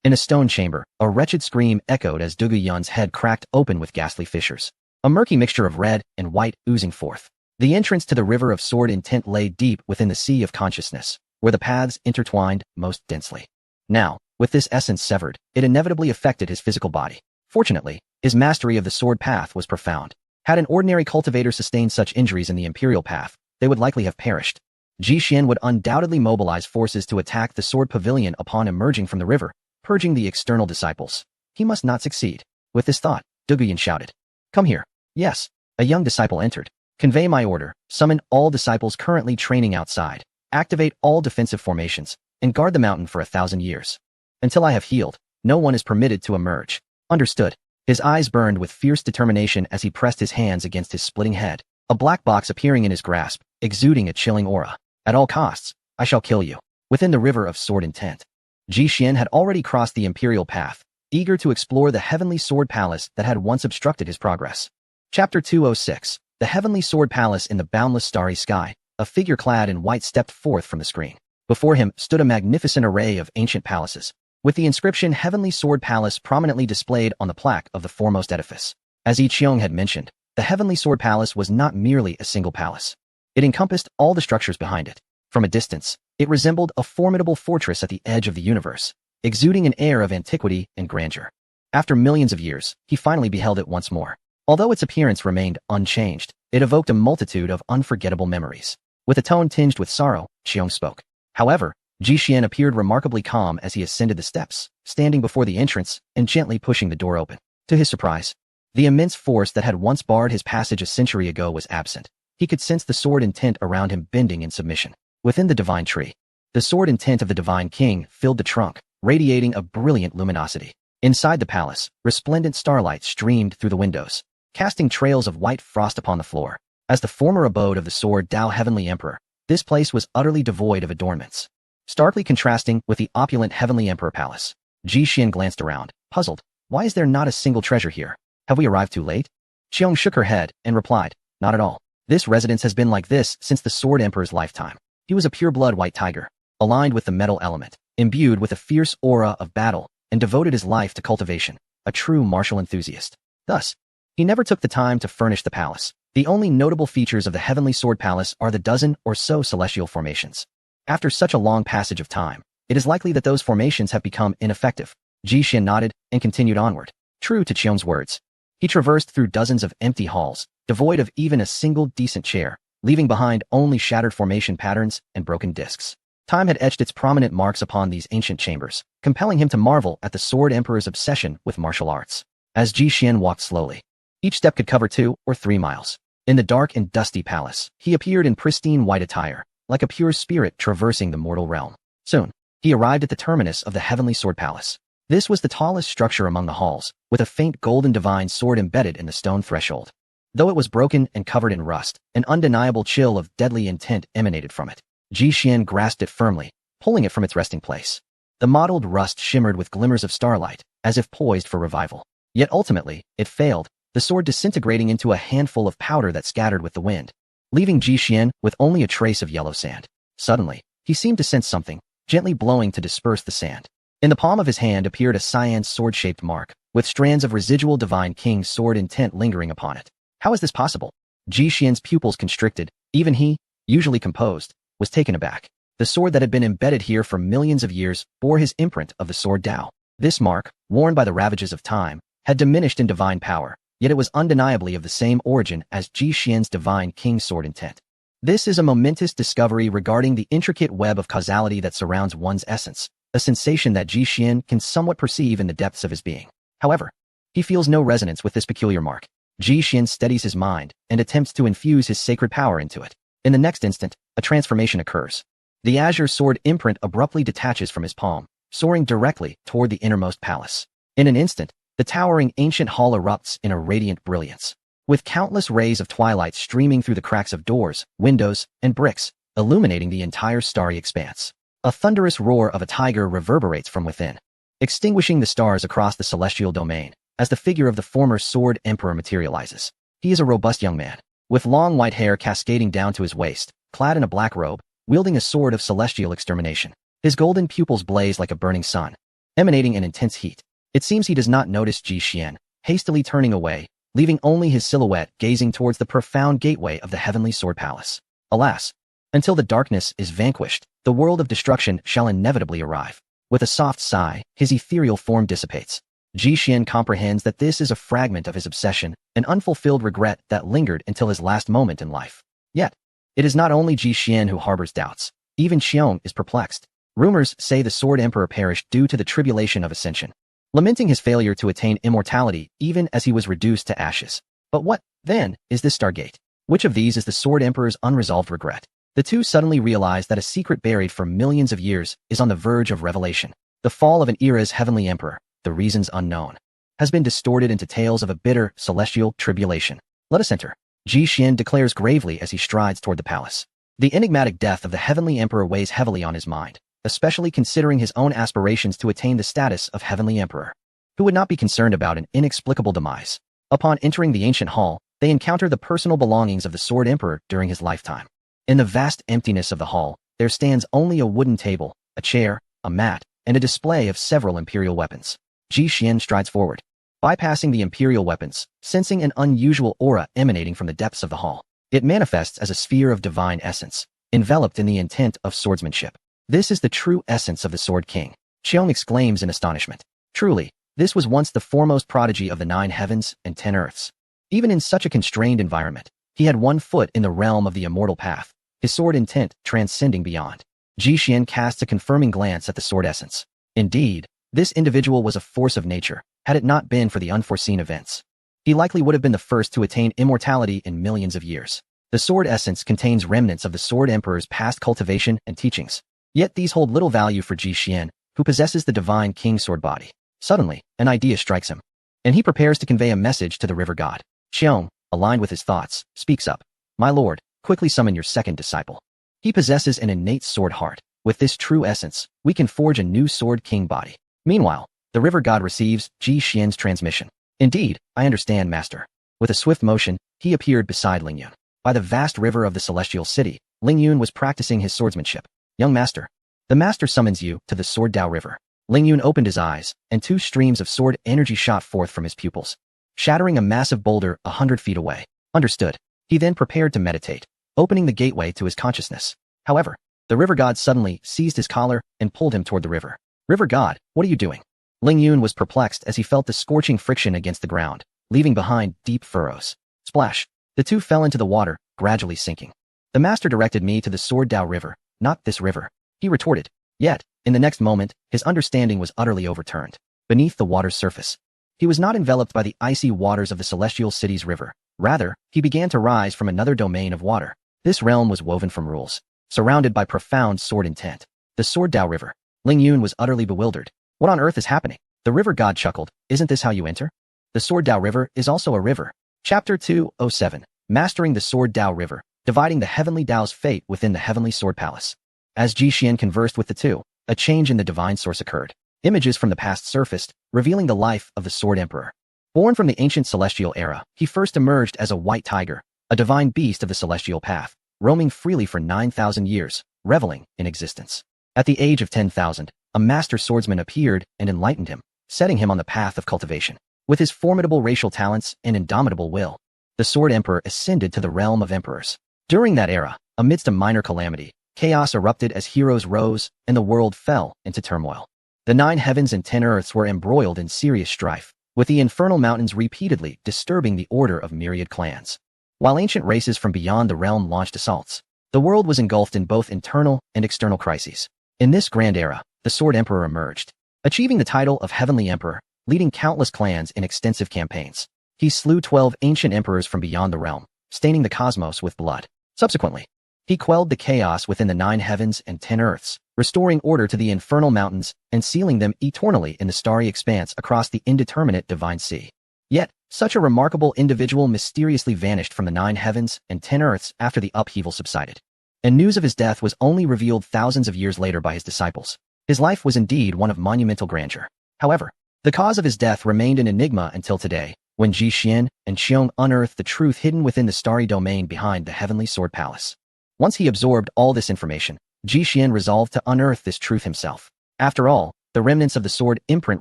In a stone chamber, a wretched scream echoed as Dugu Yun's head cracked open with ghastly fissures. A murky mixture of red and white oozing forth. The entrance to the river of sword intent lay deep within the sea of consciousness, where the paths intertwined most densely. Now, with this essence severed, it inevitably affected his physical body. Fortunately, his mastery of the sword path was profound. Had an ordinary cultivator sustained such injuries in the imperial path, they would likely have perished. Ji Xian would undoubtedly mobilize forces to attack the sword pavilion upon emerging from the river, purging the external disciples. He must not succeed. With this thought, Dugu Yun shouted, "Come here." Yes, a young disciple entered. "Convey my order. Summon all disciples currently training outside. Activate all defensive formations, and guard the mountain for 1,000 years. Until I have healed, no one is permitted to emerge." Understood. His eyes burned with fierce determination as he pressed his hands against his splitting head, a black box appearing in his grasp, exuding a chilling aura. "At all costs, I shall kill you." Within the river of sword intent, Ji Xian had already crossed the imperial path, eager to explore the heavenly sword palace that had once obstructed his progress. Chapter 206. The heavenly sword palace in the boundless starry sky. A figure clad in white stepped forth from the screen. Before him stood a magnificent array of ancient palaces, with the inscription Heavenly Sword Palace prominently displayed on the plaque of the foremost edifice. As Yi Qiong had mentioned, the Heavenly Sword Palace was not merely a single palace. It encompassed all the structures behind it. From a distance, it resembled a formidable fortress at the edge of the universe, exuding an air of antiquity and grandeur. After millions of years, he finally beheld it once more. Although its appearance remained unchanged, it evoked a multitude of unforgettable memories. With a tone tinged with sorrow, Qiong spoke. However, Ji Xian appeared remarkably calm as he ascended the steps, standing before the entrance and gently pushing the door open. To his surprise, the immense force that had once barred his passage a century ago was absent. He could sense the sword intent around him bending in submission. Within the divine tree, the sword intent of the divine king filled the trunk, radiating a brilliant luminosity. Inside the palace, resplendent starlight streamed through the windows, casting trails of white frost upon the floor. As the former abode of the Sword Dao Heavenly Emperor, this place was utterly devoid of adornments. Starkly contrasting with the opulent Heavenly Emperor Palace, Ji Xian glanced around, puzzled. Why is there not a single treasure here? Have we arrived too late? Qiong shook her head and replied, not at all. This residence has been like this since the Sword Emperor's lifetime. He was a pure-blood white tiger, aligned with the metal element, imbued with a fierce aura of battle, and devoted his life to cultivation, a true martial enthusiast. Thus, he never took the time to furnish the palace. The only notable features of the Heavenly Sword Palace are the dozen or so celestial formations. After such a long passage of time, it is likely that those formations have become ineffective. Ji Xian nodded and continued onward. True to Qiong's words, he traversed through dozens of empty halls, devoid of even a single decent chair, leaving behind only shattered formation patterns and broken discs. Time had etched its prominent marks upon these ancient chambers, compelling him to marvel at the Sword Emperor's obsession with martial arts. As Ji Xian walked slowly, each step could cover 2 or 3 miles. In the dark and dusty palace, he appeared in pristine white attire, like a pure spirit traversing the mortal realm. Soon, he arrived at the terminus of the Heavenly Sword Palace. This was the tallest structure among the halls, with a faint golden divine sword embedded in the stone threshold. Though it was broken and covered in rust, an undeniable chill of deadly intent emanated from it. Ji Xian grasped it firmly, pulling it from its resting place. The mottled rust shimmered with glimmers of starlight, as if poised for revival. Yet ultimately, it failed, the sword disintegrating into a handful of powder that scattered with the wind, leaving Ji Xian with only a trace of yellow sand. Suddenly, he seemed to sense something, gently blowing to disperse the sand. In the palm of his hand appeared a cyan sword-shaped mark, with strands of residual Divine King's sword intent lingering upon it. How is this possible? Ji Xian's pupils constricted. Even he, usually composed, was taken aback. The sword that had been embedded here for millions of years bore his imprint of the Sword Dao. This mark, worn by the ravages of time, had diminished in divine power, yet it was undeniably of the same origin as Ji Xian's Divine King's sword intent. This is a momentous discovery regarding the intricate web of causality that surrounds one's essence, a sensation that Ji Xian can somewhat perceive in the depths of his being. However, he feels no resonance with this peculiar mark. Ji Xian steadies his mind and attempts to infuse his sacred power into it. In the next instant, a transformation occurs. The azure sword imprint abruptly detaches from his palm, soaring directly toward the innermost palace. In an instant, the towering ancient hall erupts in a radiant brilliance, with countless rays of twilight streaming through the cracks of doors, windows, and bricks, illuminating the entire starry expanse. A thunderous roar of a tiger reverberates from within, extinguishing the stars across the celestial domain as the figure of the former Sword Emperor materializes. He is a robust young man, with long white hair cascading down to his waist, clad in a black robe, wielding a sword of celestial extermination. His golden pupils blaze like a burning sun, emanating an intense heat. It seems he does not notice Ji Xian, hastily turning away, leaving only his silhouette gazing towards the profound gateway of the Heavenly Sword Palace. Alas, until the darkness is vanquished, the world of destruction shall inevitably arrive. With a soft sigh, his ethereal form dissipates. Ji Xian comprehends that this is a fragment of his obsession, an unfulfilled regret that lingered until his last moment in life. Yet, it is not only Ji Xian who harbors doubts. Even Xiong is perplexed. Rumors say the Sword Emperor perished due to the tribulation of ascension, lamenting his failure to attain immortality even as he was reduced to ashes. But what, then, is this Stargate? Which of these is the Sword Emperor's unresolved regret? The two suddenly realize that a secret buried for millions of years is on the verge of revelation. The fall of an era's heavenly emperor, the reasons unknown, has been distorted into tales of a bitter, celestial tribulation. Let us enter, Ji Xian declares gravely as he strides toward the palace. The enigmatic death of the heavenly emperor weighs heavily on his mind, especially considering his own aspirations to attain the status of heavenly emperor. Who would not be concerned about an inexplicable demise? Upon entering the ancient hall, they encounter the personal belongings of the Sword Emperor during his lifetime. In the vast emptiness of the hall, there stands only a wooden table, a chair, a mat, and a display of several imperial weapons. Ji Xian strides forward, bypassing the imperial weapons, sensing an unusual aura emanating from the depths of the hall. It manifests as a sphere of divine essence, enveloped in the intent of swordsmanship. This is the true essence of the Sword King, Xiong exclaims in astonishment. Truly, this was once the foremost prodigy of the 9 heavens and 10 earths. Even in such a constrained environment, he had one foot in the realm of the immortal path, his sword intent transcending beyond. Ji Xian casts a confirming glance at the sword essence. Indeed, this individual was a force of nature, had it not been for the unforeseen events. He likely would have been the first to attain immortality in millions of years. The sword essence contains remnants of the Sword Emperor's past cultivation and teachings. Yet these hold little value for Ji Xian, who possesses the divine king sword body. Suddenly, an idea strikes him, and he prepares to convey a message to the river god. Xiong, aligned with his thoughts, speaks up. My lord, quickly summon your second disciple. He possesses an innate sword heart. With this true essence, we can forge a new Sword King body. Meanwhile, the river god receives Ji Xian's transmission. Indeed, I understand, master. With a swift motion, he appeared beside Ling Yun. By the vast river of the celestial city, Ling Yun was practicing his swordsmanship. Young master, the master summons you to the Sword Dao River. Ling Yun opened his eyes, and 2 streams of sword energy shot forth from his pupils, shattering a massive boulder 100 feet away. Understood. He then prepared to meditate, opening the gateway to his consciousness. However, the river god suddenly seized his collar and pulled him toward the river. River god, what are you doing? Ling Yun was perplexed as he felt the scorching friction against the ground, leaving behind deep furrows. Splash! The two fell into the water, gradually sinking. The master directed me to the Sword Dao River, not this river, he retorted. Yet, in the next moment, his understanding was utterly overturned. Beneath the water's surface, he was not enveloped by the icy waters of the celestial city's river. Rather, he began to rise from another domain of water. This realm was woven from rules, surrounded by profound sword intent. The Sword Dao River. Ling Yun was utterly bewildered. What on earth is happening? The river god chuckled. Isn't this how you enter? The Sword Dao River is also a river. Chapter 207. Mastering the Sword Dao River, dividing the heavenly Dao's fate within the heavenly sword palace. As Ji Xian conversed with the two, a change in the divine source occurred. Images from the past surfaced, revealing the life of the Sword Emperor. Born from the ancient celestial era, he first emerged as a white tiger, a divine beast of the celestial path, roaming freely for 9,000 years, reveling in existence. At the age of 10,000, a master swordsman appeared and enlightened him, setting him on the path of cultivation. With his formidable racial talents and indomitable will, the Sword Emperor ascended to the realm of emperors. During that era, amidst a minor calamity, chaos erupted as heroes rose and the world fell into turmoil. The 9 heavens and 10 earths were embroiled in serious strife, with the infernal mountains repeatedly disturbing the order of myriad clans. While ancient races from beyond the realm launched assaults, the world was engulfed in both internal and external crises. In this grand era, the Sword Emperor emerged, achieving the title of Heavenly Emperor, leading countless clans in extensive campaigns. He slew 12 ancient emperors from beyond the realm, staining the cosmos with blood. Subsequently, he quelled the chaos within the 9 heavens and 10 earths, restoring order to the infernal mountains and sealing them eternally in the starry expanse across the indeterminate divine sea. Yet, such a remarkable individual mysteriously vanished from the 9 heavens and 10 earths after the upheaval subsided. and news of his death was only revealed thousands of years later by his disciples. His life was indeed one of monumental grandeur. However, the cause of his death remained an enigma until today, when Ji Xian and Xiong unearthed the truth hidden within the starry domain behind the Heavenly Sword Palace. Once he absorbed all this information, Ji Xian resolved to unearth this truth himself. After all, the remnants of the sword imprint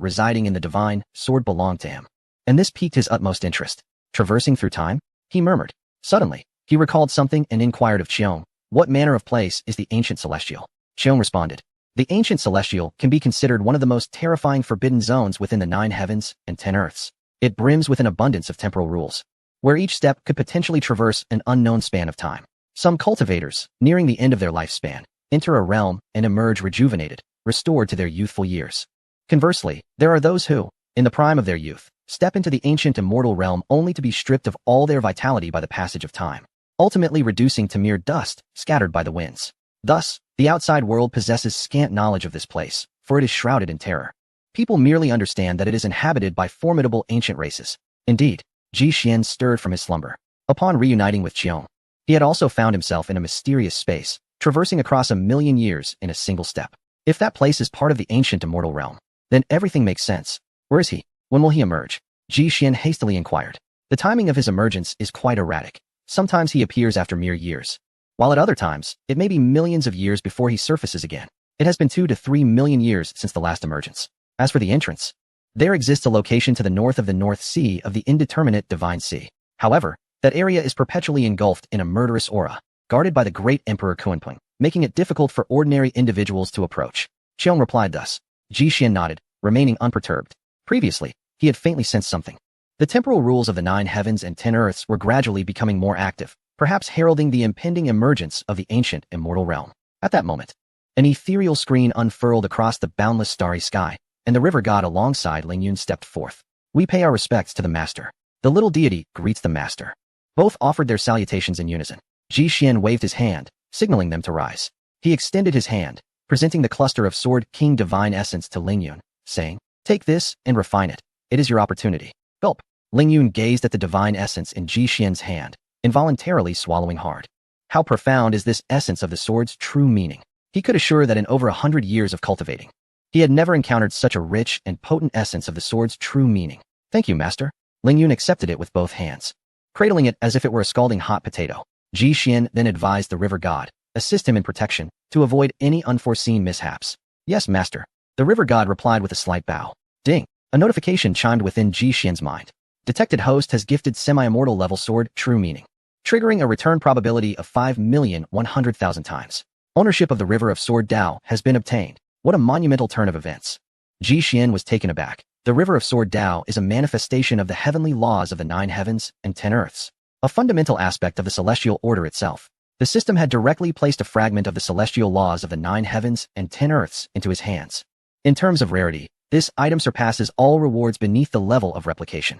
residing in the divine sword belonged to him. And this piqued his utmost interest. Traversing through time? He murmured. Suddenly, he recalled something and inquired of Qiong, "What manner of place is the ancient celestial?" Qiong responded, "The ancient celestial can be considered one of the most terrifying forbidden zones within the 9 heavens and 10 earths. It brims with an abundance of temporal rules, where each step could potentially traverse an unknown span of time. Some cultivators, nearing the end of their lifespan, enter a realm and emerge rejuvenated, restored to their youthful years. Conversely, there are those who, in the prime of their youth, step into the ancient immortal realm only to be stripped of all their vitality by the passage of time, ultimately reducing to mere dust scattered by the winds. Thus, the outside world possesses scant knowledge of this place, for it is shrouded in terror. People merely understand that it is inhabited by formidable ancient races. Indeed, Ji Xian stirred from his slumber. Upon reuniting with Qiong, he had also found himself in a mysterious space, traversing across 1,000,000 years in a single step. If that place is part of the ancient immortal realm, then everything makes sense. Where is he? When will he emerge? Ji Xian hastily inquired. The timing of his emergence is quite erratic. Sometimes he appears after mere years, while at other times, it may be millions of years before he surfaces again. It has been 2 to 3 million years since the last emergence. As for the entrance, there exists a location to the north of the North Sea of the indeterminate Divine Sea. However, that area is perpetually engulfed in a murderous aura, guarded by the great Emperor Kuanping, making it difficult for ordinary individuals to approach. Qiong replied thus. Ji Xian nodded, remaining unperturbed. Previously, he had faintly sensed something. The temporal rules of the 9 heavens and 10 earths were gradually becoming more active, perhaps heralding the impending emergence of the ancient immortal realm. At that moment, an ethereal screen unfurled across the boundless starry sky, and the river god alongside Ling Yun stepped forth. We pay our respects to the master. The little deity greets the master. Both offered their salutations in unison. Ji Xian waved his hand, signaling them to rise. He extended his hand, presenting the cluster of Sword King Divine Essence to Ling Yun, saying, "Take this and refine it. It is your opportunity." Gulp. Ling Yun gazed at the divine essence in Ji Xian's hand, involuntarily swallowing hard. How profound is this essence of the sword's true meaning? He could assure that in over 100 years of cultivating, he had never encountered such a rich and potent essence of the sword's true meaning. "Thank you, master." Ling Yun accepted it with both hands, cradling it as if it were a scalding hot potato. Ji Xian then advised the river god, assist him in protection, to avoid any unforeseen mishaps. "Yes, master." The river god replied with a slight bow. Ding! A notification chimed within Ji Xian's mind. Detected host has gifted semi-immortal level sword true meaning, triggering a return probability of 5,100,000 times. Ownership of the River of Sword Dao has been obtained. What a monumental turn of events. Ji Xian was taken aback. The River of Sword Dao is a manifestation of the heavenly laws of the 9 heavens and 10 earths, a fundamental aspect of the celestial order itself. The system had directly placed a fragment of the celestial laws of the 9 heavens and 10 earths into his hands. In terms of rarity, this item surpasses all rewards beneath the level of replication.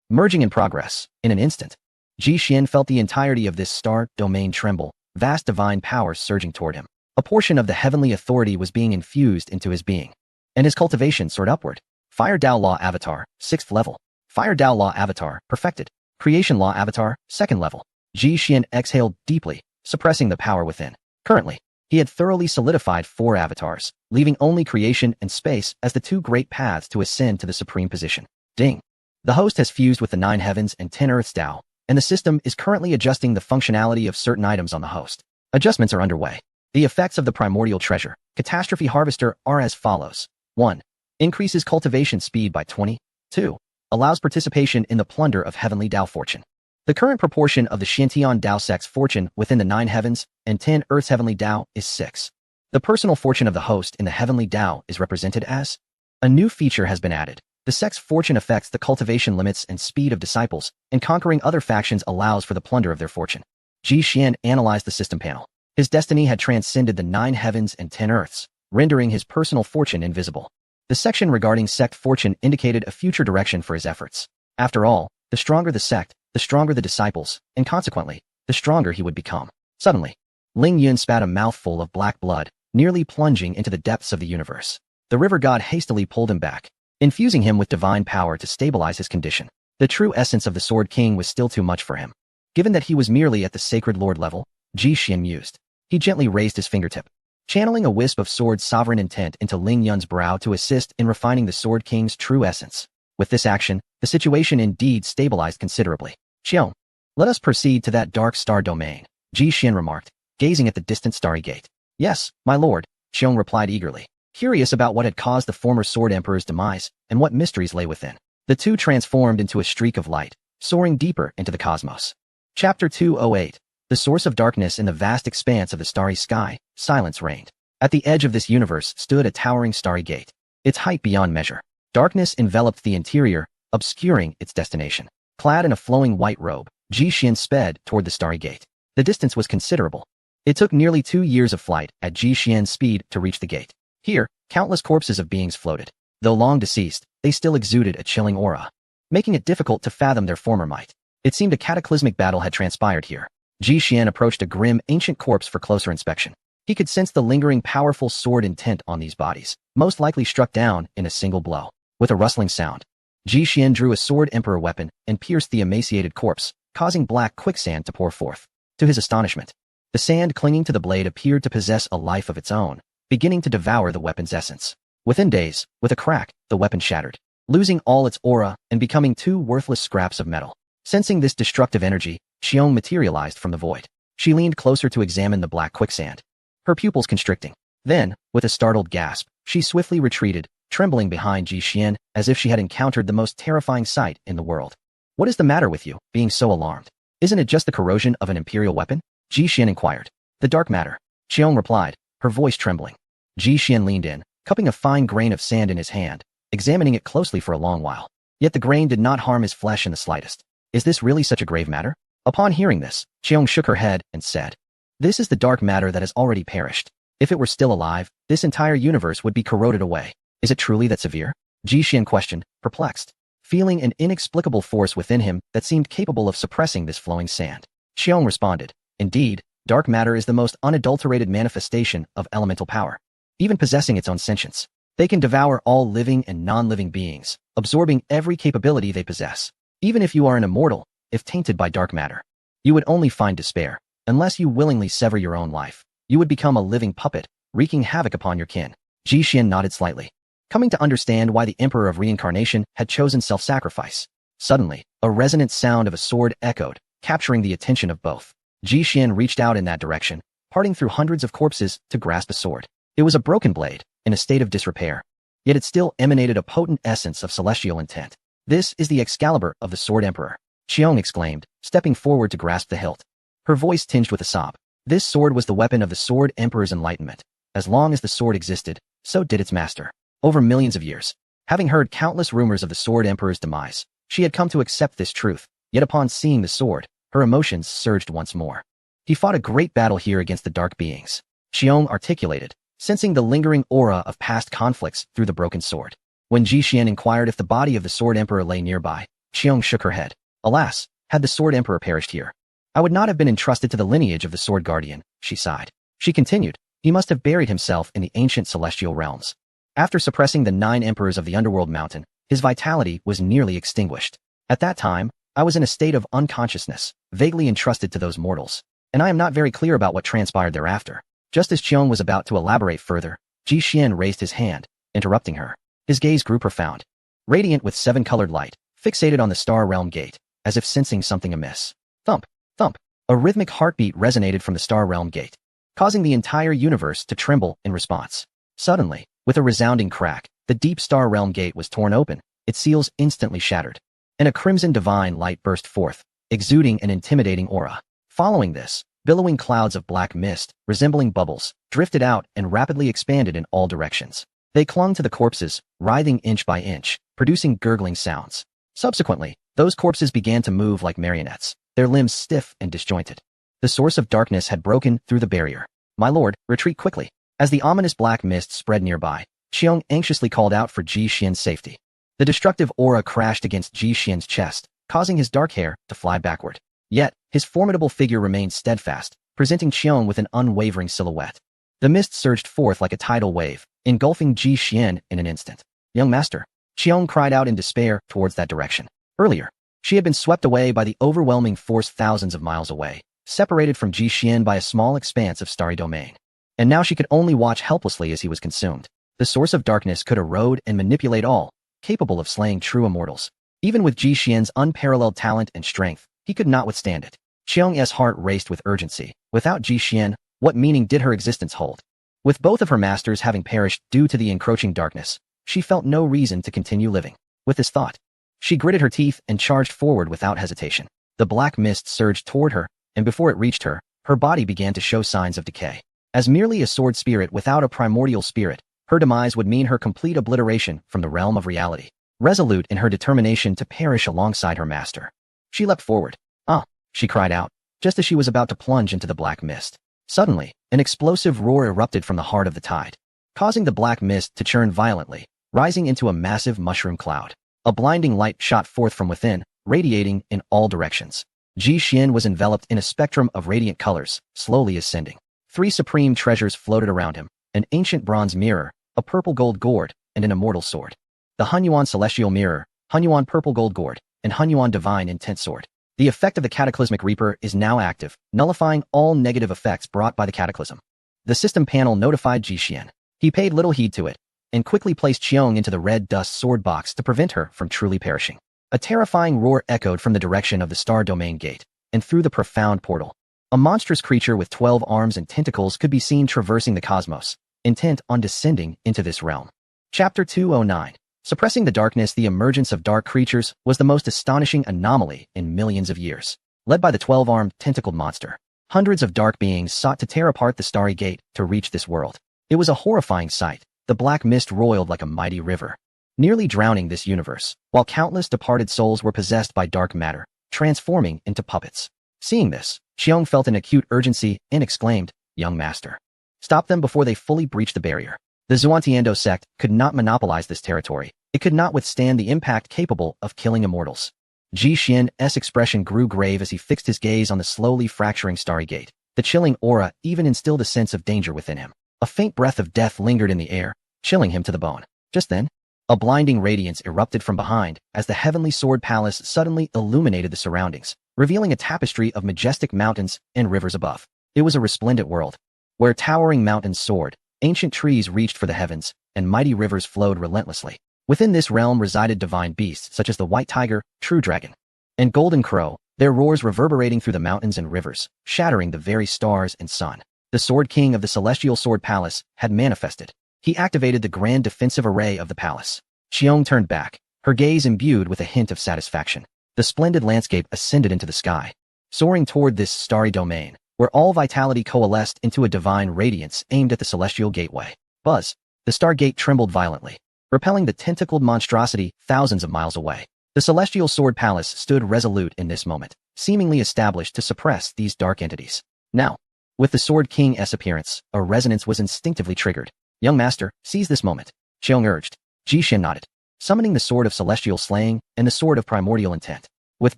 Merging in progress. In an instant, Ji Xian felt the entirety of this star domain tremble, vast divine power surging toward him. A portion of the heavenly authority was being infused into his being, and his cultivation soared upward. Fire Dao Law Avatar, 6th level. Fire Dao Law Avatar, perfected. Creation Law Avatar, 2nd level. Ji Xian exhaled deeply, suppressing the power within. Currently, he had thoroughly solidified 4 avatars, leaving only creation and space as the 2 great paths to ascend to the supreme position. Ding! The host has fused with the 9 heavens and 10 earths Dao, and the system is currently adjusting the functionality of certain items on the host. Adjustments are underway. The effects of the primordial treasure, Catastrophe Harvester, are as follows. 1. Increases cultivation speed by 20. 2. Allows participation in the plunder of heavenly Dao fortune. The current proportion of the Xiantian Dao Sect's fortune within the 9 heavens and 10 earths heavenly Dao is 6. The personal fortune of the host in the heavenly Dao is represented as. A new feature has been added. The sect's fortune affects the cultivation limits and speed of disciples, and conquering other factions allows for the plunder of their fortune. Ji Xian analyzed the system panel. His destiny had transcended the 9 heavens and 10 earths, rendering his personal fortune invisible. The section regarding sect fortune indicated a future direction for his efforts. After all, the stronger the sect, the stronger the disciples, and consequently, the stronger he would become. Suddenly, Ling Yun spat a mouthful of black blood, nearly plunging into the depths of the universe. The river god hastily pulled him back, infusing him with divine power to stabilize his condition. The true essence of the Sword King was still too much for him. Given that he was merely at the Sacred Lord level, Ji Xian mused. He gently raised his fingertip, channeling a wisp of sword sovereign intent into Ling Yun's brow to assist in refining the Sword King's true essence. With this action, the situation indeed stabilized considerably. Qiong, let us proceed to that dark star domain, Ji Xian remarked, gazing at the distant starry gate. Yes, my lord, Qiong replied eagerly, curious about what had caused the former Sword Emperor's demise and what mysteries lay within. The two transformed into a streak of light, soaring deeper into the cosmos. Chapter 208. The source of darkness in the vast expanse of the starry sky, silence reigned. At the edge of this universe stood a towering starry gate, its height beyond measure. Darkness enveloped the interior, obscuring its destination. Clad in a flowing white robe, Ji Xian sped toward the starry gate. The distance was considerable. It took nearly 2 years of flight at Ji Xian's speed to reach the gate. Here, countless corpses of beings floated. Though long deceased, they still exuded a chilling aura, making it difficult to fathom their former might. It seemed a cataclysmic battle had transpired here. Ji Xian approached a grim, ancient corpse for closer inspection. He could sense the lingering, powerful sword intent on these bodies, most likely struck down in a single blow. With a rustling sound, Ji Xian drew a Sword Emperor weapon and pierced the emaciated corpse, causing black quicksand to pour forth. To his astonishment, the sand clinging to the blade appeared to possess a life of its own, beginning to devour the weapon's essence. Within days, with a crack, the weapon shattered, losing all its aura and becoming 2 worthless scraps of metal. Sensing this destructive energy, Qiong materialized from the void. She leaned closer to examine the black quicksand, her pupils constricting. Then, with a startled gasp, she swiftly retreated, trembling behind Ji Xian as if she had encountered the most terrifying sight in the world. What is the matter with you, being so alarmed? Isn't it just the corrosion of an imperial weapon? Ji Xian inquired. The dark matter, Qiong replied, her voice trembling. Ji Xian leaned in, cupping a fine grain of sand in his hand, examining it closely for a long while. Yet the grain did not harm his flesh in the slightest. Is this really such a grave matter? Upon hearing this, Qiong shook her head and said, this is the dark matter that has already perished. If it were still alive, this entire universe would be corroded away. Is it truly that severe? Ji Xian questioned, perplexed, feeling an inexplicable force within him that seemed capable of suppressing this flowing sand. Qiong responded, indeed, dark matter is the most unadulterated manifestation of elemental power, even possessing its own sentience. They can devour all living and non-living beings, absorbing every capability they possess. Even if you are an immortal, if tainted by dark matter, you would only find despair. Unless you willingly sever your own life, you would become a living puppet, wreaking havoc upon your kin. Ji Xian nodded slightly, coming to understand why the Emperor of Reincarnation had chosen self-sacrifice. Suddenly, a resonant sound of a sword echoed, capturing the attention of both. Ji Xian reached out in that direction, parting through hundreds of corpses to grasp a sword. It was a broken blade, in a state of disrepair, yet it still emanated a potent essence of celestial intent. This is the Excalibur of the Sword Emperor, Qiong exclaimed, stepping forward to grasp the hilt. Her voice tinged with a sob. This sword was the weapon of the Sword Emperor's enlightenment. As long as the sword existed, so did its master. Over millions of years, having heard countless rumors of the Sword Emperor's demise, she had come to accept this truth. Yet upon seeing the sword, her emotions surged once more. He fought a great battle here against the dark beings, Qiong articulated, sensing the lingering aura of past conflicts through the broken sword. When Ji Xian inquired if the body of the Sword Emperor lay nearby, Qiong shook her head. Alas, had the Sword Emperor perished here, I would not have been entrusted to the lineage of the Sword Guardian, she sighed. She continued, he must have buried himself in the ancient celestial realms. After suppressing the 9 emperors of the underworld mountain, his vitality was nearly extinguished. At that time, I was in a state of unconsciousness, vaguely entrusted to those mortals, and I am not very clear about what transpired thereafter. Just as Qiong was about to elaborate further, Ji Xian raised his hand, interrupting her. His gaze grew profound, radiant with 7-colored light, fixated on the Star Realm gate, as if sensing something amiss. Thump, thump. A rhythmic heartbeat resonated from the Star Realm gate, causing the entire universe to tremble in response. Suddenly, with a resounding crack, the deep Star Realm gate was torn open, its seals instantly shattered, and a crimson divine light burst forth, exuding an intimidating aura. Following this, billowing clouds of black mist, resembling bubbles, drifted out and rapidly expanded in all directions. They clung to the corpses, writhing inch by inch, producing gurgling sounds. Subsequently, those corpses began to move like marionettes, their limbs stiff and disjointed. The source of darkness had broken through the barrier. My lord, retreat quickly. As the ominous black mist spread nearby, Qiong anxiously called out for Ji Xian's safety. The destructive aura crashed against Ji Xian's chest, causing his dark hair to fly backward. Yet, his formidable figure remained steadfast, presenting Qiong with an unwavering silhouette. The mist surged forth like a tidal wave, engulfing Ji Xian in an instant. Young master, Qiong cried out in despair towards that direction. Earlier, she had been swept away by the overwhelming force thousands of miles away, separated from Ji Xian by a small expanse of starry domain. And now she could only watch helplessly as he was consumed. The source of darkness could erode and manipulate all, capable of slaying true immortals. Even with Ji Xian's unparalleled talent and strength, he could not withstand it. Qiong's heart raced with urgency. Without Ji Xian, what meaning did her existence hold? With both of her masters having perished due to the encroaching darkness, she felt no reason to continue living. With this thought, she gritted her teeth and charged forward without hesitation. The black mist surged toward her, and before it reached her, her body began to show signs of decay. As merely a sword spirit without a primordial spirit, her demise would mean her complete obliteration from the realm of reality. Resolute in her determination to perish alongside her master, she leapt forward. "Ah!" she cried out, just as she was about to plunge into the black mist. Suddenly, an explosive roar erupted from the heart of the tide, causing the black mist to churn violently, rising into a massive mushroom cloud. A blinding light shot forth from within, radiating in all directions. Ji Xian was enveloped in a spectrum of radiant colors, slowly ascending. 3 supreme treasures floated around him: an ancient bronze mirror, a purple gold gourd, and an immortal sword. The Hunyuan Celestial Mirror, Hunyuan Purple Gold Gourd, and Hunyuan Divine Intent Sword. The effect of the Cataclysmic Reaper is now active, nullifying all negative effects brought by the Cataclysm. The system panel notified Ji Xian. He paid little heed to it, and quickly placed Qiong into the red dust sword box to prevent her from truly perishing. A terrifying roar echoed from the direction of the Star Domain Gate, and through the profound portal. A monstrous creature with 12 arms and tentacles could be seen traversing the cosmos, intent on descending into this realm. Chapter 209. Suppressing the darkness. The emergence of dark creatures was the most astonishing anomaly in millions of years. Led by the 12-armed, tentacled monster, hundreds of dark beings sought to tear apart the Starry Gate to reach this world. It was a horrifying sight. The black mist roiled like a mighty river, nearly drowning this universe, while countless departed souls were possessed by dark matter, transforming into puppets. Seeing this, Qiong felt an acute urgency and exclaimed, "Young master, stop them before they fully breach the barrier." The Xuantiando sect could not monopolize this territory. It could not withstand the impact capable of killing immortals. Ji Xian's expression grew grave as he fixed his gaze on the slowly fracturing Starry Gate. The chilling aura even instilled a sense of danger within him. A faint breath of death lingered in the air, chilling him to the bone. Just then, a blinding radiance erupted from behind as the Heavenly Sword Palace suddenly illuminated the surroundings, revealing a tapestry of majestic mountains and rivers above. It was a resplendent world, where towering mountains soared, ancient trees reached for the heavens, and mighty rivers flowed relentlessly. Within this realm resided divine beasts such as the White Tiger, True Dragon, and Golden Crow, their roars reverberating through the mountains and rivers, shattering the very stars and sun. The Sword King of the Celestial Sword Palace had manifested. He activated the grand defensive array of the palace. Qiong turned back, her gaze imbued with a hint of satisfaction. The splendid landscape ascended into the sky, soaring toward this starry domain, where all vitality coalesced into a divine radiance aimed at the celestial gateway. Buzz! The Star Gate trembled violently, repelling the tentacled monstrosity thousands of miles away. The Celestial Sword Palace stood resolute in this moment, seemingly established to suppress these dark entities. Now, with the Sword King's appearance, a resonance was instinctively triggered. "Young master, seize this moment," Qiong urged. Ji Xian nodded, summoning the Sword of Celestial Slaying and the Sword of Primordial Intent. With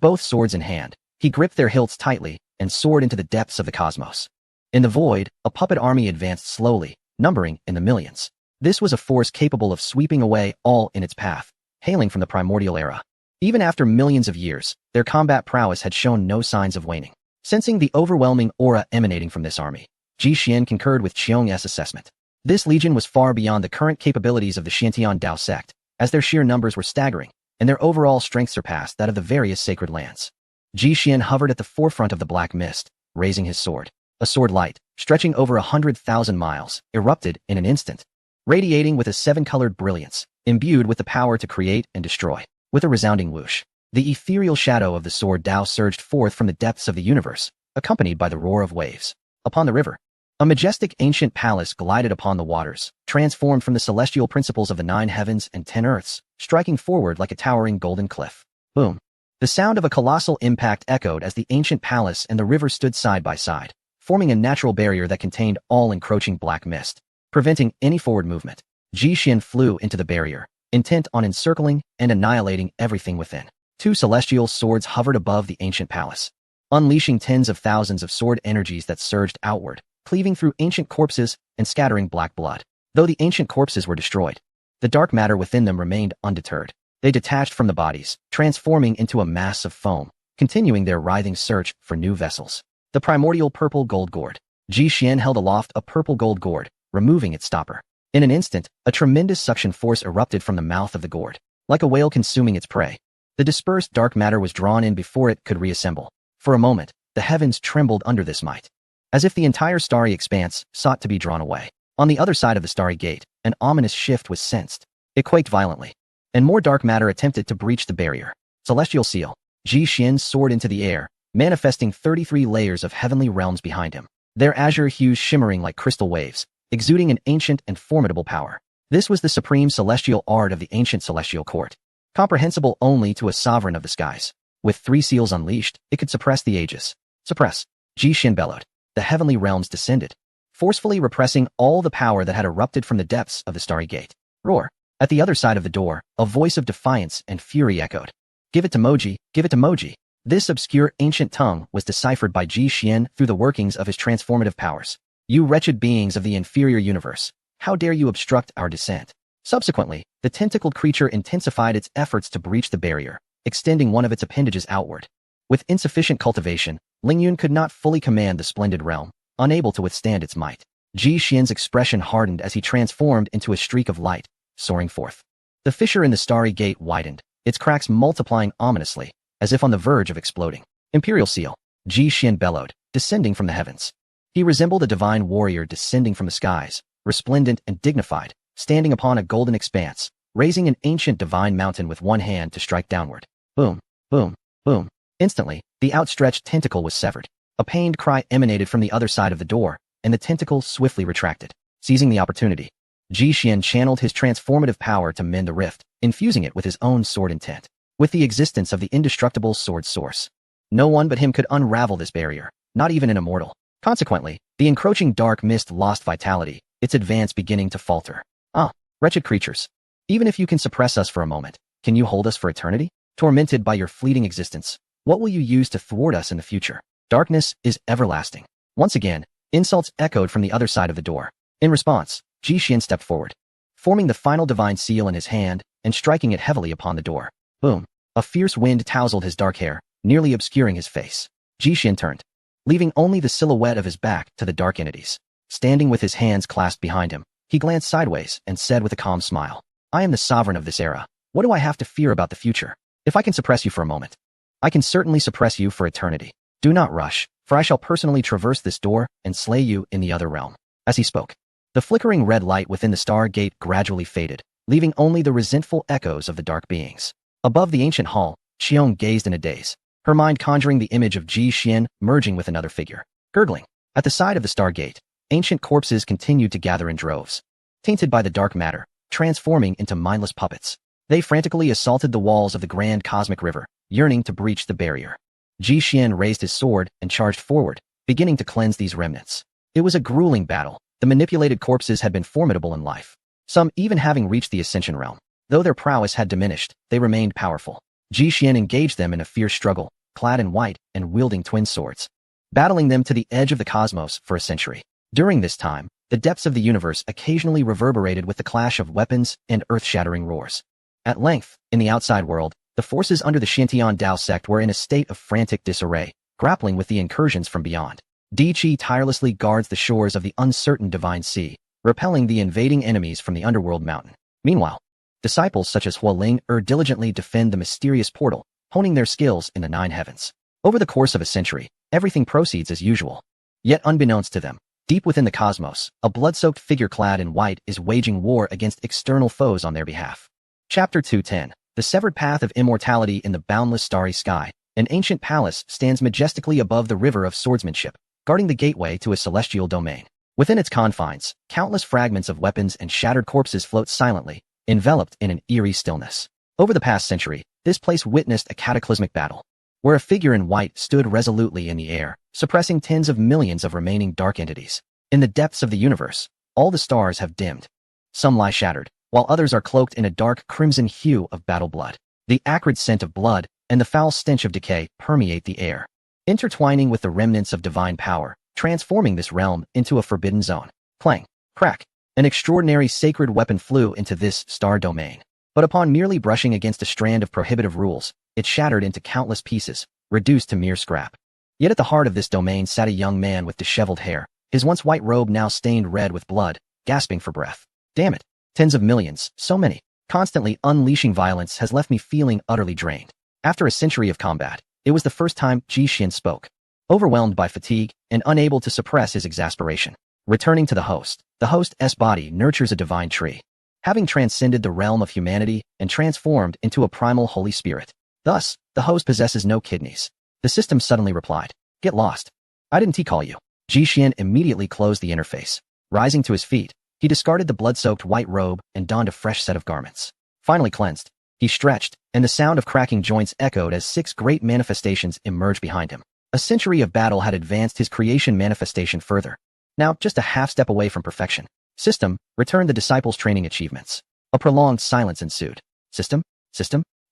both swords in hand, he gripped their hilts tightly and soared into the depths of the cosmos. In the void, a puppet army advanced slowly, numbering in the millions. This was a force capable of sweeping away all in its path, hailing from the primordial era. Even after millions of years, their combat prowess had shown no signs of waning. Sensing the overwhelming aura emanating from this army, Ji Xian concurred with Qiong's assessment. This legion was far beyond the current capabilities of the Xiantian Dao sect, as their sheer numbers were staggering, and their overall strength surpassed that of the various sacred lands. Ji Xian hovered at the forefront of the black mist, raising his sword. A sword light, stretching over 100,000 miles, erupted in an instant, radiating with a 7-colored brilliance, imbued with the power to create and destroy. With a resounding whoosh, the ethereal shadow of the sword Dao surged forth from the depths of the universe, accompanied by the roar of waves. Upon the river, a majestic ancient palace glided upon the waters, transformed from the celestial principles of the 9 heavens and 10 earths, striking forward like a towering golden cliff. Boom! The sound of a colossal impact echoed as the ancient palace and the river stood side by side, forming a natural barrier that contained all-encroaching black mist, preventing any forward movement. Ji Xian flew into the barrier, intent on encircling and annihilating everything within. 2 celestial swords hovered above the ancient palace, unleashing tens of thousands of sword energies that surged outward, cleaving through ancient corpses and scattering black blood. Though the ancient corpses were destroyed, the dark matter within them remained undeterred. They detached from the bodies, transforming into a mass of foam, continuing their writhing search for new vessels. The primordial purple gold gourd. Ji Xian held aloft a purple gold gourd, removing its stopper. In an instant, a tremendous suction force erupted from the mouth of the gourd, like a whale consuming its prey. The dispersed dark matter was drawn in before it could reassemble. For a moment, the heavens trembled under this might, as if the entire starry expanse sought to be drawn away. On the other side of the starry gate, an ominous shift was sensed. It quaked violently, and more dark matter attempted to breach the barrier. Celestial seal. Ji Xian soared into the air, manifesting 33 layers of heavenly realms behind him, their azure hues shimmering like crystal waves, exuding an ancient and formidable power. This was the supreme celestial art of the ancient celestial court, comprehensible only to a sovereign of the skies. With 3 seals unleashed, it could suppress the ages. Suppress. Ji Xian bellowed. The heavenly realms descended, forcefully repressing all the power that had erupted from the depths of the starry gate. Roar. At the other side of the door, a voice of defiance and fury echoed. Give it to Moji, give it to Moji. This obscure ancient tongue was deciphered by Ji Xian through the workings of his transformative powers. You wretched beings of the inferior universe, how dare you obstruct our descent? Subsequently, the tentacled creature intensified its efforts to breach the barrier, extending one of its appendages outward. With insufficient cultivation, Ling Yun could not fully command the splendid realm, unable to withstand its might. Ji Xian's expression hardened as he transformed into a streak of light, soaring forth. The fissure in the starry gate widened, its cracks multiplying ominously, as if on the verge of exploding. Imperial seal. Ji Xian bellowed, descending from the heavens. He resembled a divine warrior descending from the skies, resplendent and dignified, standing upon a golden expanse, raising an ancient divine mountain with one hand to strike downward. Boom, boom, boom. Instantly, the outstretched tentacle was severed. A pained cry emanated from the other side of the door, and the tentacle swiftly retracted. Seizing the opportunity, Ji Xian channeled his transformative power to mend the rift, infusing it with his own sword intent. With the existence of the indestructible sword source, no one but him could unravel this barrier, not even an immortal. Consequently, the encroaching dark mist lost vitality, its advance beginning to falter. Ah, wretched creatures. Even if you can suppress us for a moment, can you hold us for eternity? Tormented by your fleeting existence, what will you use to thwart us in the future? Darkness is everlasting. Once again, insults echoed from the other side of the door. In response, Ji Xian stepped forward, forming the final divine seal in his hand and striking it heavily upon the door. Boom. A fierce wind tousled his dark hair, nearly obscuring his face. Ji Xian turned, leaving only the silhouette of his back to the dark entities. Standing with his hands clasped behind him, he glanced sideways and said with a calm smile, I am the sovereign of this era. What do I have to fear about the future? If I can suppress you for a moment, I can certainly suppress you for eternity. Do not rush, for I shall personally traverse this door and slay you in the other realm. As he spoke, the flickering red light within the star gate gradually faded, leaving only the resentful echoes of the dark beings. Above the ancient hall, Xiong gazed in a daze, her mind conjuring the image of Ji Xian merging with another figure. Gurgling, at the side of the star gate, ancient corpses continued to gather in droves, tainted by the dark matter, transforming into mindless puppets. They frantically assaulted the walls of the grand cosmic river, yearning to breach the barrier. Ji Xian raised his sword and charged forward, beginning to cleanse these remnants. It was a grueling battle. The manipulated corpses had been formidable in life, some even having reached the Ascension realm. Though their prowess had diminished, they remained powerful. Ji Xian engaged them in a fierce struggle, clad in white and wielding twin swords, battling them to the edge of the cosmos for a century. During this time, the depths of the universe occasionally reverberated with the clash of weapons and earth-shattering roars. At length, in the outside world, the forces under the Shantian Dao sect were in a state of frantic disarray, grappling with the incursions from beyond. Di Qi tirelessly guards the shores of the uncertain divine sea, repelling the invading enemies from the underworld mountain. Meanwhile, disciples such as Hualing diligently defend the mysterious portal, honing their skills in the 9 heavens. Over the course of a century, everything proceeds as usual. Yet unbeknownst to them, deep within the cosmos, a blood-soaked figure clad in white is waging war against external foes on their behalf. Chapter 210. The Severed Path of Immortality. In the boundless starry sky, an ancient palace stands majestically above the river of swordsmanship, guarding the gateway to a celestial domain. Within its confines, countless fragments of weapons and shattered corpses float silently, enveloped in an eerie stillness. Over the past century, this place witnessed a cataclysmic battle, where a figure in white stood resolutely in the air, suppressing tens of millions of remaining dark entities. In the depths of the universe, all the stars have dimmed. Some lie shattered, while others are cloaked in a dark crimson hue of battle blood. The acrid scent of blood and the foul stench of decay permeate the air, intertwining with the remnants of divine power, transforming this realm into a forbidden zone. Clang, crack, an extraordinary sacred weapon flew into this star domain. But upon merely brushing against a strand of prohibitive rules, it shattered into countless pieces, reduced to mere scrap. Yet at the heart of this domain sat a young man with disheveled hair, his once white robe now stained red with blood, gasping for breath. Damn it. Tens of millions, so many. Constantly unleashing violence has left me feeling utterly drained. After a century of combat, it was the first time Ji Xian spoke. Overwhelmed by fatigue and unable to suppress his exasperation. Returning to the host's body nurtures a divine tree, having transcended the realm of humanity and transformed into a primal Holy Spirit. Thus, the host possesses no kidneys. The system suddenly replied, "Get lost. I didn't call you." Ji Xian immediately closed the interface. Rising to his feet, he discarded the blood-soaked white robe and donned a fresh set of garments. Finally cleansed, he stretched, and the sound of cracking joints echoed as 6 great manifestations emerged behind him. A century of battle had advanced his creation manifestation further. Now just a half step away from perfection. System, return the disciples' training achievements. A prolonged silence ensued. System,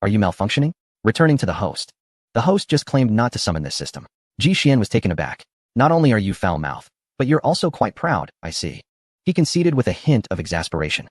are you malfunctioning? Returning to the host. The host just claimed not to summon this system. Ji Xian was taken aback. Not only are you foul-mouthed, but you're also quite proud, I see. He conceded with a hint of exasperation.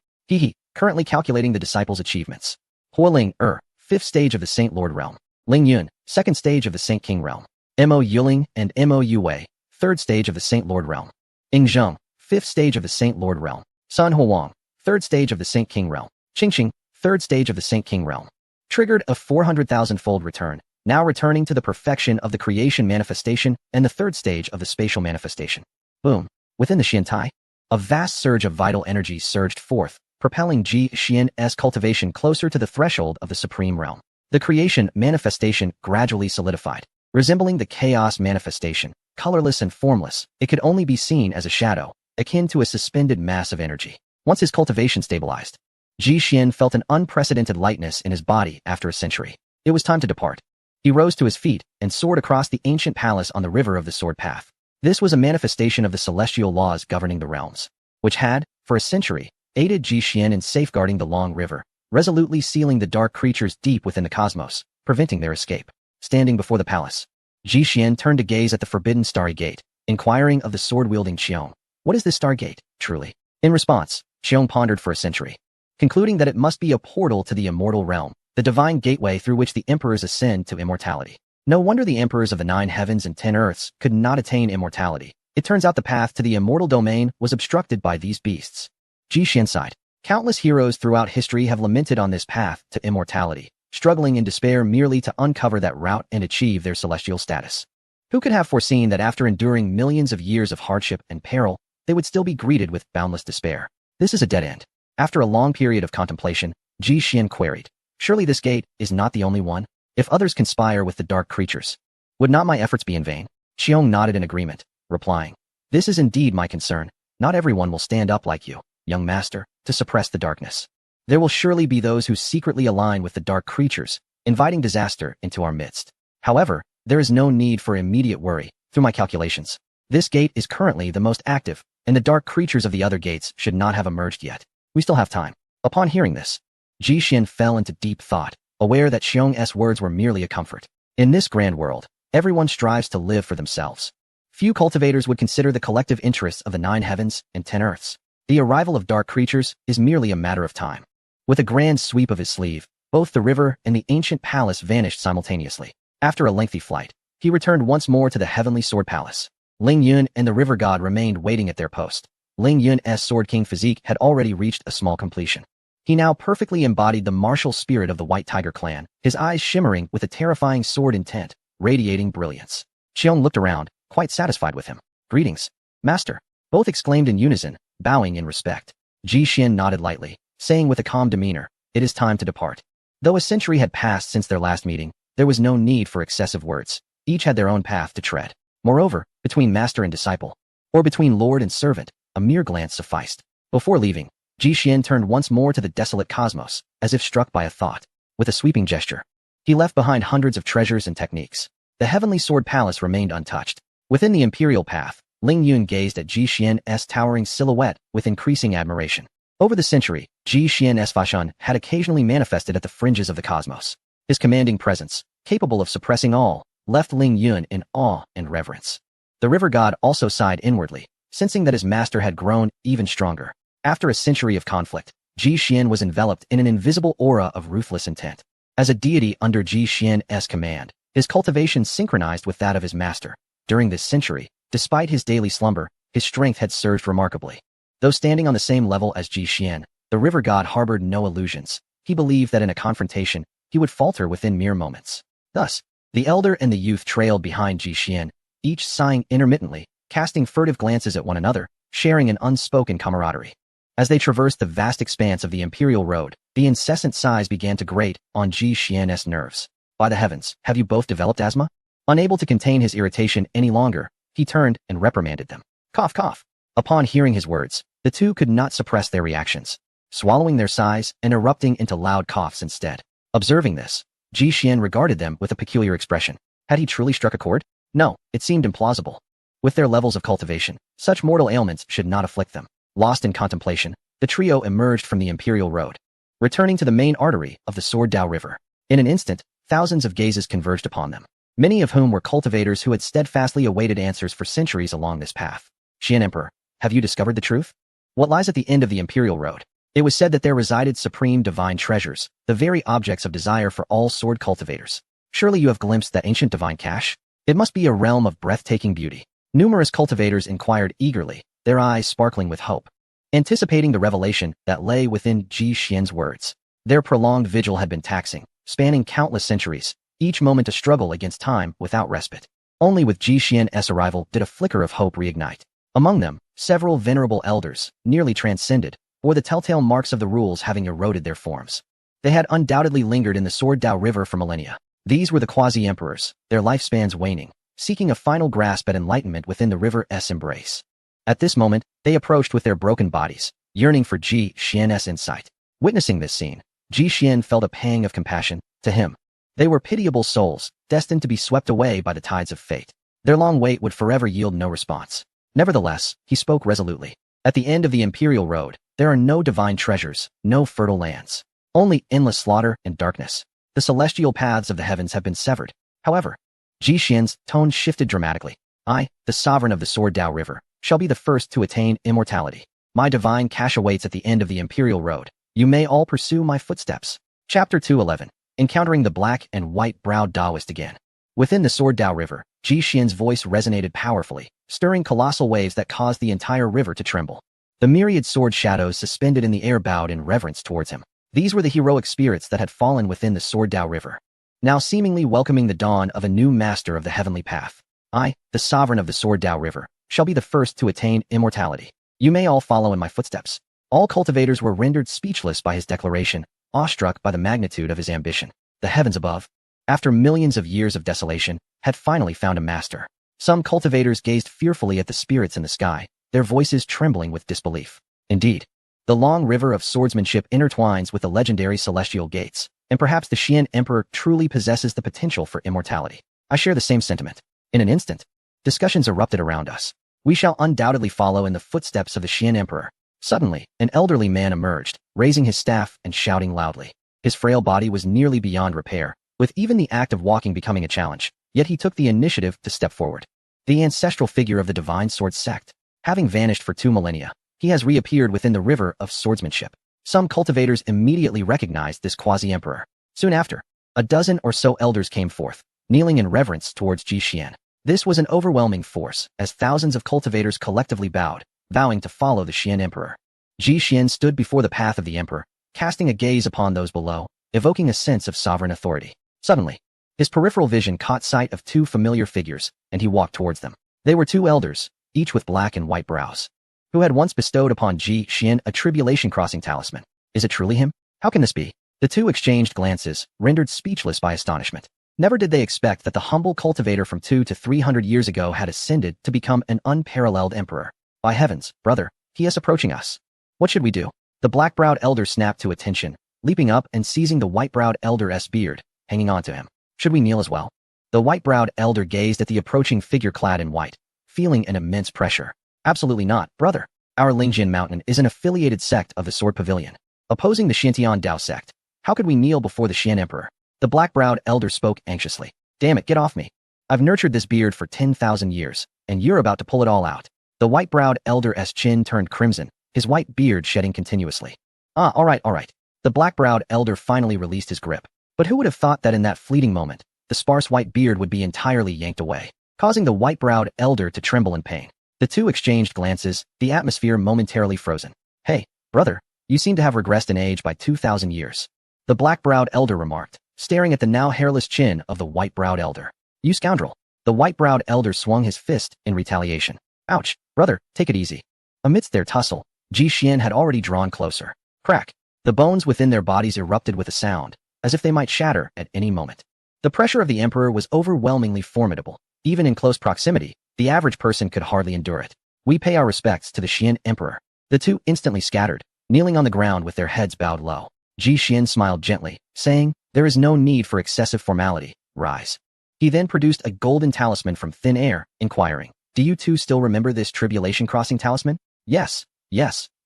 Currently calculating the disciples' achievements. Huoling 5th stage of the Saint Lord realm. Ling Yun, 2nd stage of the Saint King realm. Mo Yuling and Mo Yue, 3rd stage of the Saint Lord realm. Ing Zheng, 5th stage of the Saint Lord realm. Sun Huang, 3rd stage of the Saint King realm. Qingqing, 3rd stage of the Saint King realm. Triggered a 400,000-fold return, now returning to the perfection of the creation manifestation and the 3rd stage of the spatial manifestation. Boom. Within the Xiantai, a vast surge of vital energy surged forth, propelling Ji Xian's cultivation closer to the threshold of the supreme realm. The creation manifestation gradually solidified. Resembling the chaos manifestation, colorless and formless, it could only be seen as a shadow, akin to a suspended mass of energy. Once his cultivation stabilized, Ji Xian felt an unprecedented lightness in his body after a century. It was time to depart. He rose to his feet and soared across the ancient palace on the river of the Sword Path. This was a manifestation of the celestial laws governing the realms, which had, for a century, aided Ji Xian in safeguarding the long river, resolutely sealing the dark creatures deep within the cosmos, preventing their escape. Standing before the palace, Ji Xian turned to gaze at the forbidden starry gate, inquiring of the sword-wielding Qiong. What is this star gate, truly? In response, Qiong pondered for a century, concluding that it must be a portal to the immortal realm, the divine gateway through which the emperors ascend to immortality. No wonder the emperors of the 9 heavens and 10 earths could not attain immortality. It turns out the path to the immortal domain was obstructed by these beasts. Ji Xian sighed. Countless heroes throughout history have lamented on this path to immortality, struggling in despair merely to uncover that route and achieve their celestial status. Who could have foreseen that after enduring millions of years of hardship and peril, they would still be greeted with boundless despair? This is a dead end. After a long period of contemplation, Ji Xian queried, surely this gate is not the only one? If others conspire with the dark creatures, would not my efforts be in vain? Qiong nodded in agreement, replying, this is indeed my concern. Not everyone will stand up like you, young master, to suppress the darkness. There will surely be those who secretly align with the dark creatures, inviting disaster into our midst. However, there is no need for immediate worry. Through my calculations, this gate is currently the most active, and the dark creatures of the other gates should not have emerged yet. We still have time. Upon hearing this, Ji Xian fell into deep thought, aware that Qiong's words were merely a comfort. In this grand world, everyone strives to live for themselves. Few cultivators would consider the collective interests of the 9 heavens and 10 earths. The arrival of dark creatures is merely a matter of time. With a grand sweep of his sleeve, both the river and the ancient palace vanished simultaneously. After a lengthy flight, he returned once more to the heavenly sword palace. Ling Yun and the river god remained waiting at their post. Ling Yun's Sword King physique had already reached a small completion. He now perfectly embodied the martial spirit of the White Tiger clan, his eyes shimmering with a terrifying sword intent, radiating brilliance. Qiong looked around, quite satisfied with him. Greetings, master. Both exclaimed in unison, bowing in respect. Ji Xian nodded lightly, saying with a calm demeanor, it is time to depart. Though a century had passed since their last meeting, there was no need for excessive words. Each had their own path to tread. Moreover, between master and disciple, or between lord and servant, a mere glance sufficed. Before leaving, Ji Xian turned once more to the desolate cosmos, as if struck by a thought. With a sweeping gesture, he left behind hundreds of treasures and techniques. The heavenly sword palace remained untouched. Within the imperial path, Ling Yun gazed at Ji Xian's towering silhouette with increasing admiration. Over the century, Ji Xian's Fashan had occasionally manifested at the fringes of the cosmos. His commanding presence, capable of suppressing all, left Ling Yun in awe and reverence. The river god also sighed inwardly, sensing that his master had grown even stronger. After a century of conflict, Ji Xian was enveloped in an invisible aura of ruthless intent. As a deity under Ji Xian's command, his cultivation synchronized with that of his master. During this century, despite his daily slumber, his strength had surged remarkably. Though standing on the same level as Ji Xian, the river god harbored no illusions. He believed that in a confrontation, he would falter within mere moments. Thus, the elder and the youth trailed behind Ji Xian, each sighing intermittently, casting furtive glances at one another, sharing an unspoken camaraderie. As they traversed the vast expanse of the Imperial Road, the incessant sighs began to grate on Ji Xian's nerves. By the heavens, have you both developed asthma? Unable to contain his irritation any longer, he turned and reprimanded them. Cough, cough. Upon hearing his words, the two could not suppress their reactions, swallowing their sighs and erupting into loud coughs instead. Observing this, Ji Xian regarded them with a peculiar expression. Had he truly struck a chord? No, it seemed implausible. With their levels of cultivation, such mortal ailments should not afflict them. Lost in contemplation, the trio emerged from the Imperial Road, returning to the main artery of the Sword Dao River. In an instant, thousands of gazes converged upon them, many of whom were cultivators who had steadfastly awaited answers for centuries along this path. Xian Emperor, have you discovered the truth? What lies at the end of the Imperial Road? It was said that there resided supreme divine treasures, the very objects of desire for all sword cultivators. Surely you have glimpsed that ancient divine cache? It must be a realm of breathtaking beauty. Numerous cultivators inquired eagerly, their eyes sparkling with hope, anticipating the revelation that lay within Ji Xian's words. Their prolonged vigil had been taxing, spanning countless centuries, each moment a struggle against time without respite. Only with Ji Xian's arrival did a flicker of hope reignite. Among them, several venerable elders, nearly transcended, bore the telltale marks of the rules having eroded their forms. They had undoubtedly lingered in the Sword Dao River for millennia. These were the quasi-emperors, their lifespans waning, seeking a final grasp at enlightenment within the river's embrace. At this moment, they approached with their broken bodies, yearning for Ji Xian's insight. Witnessing this scene, Ji Xian felt a pang of compassion. To him, they were pitiable souls, destined to be swept away by the tides of fate. Their long wait would forever yield no response. Nevertheless, he spoke resolutely. At the end of the Imperial Road, there are no divine treasures, no fertile lands. Only endless slaughter and darkness. The celestial paths of the heavens have been severed. However, Ji Xian's tone shifted dramatically. I, the sovereign of the Sword Dao River, shall be the first to attain immortality. My divine cache awaits at the end of the Imperial Road. You may all pursue my footsteps. Chapter 211. Encountering the black and white-browed Taoist again. Within the Sword Dao River, Ji Xian's voice resonated powerfully, stirring colossal waves that caused the entire river to tremble. The myriad sword shadows suspended in the air bowed in reverence towards him. These were the heroic spirits that had fallen within the Sword Dao River, now seemingly welcoming the dawn of a new master of the heavenly path. I, the sovereign of the Sword Dao River, shall be the first to attain immortality. You may all follow in my footsteps. All cultivators were rendered speechless by his declaration, awestruck by the magnitude of his ambition. The heavens above, after millions of years of desolation, had finally found a master. Some cultivators gazed fearfully at the spirits in the sky, their voices trembling with disbelief. Indeed, the long river of swordsmanship intertwines with the legendary celestial gates, and perhaps the Xian Emperor truly possesses the potential for immortality. I share the same sentiment. In an instant, discussions erupted around us. We shall undoubtedly follow in the footsteps of the Xian Emperor. Suddenly, an elderly man emerged, raising his staff and shouting loudly. His frail body was nearly beyond repair, with even the act of walking becoming a challenge, yet he took the initiative to step forward. The ancestral figure of the Divine Sword Sect. Having vanished for 2 millennia, he has reappeared within the river of swordsmanship. Some cultivators immediately recognized this quasi-emperor. Soon after, a dozen or so elders came forth, kneeling in reverence towards Ji Xian. This was an overwhelming force, as thousands of cultivators collectively bowed, vowing to follow the Xian Emperor. Ji Xian stood before the path of the Emperor, casting a gaze upon those below, evoking a sense of sovereign authority. Suddenly, his peripheral vision caught sight of 2 familiar figures, and he walked towards them. They were 2 elders, each with black and white brows, who had once bestowed upon Ji Xian a tribulation-crossing talisman. Is it truly him? How can this be? The 2 exchanged glances, rendered speechless by astonishment. Never did they expect that the humble cultivator from 200 to 300 years ago had ascended to become an unparalleled emperor. By heavens, brother, he is approaching us. What should we do? The black-browed elder snapped to attention, leaping up and seizing the white-browed elder's beard, hanging on to him. Should we kneel as well? The white-browed elder gazed at the approaching figure clad in white, feeling an immense pressure. Absolutely not, brother. Our Lingjin Mountain is an affiliated sect of the Sword Pavilion, opposing the Xintian Dao sect. How could we kneel before the Xian Emperor? The black-browed elder spoke anxiously. Damn it, get off me. I've nurtured this beard for 10,000 years, and you're about to pull it all out. The white-browed elder's chin turned crimson, his white beard shedding continuously. All right. The black-browed elder finally released his grip. But who would have thought that in that fleeting moment, the sparse white beard would be entirely yanked away, causing the white-browed elder to tremble in pain. The two exchanged glances, the atmosphere momentarily frozen. Hey, brother, you seem to have regressed in age by 2,000 years. The black-browed elder remarked, staring at the now hairless chin of the white-browed elder. You scoundrel. The white-browed elder swung his fist in retaliation. Ouch, brother, take it easy. Amidst their tussle, Ji Xian had already drawn closer. Crack. The bones within their bodies erupted with a sound, as if they might shatter at any moment. The pressure of the emperor was overwhelmingly formidable. Even in close proximity, the average person could hardly endure it. We pay our respects to the Xian emperor. The two instantly scattered, kneeling on the ground with their heads bowed low. Ji Xian smiled gently, saying, there is no need for excessive formality, rise. He then produced a golden talisman from thin air, inquiring, do you two still remember this tribulation-crossing talisman? Yes,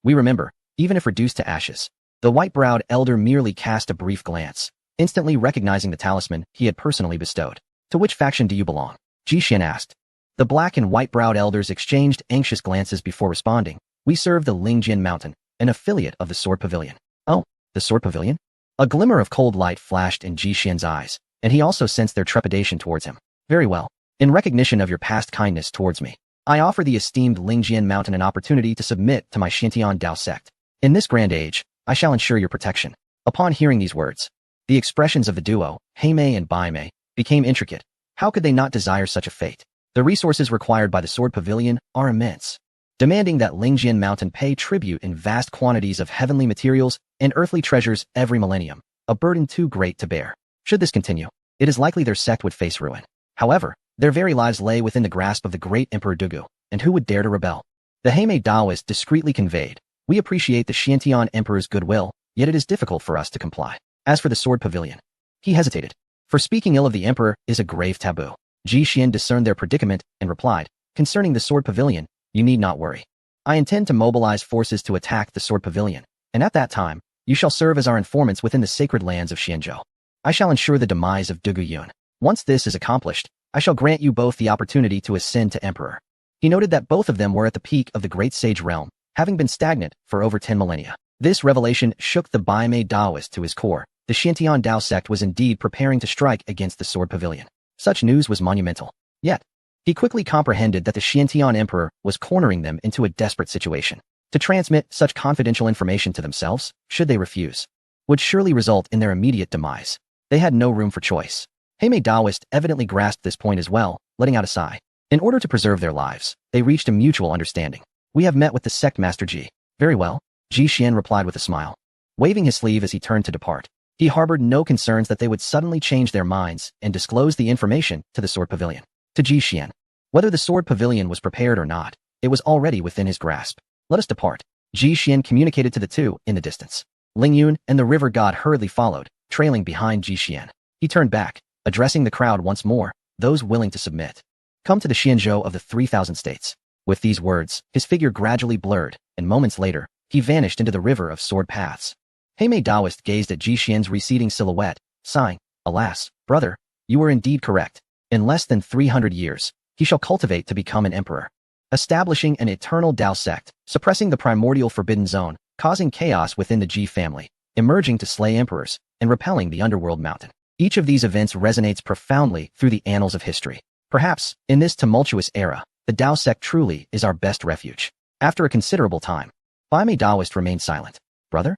we remember, even if reduced to ashes. The white-browed elder merely cast a brief glance, instantly recognizing the talisman he had personally bestowed. To which faction do you belong? Ji Xian asked. The black and white-browed elders exchanged anxious glances before responding. We serve the Lingjian Mountain, an affiliate of the Sword Pavilion. Oh, the Sword Pavilion? A glimmer of cold light flashed in Ji Xian's eyes, and he also sensed their trepidation towards him. Very well. In recognition of your past kindness towards me, I offer the esteemed Lingjian Mountain an opportunity to submit to my Xiantian Dao sect. In this grand age, I shall ensure your protection. Upon hearing these words, the expressions of the duo, Heimei and Baimei, became intricate. How could they not desire such a fate? The resources required by the Sword Pavilion are immense, demanding that Lingjian Mountain pay tribute in vast quantities of heavenly materials and earthly treasures every millennium, a burden too great to bear. Should this continue, it is likely their sect would face ruin. However, their very lives lay within the grasp of the great Emperor Dugu, and who would dare to rebel? The Heimei Daoist discreetly conveyed, we appreciate the Xiantian Emperor's goodwill, yet it is difficult for us to comply. As for the Sword Pavilion, he hesitated. For speaking ill of the Emperor is a grave taboo. Ji Xian discerned their predicament and replied, concerning the Sword Pavilion, you need not worry. I intend to mobilize forces to attack the Sword Pavilion, and at that time, you shall serve as our informants within the sacred lands of Xianzhou. I shall ensure the demise of Dugu Yun. Once this is accomplished, I shall grant you both the opportunity to ascend to Emperor. He noted that both of them were at the peak of the Great Sage realm, having been stagnant for over 10 millennia. This revelation shook the Baimei Daoist to his core. The Xiantian Dao sect was indeed preparing to strike against the Sword Pavilion. Such news was monumental. Yet, he quickly comprehended that the Xiantian Emperor was cornering them into a desperate situation. To transmit such confidential information to themselves, should they refuse, would surely result in their immediate demise. They had no room for choice. Heimei Daoist evidently grasped this point as well, letting out a sigh. In order to preserve their lives, they reached a mutual understanding. We have met with the sect Master Ji. Very well, Ji Xian replied with a smile, waving his sleeve as he turned to depart. He harbored no concerns that they would suddenly change their minds and disclose the information to the Sword Pavilion. To Ji Xian, whether the Sword Pavilion was prepared or not, it was already within his grasp. Let us depart. Ji Xian communicated to the two in the distance. Ling Yun and the river god hurriedly followed, trailing behind Ji Xian. He turned back, addressing the crowd once more, those willing to submit. Come to the Xianzhou of the 3,000 states. With these words, his figure gradually blurred, and moments later, he vanished into the river of sword paths. Heimei Daoist gazed at Ji Xian's receding silhouette, sighing, alas, brother, you were indeed correct. In less than 300 years, he shall cultivate to become an emperor, establishing an eternal Dao sect, suppressing the primordial forbidden zone, causing chaos within the Ji family, emerging to slay emperors, and repelling the underworld mountain. Each of these events resonates profoundly through the annals of history. Perhaps, in this tumultuous era, the Dao sect truly is our best refuge. After a considerable time, Baimei Daoist remained silent. Brother?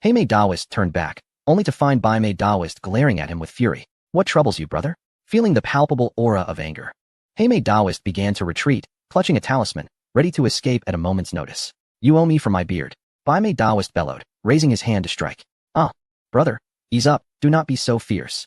Heimei Daoist turned back, only to find Baimei Daoist glaring at him with fury. What troubles you, brother? Feeling the palpable aura of anger, Heimei Daoist began to retreat, clutching a talisman, ready to escape at a moment's notice. You owe me for my beard. Baimei Daoist bellowed, raising his hand to strike. Brother, ease up, do not be so fierce.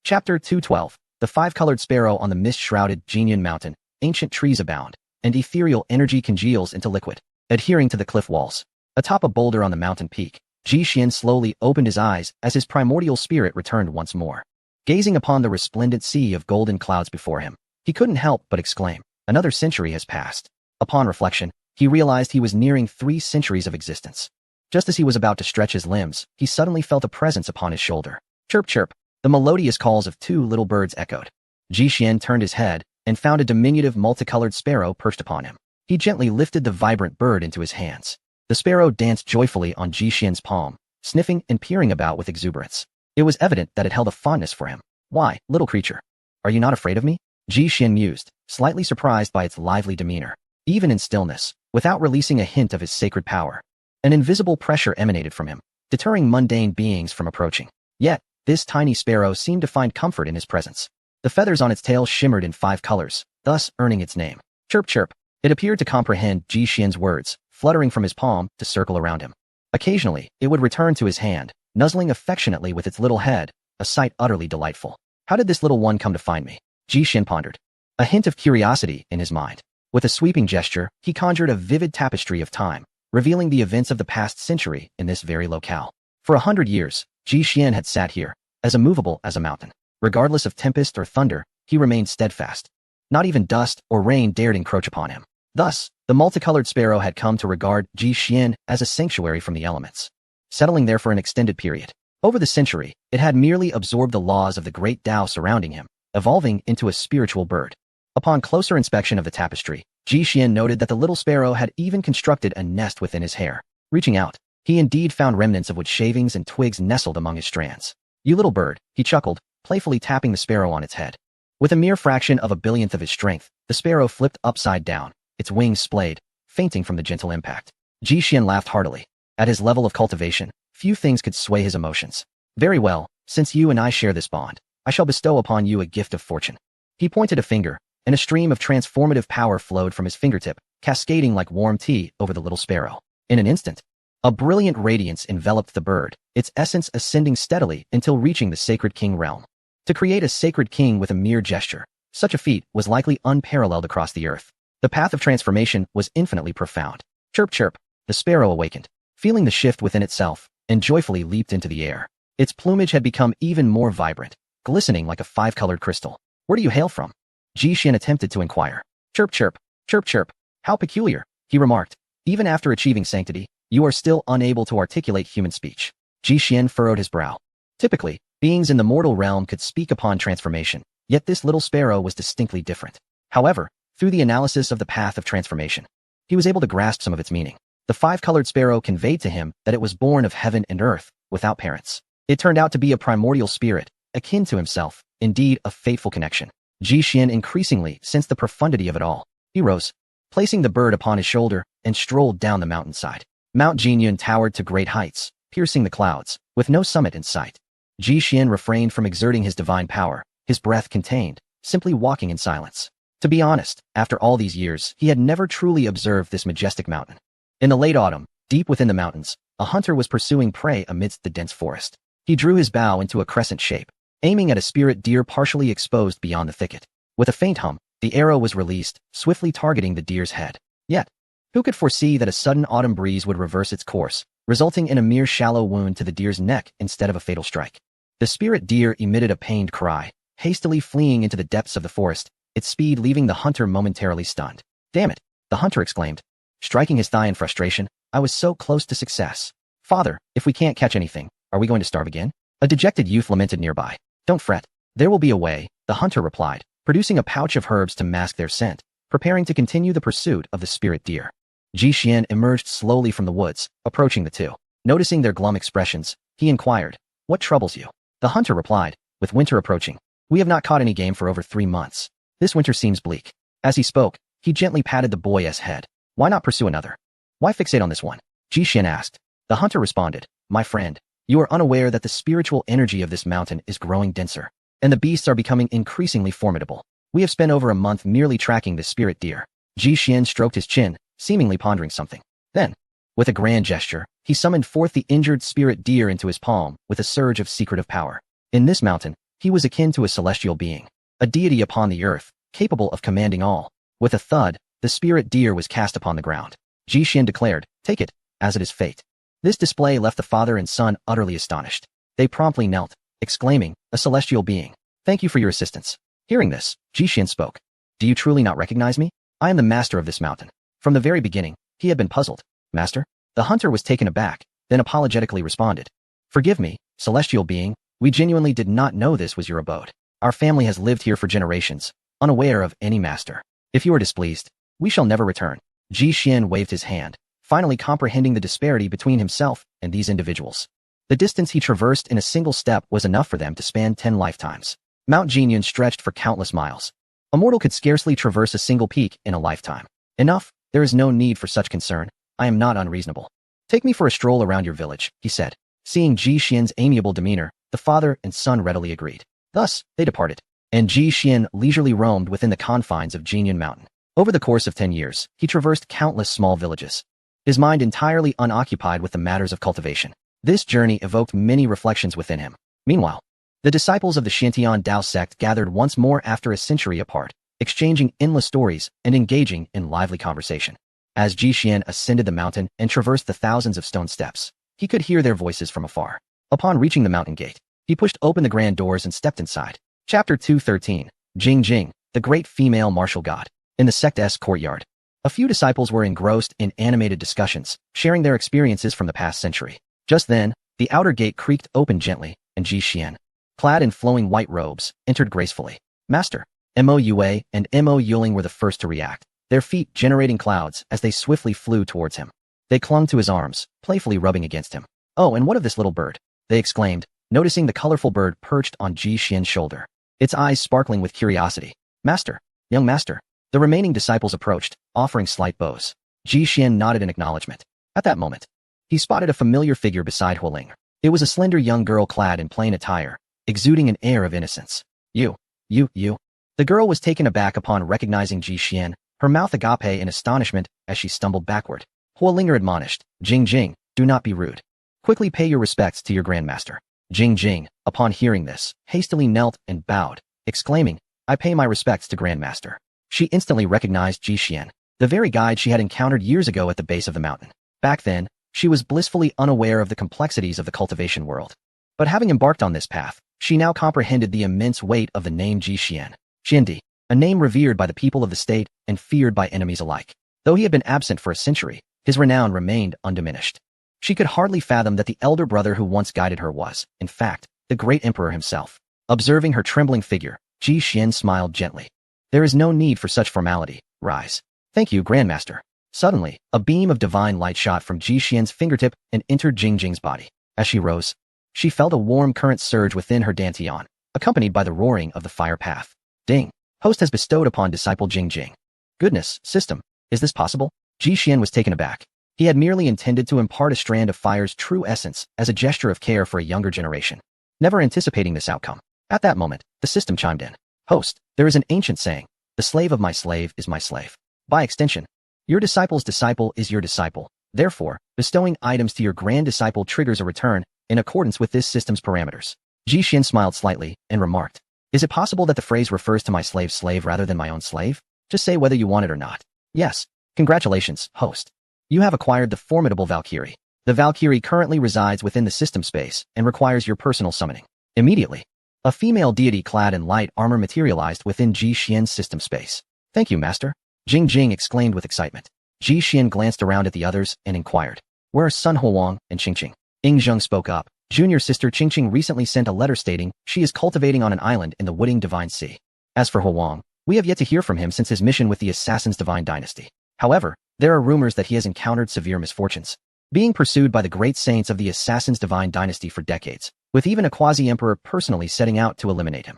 Chapter 212. The five-colored sparrow on the mist-shrouded Jinyan Mountain. Ancient trees abound, and ethereal energy congeals into liquid, adhering to the cliff walls. Atop a boulder on the mountain peak, Ji Xian slowly opened his eyes as his primordial spirit returned once more. Gazing upon the resplendent sea of golden clouds before him, he couldn't help but exclaim, another century has passed. Upon reflection, he realized he was nearing 3 centuries of existence. Just as he was about to stretch his limbs, he suddenly felt a presence upon his shoulder. Chirp chirp, the melodious calls of 2 little birds echoed. Ji Xian turned his head and found a diminutive multicolored sparrow perched upon him. He gently lifted the vibrant bird into his hands. The sparrow danced joyfully on Ji Xian's palm, sniffing and peering about with exuberance. It was evident that it held a fondness for him. Why, little creature? Are you not afraid of me? Ji Xian mused, slightly surprised by its lively demeanor. Even in stillness, without releasing a hint of his sacred power, an invisible pressure emanated from him, deterring mundane beings from approaching. Yet, this tiny sparrow seemed to find comfort in his presence. The feathers on its tail shimmered in 5 colors, thus earning its name. Chirp chirp. It appeared to comprehend Ji Xian's words, fluttering from his palm to circle around him. Occasionally, it would return to his hand, nuzzling affectionately with its little head, a sight utterly delightful. How did this little one come to find me? Ji Xian pondered. A hint of curiosity in his mind. With a sweeping gesture, he conjured a vivid tapestry of time, revealing the events of the past century in this very locale. For 100 years, Ji Xian had sat here, as immovable as a mountain. Regardless of tempest or thunder, he remained steadfast. Not even dust or rain dared encroach upon him. Thus, the multicolored sparrow had come to regard Ji Xian as a sanctuary from the elements, settling there for an extended period. Over the century, it had merely absorbed the laws of the great Tao surrounding him, evolving into a spiritual bird. Upon closer inspection of the tapestry, Ji Xian noted that the little sparrow had even constructed a nest within his hair. Reaching out, he indeed found remnants of wood shavings and twigs nestled among his strands. You little bird, he chuckled, playfully tapping the sparrow on its head. With a mere fraction of a billionth of his strength, the sparrow flipped upside down, its wings splayed, fainting from the gentle impact. Ji Xian laughed heartily. At his level of cultivation, few things could sway his emotions. Very well, since you and I share this bond, I shall bestow upon you a gift of fortune. He pointed a finger, and a stream of transformative power flowed from his fingertip, cascading like warm tea over the little sparrow. In an instant, a brilliant radiance enveloped the bird, its essence ascending steadily until reaching the sacred king realm. To create a sacred king with a mere gesture, such a feat was likely unparalleled across the earth. The path of transformation was infinitely profound. Chirp chirp, the sparrow awakened, feeling the shift within itself, and joyfully leaped into the air. Its plumage had become even more vibrant, glistening like a 5-colored crystal. Where do you hail from? Ji Xian attempted to inquire. Chirp chirp, chirp chirp, how peculiar, he remarked. Even after achieving sanctity, you are still unable to articulate human speech. Ji Xian furrowed his brow. Typically, beings in the mortal realm could speak upon transformation, yet this little sparrow was distinctly different. However, through the analysis of the path of transformation, he was able to grasp some of its meaning. The 5-colored sparrow conveyed to him that it was born of heaven and earth, without parents. It turned out to be a primordial spirit, akin to himself, indeed a fateful connection. Ji Xian increasingly sensed the profundity of it all. He rose, placing the bird upon his shoulder, and strolled down the mountainside. Mount Jinyun towered to great heights, piercing the clouds, with no summit in sight. Ji Xian refrained from exerting his divine power, his breath contained, simply walking in silence. To be honest, after all these years, he had never truly observed this majestic mountain. In the late autumn, deep within the mountains, a hunter was pursuing prey amidst the dense forest. He drew his bow into a crescent shape, aiming at a spirit deer partially exposed beyond the thicket. With a faint hum, the arrow was released, swiftly targeting the deer's head. Yet, who could foresee that a sudden autumn breeze would reverse its course, resulting in a mere shallow wound to the deer's neck instead of a fatal strike? The spirit deer emitted a pained cry, hastily fleeing into the depths of the forest, its speed leaving the hunter momentarily stunned. Damn it, the hunter exclaimed, striking his thigh in frustration. I was so close to success. Father, if we can't catch anything, are we going to starve again? A dejected youth lamented nearby. Don't fret. There will be a way, the hunter replied, producing a pouch of herbs to mask their scent, preparing to continue the pursuit of the spirit deer. Ji Xian emerged slowly from the woods, approaching the two. Noticing their glum expressions, he inquired, what troubles you? The hunter replied, with winter approaching, we have not caught any game for over 3 months. This winter seems bleak. As he spoke, he gently patted the boy's head. Why not pursue another? Why fixate on this one? Ji Xian asked. The hunter responded, my friend, you are unaware that the spiritual energy of this mountain is growing denser, and the beasts are becoming increasingly formidable. We have spent over a month merely tracking the spirit deer. Ji Xian stroked his chin, seemingly pondering something. Then, with a grand gesture, he summoned forth the injured spirit deer into his palm with a surge of secretive power. In this mountain, he was akin to a celestial being, a deity upon the earth, capable of commanding all. With a thud, the spirit deer was cast upon the ground. Ji Xian declared, take it, as it is fate. This display left the father and son utterly astonished. They promptly knelt, exclaiming, a celestial being. Thank you for your assistance. Hearing this, Ji Xian spoke. Do you truly not recognize me? I am the master of this mountain. From the very beginning, he had been puzzled. Master? The hunter was taken aback, then apologetically responded. Forgive me, celestial being, we genuinely did not know this was your abode. Our family has lived here for generations, unaware of any master. If you are displeased, we shall never return. Ji Xian waved his hand, finally comprehending the disparity between himself and these individuals. The distance he traversed in a single step was enough for them to span 10 lifetimes. Mount Jinyun stretched for countless miles. A mortal could scarcely traverse a single peak in a lifetime. Enough, there is no need for such concern. I am not unreasonable. Take me for a stroll around your village, he said. Seeing Ji Xian's amiable demeanor, the father and son readily agreed. Thus, they departed, and Ji Xian leisurely roamed within the confines of Jinyun Mountain. Over the course of 10 years, he traversed countless small villages, his mind entirely unoccupied with the matters of cultivation. This journey evoked many reflections within him. Meanwhile, the disciples of the Xiantian Dao sect gathered once more after a century apart, exchanging endless stories and engaging in lively conversation. As Ji Xian ascended the mountain and traversed the thousands of stone steps, he could hear their voices from afar. Upon reaching the mountain gate, he pushed open the grand doors and stepped inside. Chapter 213. Jing Jing, the great female martial god. In the sect's courtyard, a few disciples were engrossed in animated discussions, sharing their experiences from the past century. Just then, the outer gate creaked open gently, and Ji Xian, clad in flowing white robes, entered gracefully. Master, Mo Yue and Mo Yuling were the first to react, their feet generating clouds as they swiftly flew towards him. They clung to his arms, playfully rubbing against him. Oh, and what of this little bird? They exclaimed, noticing the colorful bird perched on Ji Xian's shoulder, its eyes sparkling with curiosity. Master, young master. The remaining disciples approached, offering slight bows. Ji Xian nodded in acknowledgement. At that moment, he spotted a familiar figure beside Hualing. It was a slender young girl clad in plain attire, exuding an air of innocence. You. The girl was taken aback upon recognizing Ji Xian, her mouth agape in astonishment as she stumbled backward. Hualinger admonished, Jing Jing, do not be rude. Quickly pay your respects to your grandmaster. Jing Jing, upon hearing this, hastily knelt and bowed, exclaiming, I pay my respects to grandmaster. She instantly recognized Ji Xian, the very guide she had encountered years ago at the base of the mountain. Back then, she was blissfully unaware of the complexities of the cultivation world. But having embarked on this path, she now comprehended the immense weight of the name Ji Xian. Xiandi, a name revered by the people of the state and feared by enemies alike. Though he had been absent for a century, his renown remained undiminished. She could hardly fathom that the elder brother who once guided her was, in fact, the great emperor himself. Observing her trembling figure, Ji Xian smiled gently. There is no need for such formality. Rise. Thank you, Grandmaster. Suddenly, a beam of divine light shot from Ji Xian's fingertip and entered Jing Jing's body. As she rose, she felt a warm current surge within her dantian, accompanied by the roaring of the fire path. Ding. Host has bestowed upon disciple Jing Jing. Goodness, system, is this possible? Ji Xian was taken aback. He had merely intended to impart a strand of fire's true essence as a gesture of care for a younger generation, never anticipating this outcome. At that moment, the system chimed in. Host, there is an ancient saying, the slave of my slave is my slave. By extension, your disciple's disciple is your disciple. Therefore, bestowing items to your grand disciple triggers a return in accordance with this system's parameters. Ji Xian smiled slightly and remarked, is it possible that the phrase refers to my slave's slave rather than my own slave? Just say whether you want it or not. Yes. Congratulations, host. You have acquired the formidable Valkyrie. The Valkyrie currently resides within the system space and requires your personal summoning. Immediately, a female deity clad in light armor materialized within Ji Xian's system space. Thank you, master. Jing Jing exclaimed with excitement. Ji Xian glanced around at the others and inquired, where are Sun Huang and Qingqing? Ying Zheng spoke up. Junior sister Qingqing recently sent a letter stating she is cultivating on an island in the Wooding Divine Sea. As for Huang, we have yet to hear from him since his mission with the Assassin's Divine Dynasty. However, there are rumors that he has encountered severe misfortunes, being pursued by the great saints of the Assassin's Divine Dynasty for decades, with even a quasi-emperor personally setting out to eliminate him.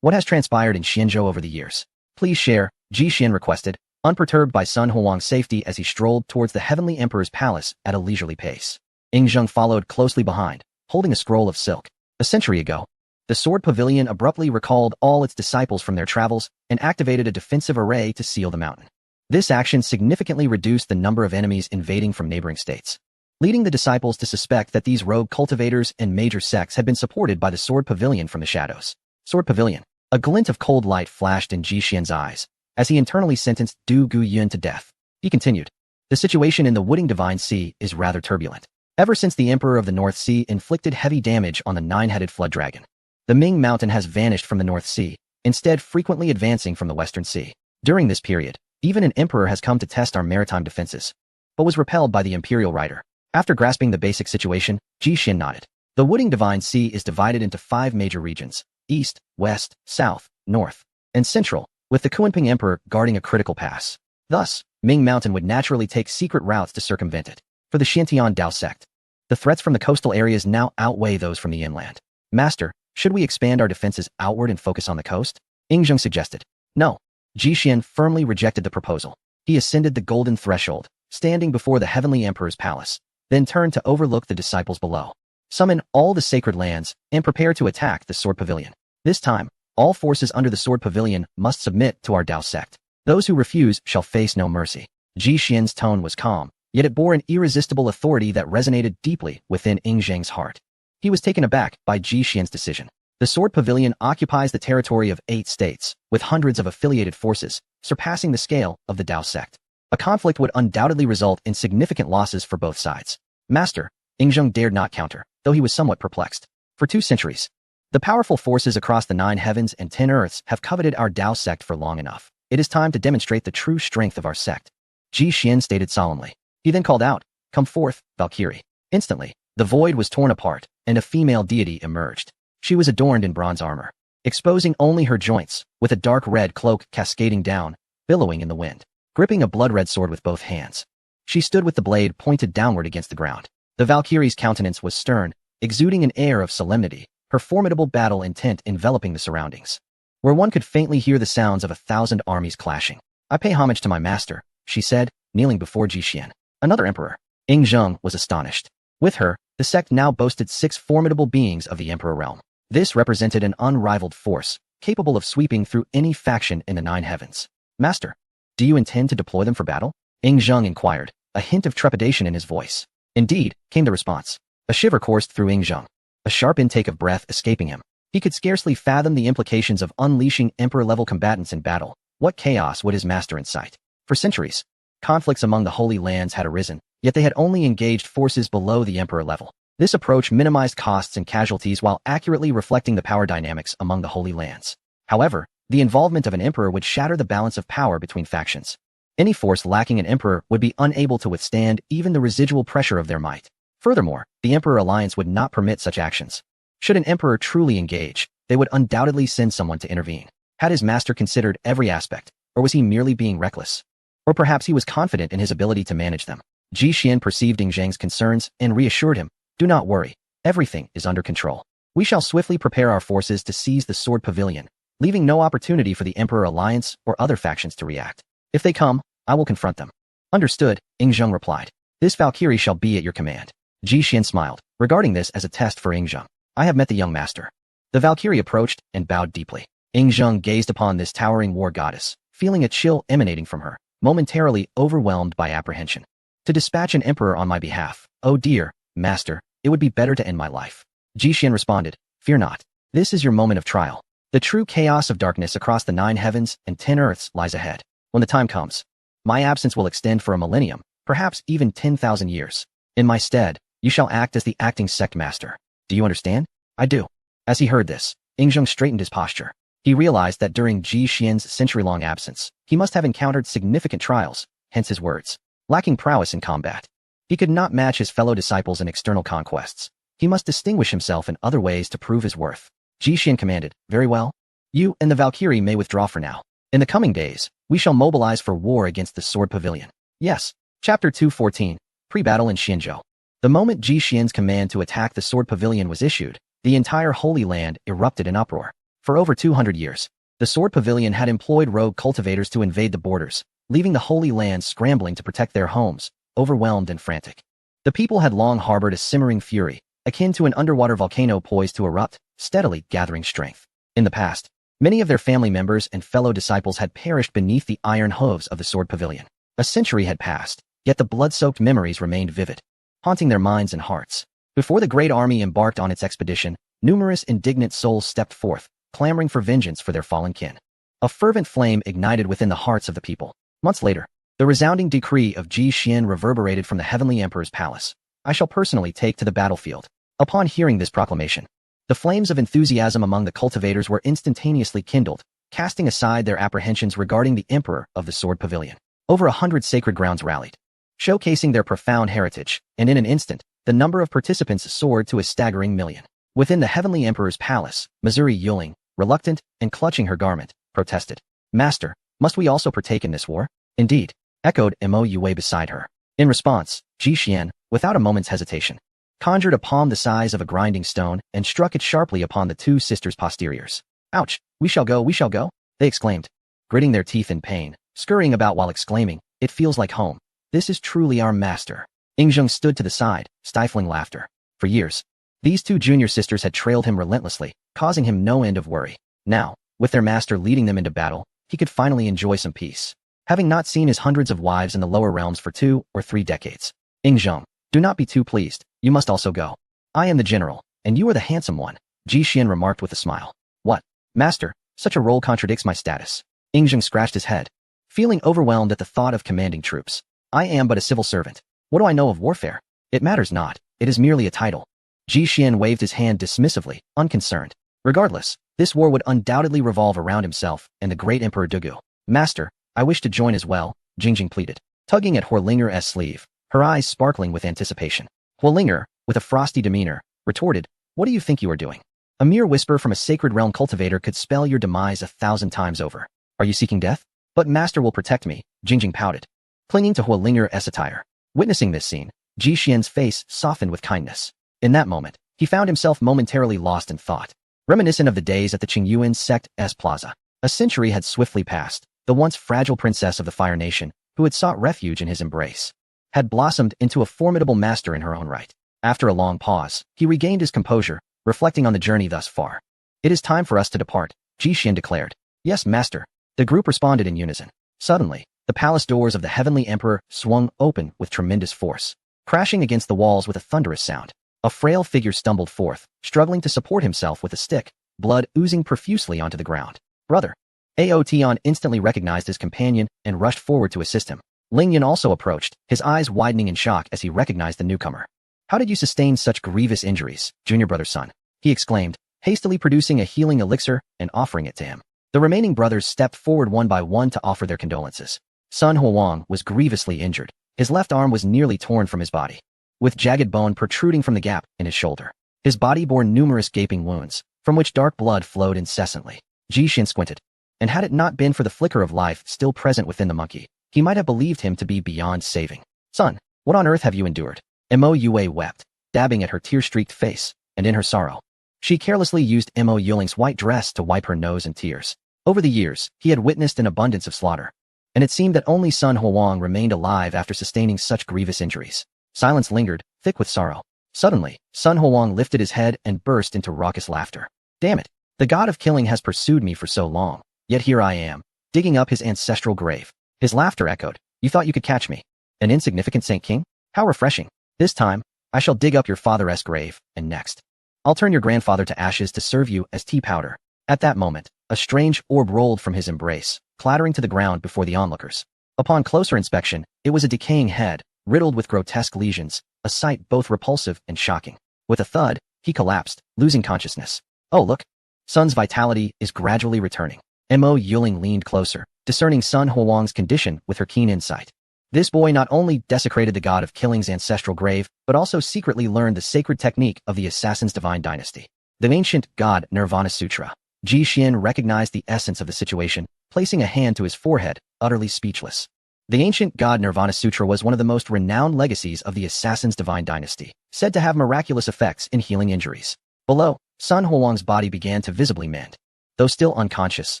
What has transpired in Xianzhou over the years? Please share, Ji Xian requested, unperturbed by Sun Huang's safety as he strolled towards the Heavenly Emperor's palace at a leisurely pace. Ying Zheng followed closely behind, holding a scroll of silk. A century ago, the Sword Pavilion abruptly recalled all its disciples from their travels and activated a defensive array to seal the mountain. This action significantly reduced the number of enemies invading from neighboring states, leading the disciples to suspect that these rogue cultivators and major sects had been supported by the Sword Pavilion from the shadows. Sword Pavilion. A glint of cold light flashed in Ji Xian's eyes as he internally sentenced Du Guyun to death. He continued, the situation in the Wooding Divine Sea is rather turbulent. Ever since the Emperor of the North Sea inflicted heavy damage on the nine-headed flood dragon, the Ming Mountain has vanished from the North Sea, instead frequently advancing from the Western Sea. During this period, even an emperor has come to test our maritime defenses, but was repelled by the imperial rider. After grasping the basic situation, Ji Xian nodded. The Wooding Divine Sea is divided into 5 major regions, East, West, South, North, and Central, with the Kunping Emperor guarding a critical pass. Thus, Ming Mountain would naturally take secret routes to circumvent it. For the Xiantian Dao sect, the threats from the coastal areas now outweigh those from the inland. Master, Should we expand our defenses outward and focus on the coast? Ing Zheng suggested. No. Ji Xian firmly rejected the proposal. He ascended the golden threshold, standing before the heavenly emperor's palace, then turned to overlook the disciples below. Summon all the sacred lands and prepare to attack the Sword Pavilion. This time, all forces under the Sword Pavilion must submit to our Dao sect. Those who refuse shall face no mercy. Ji Xian's tone was calm, yet it bore an irresistible authority that resonated deeply within Ing Zheng's heart. He was taken aback by Ji Xian's decision. The Sword Pavilion occupies the territory of 8 states, with hundreds of affiliated forces, surpassing the scale of the Dao sect. A conflict would undoubtedly result in significant losses for both sides. Master, Ing Zheng dared not counter, though he was somewhat perplexed. For 2 centuries, the powerful forces across the 9 heavens and 10 earths have coveted our Dao sect for long enough. It is time to demonstrate the true strength of our sect. Ji Xian stated solemnly. He then called out, "Come forth, Valkyrie." Instantly, the void was torn apart, and a female deity emerged. She was adorned in bronze armor, exposing only her joints, with a dark red cloak cascading down, billowing in the wind. Gripping a blood-red sword with both hands, she stood with the blade pointed downward against the ground. The Valkyrie's countenance was stern, exuding an air of solemnity, her formidable battle intent enveloping the surroundings, where one could faintly hear the sounds of 1,000 armies clashing. "I pay homage to my master," she said, kneeling before Ji Xian. Another emperor. Ing Zheng was astonished. With her, the sect now boasted 6 formidable beings of the emperor realm. This represented an unrivaled force, capable of sweeping through any faction in the 9 heavens. "Master, do you intend to deploy them for battle?" Ing Zheng inquired, a hint of trepidation in his voice. "Indeed," came the response. A shiver coursed through Ing Zheng, a sharp intake of breath escaping him. He could scarcely fathom the implications of unleashing emperor-level combatants in battle. What chaos would his master incite? For centuries, conflicts among the Holy Lands had arisen, yet they had only engaged forces below the emperor level. This approach minimized costs and casualties while accurately reflecting the power dynamics among the Holy Lands. However, the involvement of an emperor would shatter the balance of power between factions. Any force lacking an emperor would be unable to withstand even the residual pressure of their might. Furthermore, the Emperor Alliance would not permit such actions. Should an emperor truly engage, they would undoubtedly send someone to intervene. Had his master considered every aspect, or was he merely being reckless? Or perhaps he was confident in his ability to manage them. Ji Xian perceived Ing Zheng's concerns and reassured him, "Do not worry, everything is under control. We shall swiftly prepare our forces to seize the Sword Pavilion, leaving no opportunity for the Emperor Alliance or other factions to react. If they come, I will confront them." "Understood," Ing Zheng replied. "This Valkyrie shall be at your command." Ji Xian smiled, regarding this as a test for Ing Zheng. "I have met the young master." The Valkyrie approached and bowed deeply. Ing Zheng gazed upon this towering war goddess, feeling a chill emanating from her, momentarily overwhelmed by apprehension. "To dispatch an emperor on my behalf, oh dear, master, it would be better to end my life." Ji Xian responded, "Fear not. This is your moment of trial. The true chaos of darkness across the 9 heavens and 10 earths lies ahead. When the time comes, my absence will extend for a millennium, perhaps even 10,000 years. In my stead, you shall act as the acting sect master. Do you understand?" "I do." As he heard this, Ing Zheng straightened his posture. He realized that during Ji Xian's century-long absence, he must have encountered significant trials, hence his words. Lacking prowess in combat, he could not match his fellow disciples in external conquests. He must distinguish himself in other ways to prove his worth. Ji Xian commanded, "Very well. You and the Valkyrie may withdraw for now. In the coming days, we shall mobilize for war against the Sword Pavilion." Yes. Chapter 214, Pre-Battle in Xianzhou. The moment Ji Xian's command to attack the Sword Pavilion was issued, the entire Holy Land erupted in uproar. For over 200 years, the Sword Pavilion had employed rogue cultivators to invade the borders, leaving the Holy Land scrambling to protect their homes, overwhelmed and frantic. The people had long harbored a simmering fury, akin to an underwater volcano poised to erupt, steadily gathering strength. In the past, many of their family members and fellow disciples had perished beneath the iron hooves of the Sword Pavilion. A century had passed, yet the blood-soaked memories remained vivid, haunting their minds and hearts. Before the great army embarked on its expedition, numerous indignant souls stepped forth, clamoring for vengeance for their fallen kin. A fervent flame ignited within the hearts of the people. Months later, the resounding decree of Ji Xian reverberated from the Heavenly Emperor's palace. "I shall personally take to the battlefield." Upon hearing this proclamation, the flames of enthusiasm among the cultivators were instantaneously kindled, casting aside their apprehensions regarding the Emperor of the Sword Pavilion. Over 100 sacred grounds rallied, showcasing their profound heritage, and in an instant, the number of participants soared to a staggering million. Within the Heavenly Emperor's palace, Missouri Yuling, reluctant and clutching her garment, protested. "Master, must we also partake in this war?" "Indeed," echoed Mo Yue beside her. In response, Ji Xian, without a moment's hesitation, conjured a palm the size of a grinding stone, and struck it sharply upon the two sisters' posteriors. Ouch! We shall go, they exclaimed, gritting their teeth in pain, scurrying about while exclaiming, it feels like home. This is truly our master. Yingzheng stood to the side, stifling laughter. For years, these two junior sisters had trailed him relentlessly, causing him no end of worry. Now, with their master leading them into battle, he could finally enjoy some peace, having not seen his hundreds of wives in the lower realms for 2 or 3 decades. Yingzheng, do not be too pleased, you must also go. I am the general, and you are the handsome one, Ji Xian remarked with a smile. What? Master, such a role contradicts my status. Yingzheng scratched his head, feeling overwhelmed at the thought of commanding troops. I am but a civil servant. What do I know of warfare? It matters not, it is merely a title. Ji Xian waved his hand dismissively, unconcerned. Regardless, this war would undoubtedly revolve around himself and the great Emperor Dugu. Master, I wish to join as well, Jingjing pleaded, tugging at Huolinger's sleeve, her eyes sparkling with anticipation. Huolinger, with a frosty demeanor, retorted, what do you think you are doing? A mere whisper from a sacred realm cultivator could spell your demise 1,000 times over. Are you seeking death? But master will protect me, Jingjing pouted, clinging to Huolinger's attire. Witnessing this scene, Ji Xian's face softened with kindness. In that moment, he found himself momentarily lost in thought, reminiscent of the days at the Qingyuan sect's plaza. A century had swiftly passed. The once fragile princess of the Fire Nation, who had sought refuge in his embrace, had blossomed into a formidable master in her own right. After a long pause, he regained his composure, reflecting on the journey thus far. It is time for us to depart, Ji Xian declared. Yes, master. The group responded in unison. Suddenly, the palace doors of the Heavenly Emperor swung open with tremendous force, crashing against the walls with a thunderous sound. A frail figure stumbled forth, struggling to support himself with a stick, blood oozing profusely onto the ground. Brother. Ao Tian instantly recognized his companion and rushed forward to assist him. Ling Yan also approached, his eyes widening in shock as he recognized the newcomer. How did you sustain such grievous injuries, junior brother's son? He exclaimed, hastily producing a healing elixir and offering it to him. The remaining brothers stepped forward one by one to offer their condolences. Sun Huang was grievously injured. His left arm was nearly torn from his body, with jagged bone protruding from the gap in his shoulder. His body bore numerous gaping wounds, from which dark blood flowed incessantly. Ji Xian squinted, and had it not been for the flicker of life still present within the monkey, he might have believed him to be beyond saving. Son, what on earth have you endured? Mo Yue wept, dabbing at her tear-streaked face, and in her sorrow, she carelessly used Mo Yuling's white dress to wipe her nose and tears. Over the years, he had witnessed an abundance of slaughter, and it seemed that only Sun Huang remained alive after sustaining such grievous injuries. Silence lingered, thick with sorrow. Suddenly, Sun Huang lifted his head and burst into raucous laughter. Damn it! The god of killing has pursued me for so long, yet here I am, digging up his ancestral grave. His laughter echoed. You thought you could catch me? An insignificant Saint King? How refreshing. This time, I shall dig up your father's grave, and next, I'll turn your grandfather to ashes to serve you as tea powder. At that moment, a strange orb rolled from his embrace, clattering to the ground before the onlookers. Upon closer inspection, it was a decaying head, riddled with grotesque lesions, a sight both repulsive and shocking. With a thud, he collapsed, losing consciousness. Oh look! Sun's vitality is gradually returning. Mo Yuling leaned closer, discerning Sun Huang's condition with her keen insight. This boy not only desecrated the god of killing's ancestral grave, but also secretly learned the sacred technique of the assassin's divine dynasty, the ancient God Nirvana Sutra. Ji Xian recognized the essence of the situation, placing a hand to his forehead, utterly speechless. The ancient God Nirvana Sutra was one of the most renowned legacies of the assassin's divine dynasty, said to have miraculous effects in healing injuries. Below, Sun Huang's body began to visibly mend. Though still unconscious,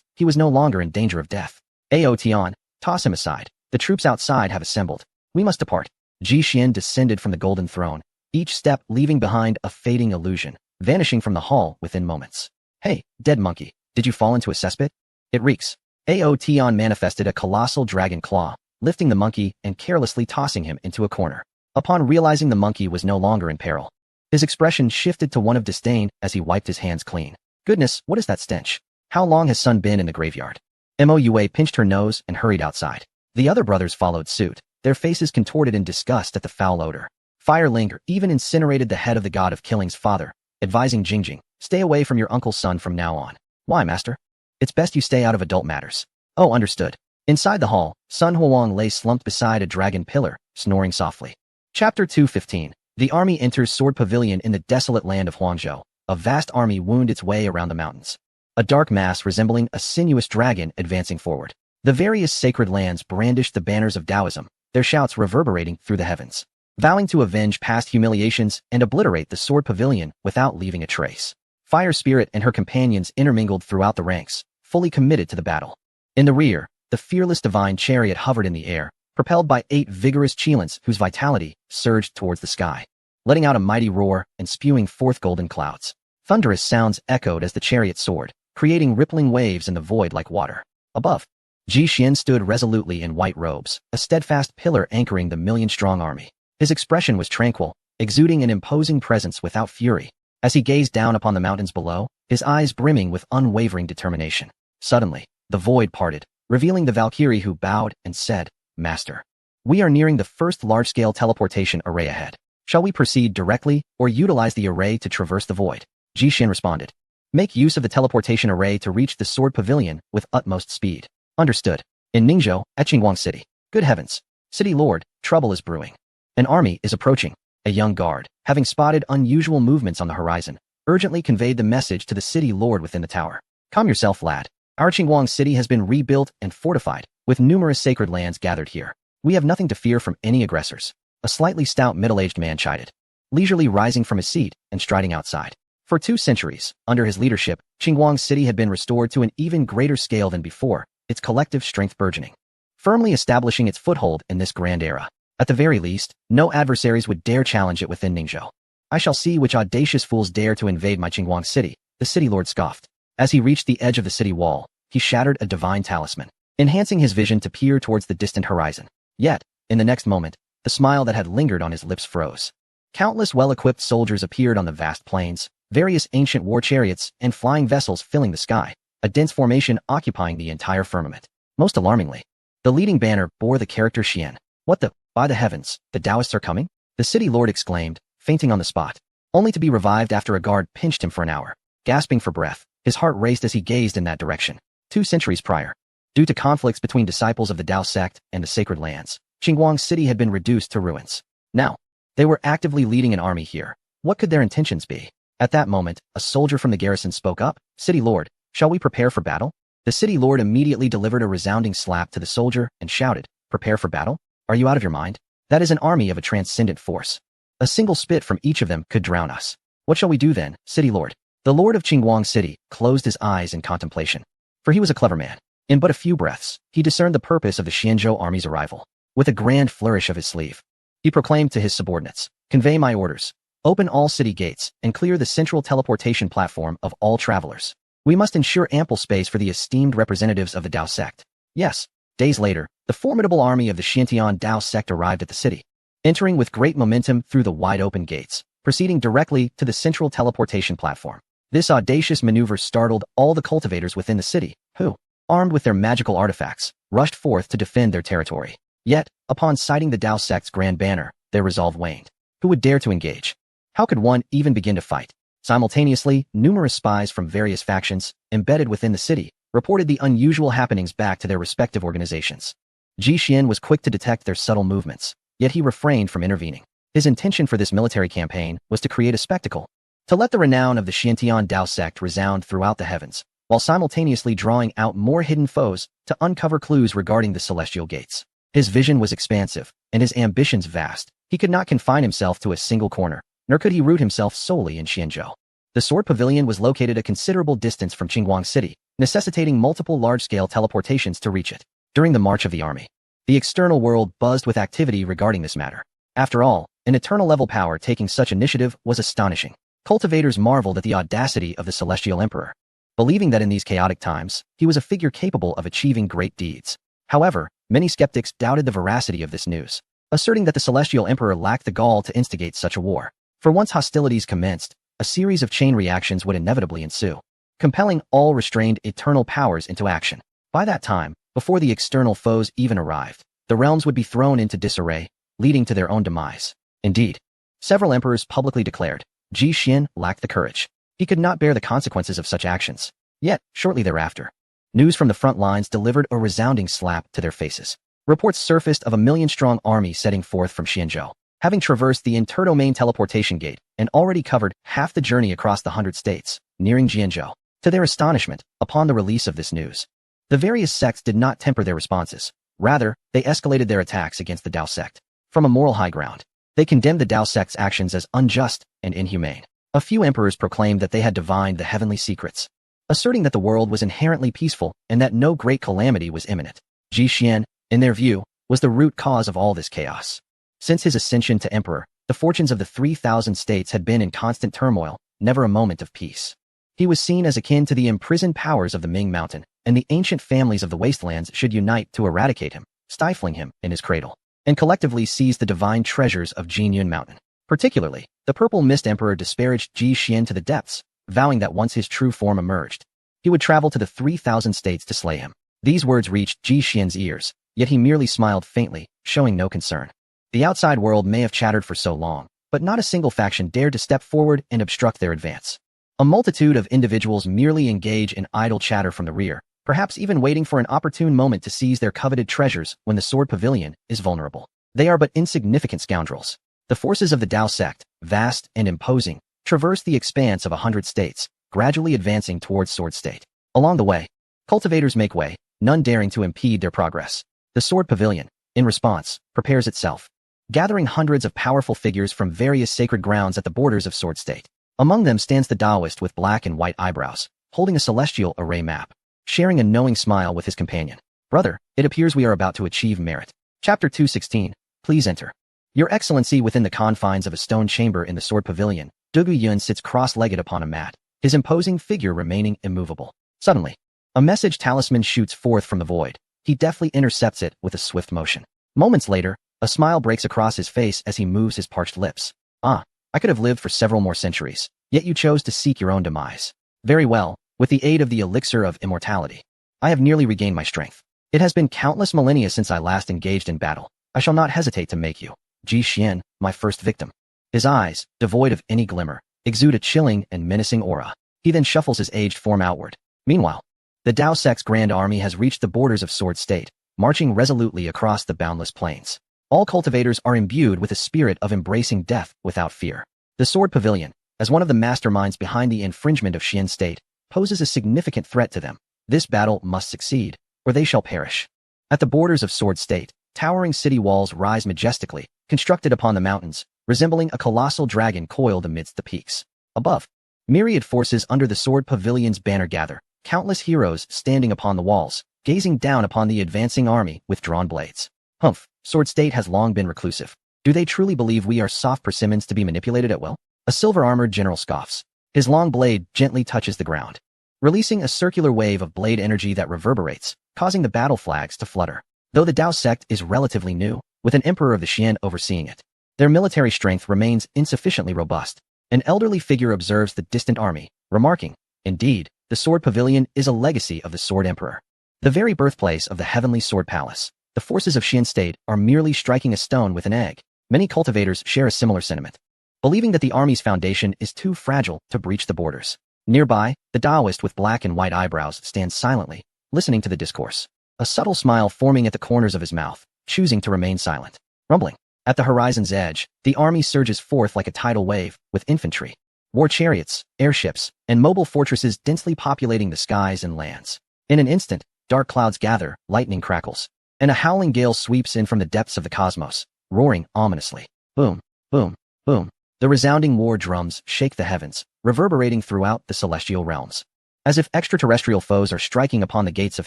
he was no longer in danger of death. Ao Tian, toss him aside. The troops outside have assembled. We must depart. Ji Xian descended from the golden throne, each step leaving behind a fading illusion, vanishing from the hall within moments. Hey, dead monkey, did you fall into a cesspit? It reeks. Ao Tian manifested a colossal dragon claw, lifting the monkey and carelessly tossing him into a corner. Upon realizing the monkey was no longer in peril, his expression shifted to one of disdain as he wiped his hands clean. Goodness, what is that stench? How long has Sun been in the graveyard? Mo Yue pinched her nose and hurried outside. The other brothers followed suit, their faces contorted in disgust at the foul odor. Fire Linger even incinerated the head of the god of killing's father, advising Jingjing, stay away from your uncle's son from now on. Why, master? It's best you stay out of adult matters. Oh, understood. Inside the hall, Sun Huang lay slumped beside a dragon pillar, snoring softly. Chapter 215. The army enters Sword Pavilion in the desolate land of Huangzhou. A vast army wound its way around the mountains, a dark mass resembling a sinuous dragon advancing forward. The various sacred lands brandished the banners of Taoism, their shouts reverberating through the heavens. vowing to avenge past humiliations and obliterate the sword pavilion without leaving a trace. Fire Spirit and her companions intermingled throughout the ranks, fully committed to the battle. In the rear, the fearless divine chariot hovered in the air, propelled by 8 vigorous Qilins whose vitality surged towards the sky, letting out a mighty roar and spewing forth golden clouds. Thunderous sounds echoed as the chariot soared, creating rippling waves in the void like water. Above, Ji Xian stood resolutely in white robes, a steadfast pillar anchoring the million-strong army. His expression was tranquil, exuding an imposing presence without fury. As he gazed down upon the mountains below, his eyes brimming with unwavering determination. Suddenly, the void parted, revealing the Valkyrie who bowed and said, "Master, we are nearing the first large-scale teleportation array ahead. Shall we proceed directly or utilize the array to traverse the void?" Ji Xian responded. "Make use of the teleportation array to reach the sword pavilion with utmost speed." Understood. In Ningzhou, at Qinguang City. Good heavens. City Lord, trouble is brewing. An army is approaching. A young guard, having spotted unusual movements on the horizon, urgently conveyed the message to the city lord within the tower. "Calm yourself, lad. Our Qinguang City has been rebuilt and fortified, with numerous sacred lands gathered here. We have nothing to fear from any aggressors." A slightly stout middle-aged man chided, leisurely rising from his seat and striding outside. For 2 centuries, under his leadership, Qinguang City had been restored to an even greater scale than before, its collective strength burgeoning, firmly establishing its foothold in this grand era. At the very least, no adversaries would dare challenge it within Ningzhou. "I shall see which audacious fools dare to invade my Qinguang City," the city lord scoffed. As he reached the edge of the city wall, he shattered a divine talisman, enhancing his vision to peer towards the distant horizon. Yet, in the next moment, the smile that had lingered on his lips froze. Countless well-equipped soldiers appeared on the vast plains, various ancient war chariots and flying vessels filling the sky, a dense formation occupying the entire firmament. Most alarmingly, the leading banner bore the character Xian. "What the? By the heavens, the Taoists are coming?" the city lord exclaimed, fainting on the spot, only to be revived after a guard pinched him for an hour. Gasping for breath, his heart raced as he gazed in that direction. 2 centuries prior, due to conflicts between disciples of the Tao sect and the sacred lands, Qinguang City had been reduced to ruins. Now, they were actively leading an army here. What could their intentions be? At that moment, a soldier from the garrison spoke up. "City Lord, shall we prepare for battle?" The city lord immediately delivered a resounding slap to the soldier and shouted, "Prepare for battle? Are you out of your mind? That is an army of a transcendent force. A single spit from each of them could drown us. What shall we do then, City Lord?" The lord of Qinguang City closed his eyes in contemplation, for he was a clever man. In but a few breaths, he discerned the purpose of the Xianzhou army's arrival. With a grand flourish of his sleeve, he proclaimed to his subordinates, "Convey my orders. Open all city gates and clear the central teleportation platform of all travelers. We must ensure ample space for the esteemed representatives of the Tao sect." Yes. Days later, the formidable army of the Xiantian Tao sect arrived at the city, entering with great momentum through the wide-open gates, proceeding directly to the central teleportation platform. This audacious maneuver startled all the cultivators within the city, who, armed with their magical artifacts, rushed forth to defend their territory. Yet, upon sighting the Tao sect's grand banner, their resolve waned. Who would dare to engage? How could one even begin to fight? Simultaneously, numerous spies from various factions, embedded within the city, reported the unusual happenings back to their respective organizations. Ji Xian was quick to detect their subtle movements, yet he refrained from intervening. His intention for this military campaign was to create a spectacle, to let the renown of the Xiantian Tao sect resound throughout the heavens, while simultaneously drawing out more hidden foes to uncover clues regarding the celestial gates. His vision was expansive, and his ambitions vast. He could not confine himself to a single corner, nor could he root himself solely in Xianzhou. The Sword Pavilion was located a considerable distance from Qinguang City, necessitating multiple large-scale teleportations to reach it. During the march of the army, the external world buzzed with activity regarding this matter. After all, an eternal-level power taking such initiative was astonishing. Cultivators marveled at the audacity of the Celestial Emperor, believing that in these chaotic times, he was a figure capable of achieving great deeds. However, many skeptics doubted the veracity of this news, asserting that the Celestial Emperor lacked the gall to instigate such a war. For once hostilities commenced, a series of chain reactions would inevitably ensue, compelling all restrained eternal powers into action. By that time, before the external foes even arrived, the realms would be thrown into disarray, leading to their own demise. Indeed, several emperors publicly declared, Ji Xian lacked the courage. He could not bear the consequences of such actions. Yet, shortly thereafter, news from the front lines delivered a resounding slap to their faces. Reports surfaced of a million-strong army setting forth from Xianzhou, having traversed the interdomain teleportation gate and already covered half the journey across the 100 states, nearing Jianzhou. To their astonishment, upon the release of this news, the various sects did not temper their responses. Rather, they escalated their attacks against the Tao sect. From a moral high ground, They condemned the Tao sect's actions as unjust and inhumane. A few emperors proclaimed that they had divined the heavenly secrets, asserting that the world was inherently peaceful and that no great calamity was imminent. Ji Xian, in their view, was the root cause of all this chaos. Since his ascension to emperor, the fortunes of the 3,000 states had been in constant turmoil, never a moment of peace. He was seen as akin to the imprisoned powers of the Ming Mountain, and the ancient families of the wastelands should unite to eradicate him, stifling him in his cradle, and collectively seize the divine treasures of Jinyun Mountain. Particularly, the Purple Mist Emperor disparaged Ji Xian to the depths, vowing that once his true form emerged, he would travel to the 3,000 states to slay him. These words reached Ji Xian's ears, yet he merely smiled faintly, showing no concern. The outside world may have chattered for so long, but not a single faction dared to step forward and obstruct their advance. A multitude of individuals merely engage in idle chatter from the rear, perhaps even waiting for an opportune moment to seize their coveted treasures when the Sword Pavilion is vulnerable. They are but insignificant scoundrels. The forces of the Tao sect, vast and imposing, traverse the expanse of 100 states, gradually advancing towards Sword State. Along the way, cultivators make way, none daring to impede their progress. The Sword Pavilion, in response, prepares itself, gathering hundreds of powerful figures from various sacred grounds at the borders of Sword State. Among them stands the Taoist with black and white eyebrows, holding a celestial array map, sharing a knowing smile with his companion. Brother, it appears we are about to achieve merit. Chapter 216. Please enter. Your Excellency, within the confines of a stone chamber in the Sword Pavilion, Dugu Yun sits cross-legged upon a mat, his imposing figure remaining immovable. Suddenly, a message talisman shoots forth from the void. He deftly intercepts it with a swift motion. Moments later, a smile breaks across his face as he moves his parched lips. I could have lived for several more centuries, yet you chose to seek your own demise. Very well, with the aid of the elixir of immortality, I have nearly regained my strength. It has been countless millennia since I last engaged in battle. I shall not hesitate to make you, Ji Xian, my first victim. His eyes, devoid of any glimmer, exude a chilling and menacing aura. He then shuffles his aged form outward. Meanwhile, the Tao sect's grand army has reached the borders of Sword State, marching resolutely across the boundless plains. All cultivators are imbued with a spirit of embracing death without fear. The Sword Pavilion, as one of the masterminds behind the infringement of Xian State, poses a significant threat to them. This battle must succeed, or they shall perish. At the borders of Sword State, towering city walls rise majestically, constructed upon the mountains, resembling a colossal dragon coiled amidst the peaks. Above, myriad forces under the Sword Pavilion's banner gather, countless heroes standing upon the walls, gazing down upon the advancing army with drawn blades. Humph, Sword State has long been reclusive. Do they truly believe we are soft persimmons to be manipulated at will? A silver-armored general scoffs. His long blade gently touches the ground, releasing a circular wave of blade energy that reverberates, causing the battle flags to flutter. Though the Tao sect is relatively new, with an emperor of the Xian overseeing it, their military strength remains insufficiently robust. An elderly figure observes the distant army, remarking, "Indeed, the Sword Pavilion is a legacy of the Sword Emperor. The very birthplace of the Heavenly Sword Palace. The forces of Xian State are merely striking a stone with an egg." Many cultivators share a similar sentiment, believing that the army's foundation is too fragile to breach the borders. Nearby, the Taoist with black and white eyebrows stands silently, listening to the discourse, a subtle smile forming at the corners of his mouth, choosing to remain silent. Rumbling. At the horizon's edge, the army surges forth like a tidal wave, with infantry, war chariots, airships, and mobile fortresses densely populating the skies and lands. In an instant, dark clouds gather, lightning crackles, and a howling gale sweeps in from the depths of the cosmos, roaring ominously. Boom, boom, boom. The resounding war drums shake the heavens, reverberating throughout the celestial realms, as if extraterrestrial foes are striking upon the gates of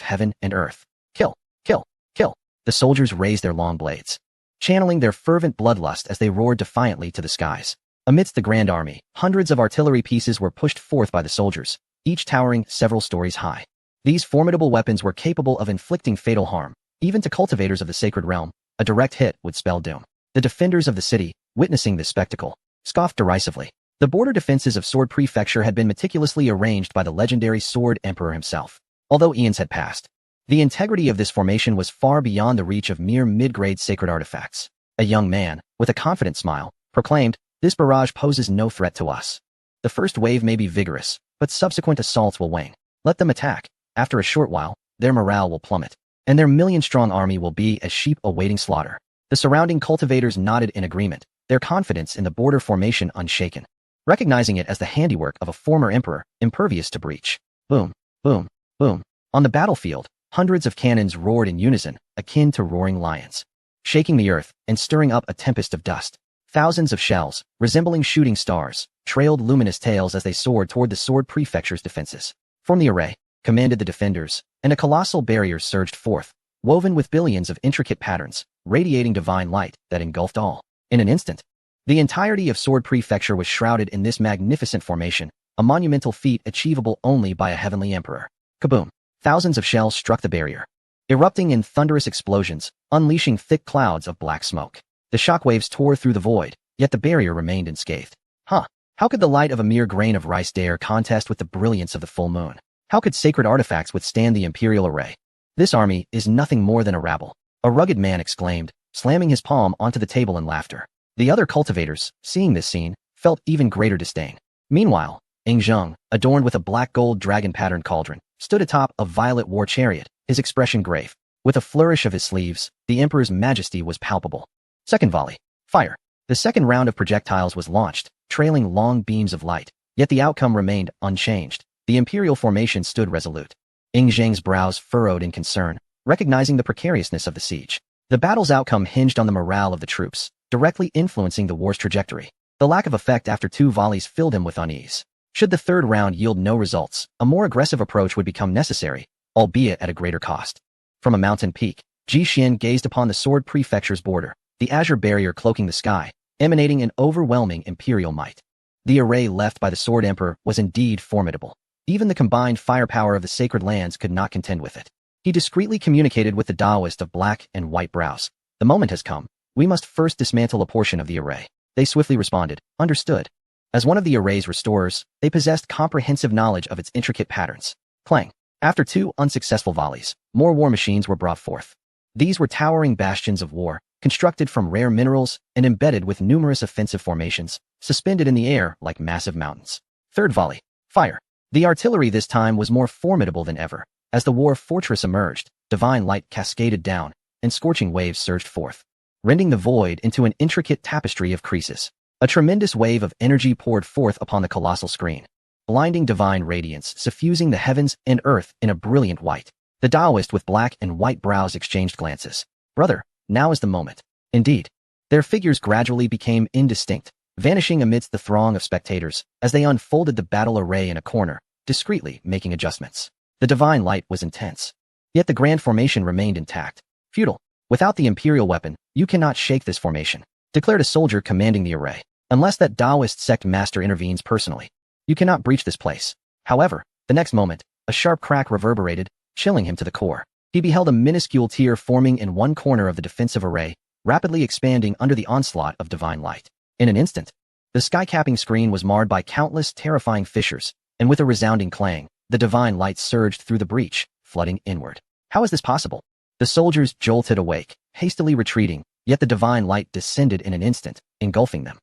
heaven and earth. Kill, kill, kill. The soldiers raise their long blades, channeling their fervent bloodlust as they roar defiantly to the skies. Amidst the grand army, hundreds of artillery pieces were pushed forth by the soldiers, each towering several stories high. These formidable weapons were capable of inflicting fatal harm, even to cultivators of the sacred realm. A direct hit would spell doom. The defenders of the city, witnessing this spectacle, scoffed derisively. The border defenses of Sword Prefecture had been meticulously arranged by the legendary Sword Emperor himself. Although eons had passed, the integrity of this formation was far beyond the reach of mere mid-grade sacred artifacts. A young man, with a confident smile, proclaimed, "This barrage poses no threat to us. The first wave may be vigorous, but subsequent assaults will wane. Let them attack. After a short while, their morale will plummet, and their million-strong army will be as sheep awaiting slaughter." The surrounding cultivators nodded in agreement, their confidence in the border formation unshaken, recognizing it as the handiwork of a former emperor, impervious to breach. Boom, boom, boom. On the battlefield, hundreds of cannons roared in unison, akin to roaring lions, shaking the earth and stirring up a tempest of dust. Thousands of shells, resembling shooting stars, trailed luminous tails as they soared toward the Sword Prefecture's defenses. Form the array, commanded the defenders, and a colossal barrier surged forth, woven with billions of intricate patterns, radiating divine light that engulfed all. In an instant, the entirety of Sword Prefecture was shrouded in this magnificent formation, a monumental feat achievable only by a heavenly emperor. Kaboom! Thousands of shells struck the barrier, erupting in thunderous explosions, unleashing thick clouds of black smoke. The shockwaves tore through the void, yet the barrier remained unscathed. How could the light of a mere grain of rice dare contest with the brilliance of the full moon? How could sacred artifacts withstand the imperial array? This army is nothing more than a rabble, a rugged man exclaimed, slamming his palm onto the table in laughter. The other cultivators, seeing this scene, felt even greater disdain. Meanwhile, Ing Zheng, adorned with a black gold dragon-patterned cauldron, stood atop a violet war chariot, his expression grave. With a flourish of his sleeves, the emperor's majesty was palpable. Second volley. Fire. The second round of projectiles was launched, trailing long beams of light, yet the outcome remained unchanged. The imperial formation stood resolute. Ing Zheng's brows furrowed in concern, recognizing the precariousness of the siege. The battle's outcome hinged on the morale of the troops, directly influencing the war's trajectory. The lack of effect after 2 volleys filled him with unease. Should the third round yield no results, a more aggressive approach would become necessary, albeit at a greater cost. From a mountain peak, Ji Xian gazed upon the Sword Prefecture's border, the azure barrier cloaking the sky, emanating an overwhelming imperial might. The array left by the Sword Emperor was indeed formidable. Even the combined firepower of the sacred lands could not contend with it. He discreetly communicated with the Taoist of black and white brows. The moment has come. We must first dismantle a portion of the array. They swiftly responded, understood. As one of the array's restorers, they possessed comprehensive knowledge of its intricate patterns. Clang. After 2 unsuccessful volleys, more war machines were brought forth. These were towering bastions of war, constructed from rare minerals and embedded with numerous offensive formations, suspended in the air like massive mountains. Third volley. Fire. The artillery this time was more formidable than ever. As the war fortress emerged, divine light cascaded down, and scorching waves surged forth, rending the void into an intricate tapestry of creases. A tremendous wave of energy poured forth upon the colossal screen, blinding divine radiance suffusing the heavens and earth in a brilliant white. The Taoist with black and white brows exchanged glances. Brother, now is the moment. Indeed. Their figures gradually became indistinct, vanishing amidst the throng of spectators as they unfolded the battle array in a corner, discreetly making adjustments. The divine light was intense. Yet the grand formation remained intact. Futile. Without the imperial weapon, you cannot shake this formation, declared a soldier commanding the array. Unless that Taoist sect master intervenes personally, you cannot breach this place. However, the next moment, a sharp crack reverberated, chilling him to the core. He beheld a minuscule tier forming in one corner of the defensive array, rapidly expanding under the onslaught of divine light. In an instant, the sky-capping screen was marred by countless terrifying fissures, and with a resounding clang, the divine light surged through the breach, flooding inward. How is this possible? The soldiers jolted awake, hastily retreating, yet the divine light descended in an instant, engulfing them.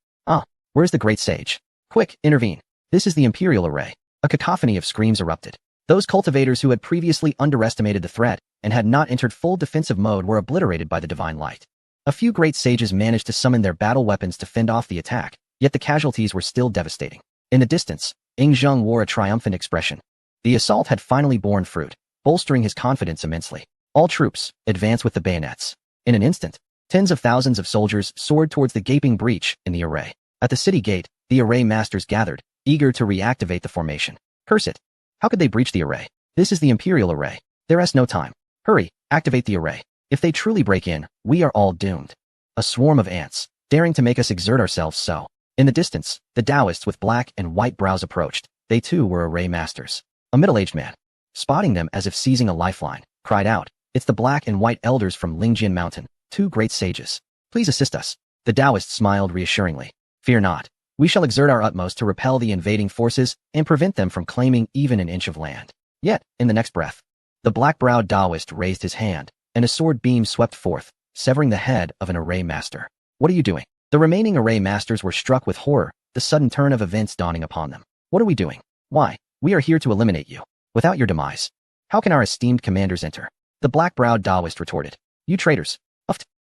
Where's the great sage? Quick, intervene. This is the imperial array. A cacophony of screams erupted. Those cultivators who had previously underestimated the threat and had not entered full defensive mode were obliterated by the divine light. A few great sages managed to summon their battle weapons to fend off the attack, yet the casualties were still devastating. In the distance, Ing Zheng wore a triumphant expression. The assault had finally borne fruit, bolstering his confidence immensely. All troops, advance with the bayonets. In an instant, tens of thousands of soldiers soared towards the gaping breach in the array. At the city gate, the array masters gathered, eager to reactivate the formation. Curse it. How could they breach the array? This is the imperial array. There is no time. Hurry, activate the array. If they truly break in, we are all doomed. A swarm of ants, daring to make us exert ourselves so. In the distance, the Taoists with black and white brows approached. They too were array masters. A middle-aged man, spotting them as if seizing a lifeline, cried out, "It's the black and white elders from Lingjian Mountain, 2 great sages. Please assist us." The Taoist smiled reassuringly. Fear not. We shall exert our utmost to repel the invading forces and prevent them from claiming even an inch of land. Yet, in the next breath, the black-browed Taoist raised his hand, and a sword beam swept forth, severing the head of an array master. What are you doing? The remaining array masters were struck with horror, the sudden turn of events dawning upon them. What are we doing? Why, we are here to eliminate you. Without your demise, how can our esteemed commanders enter? The black-browed Taoist retorted. You traitors.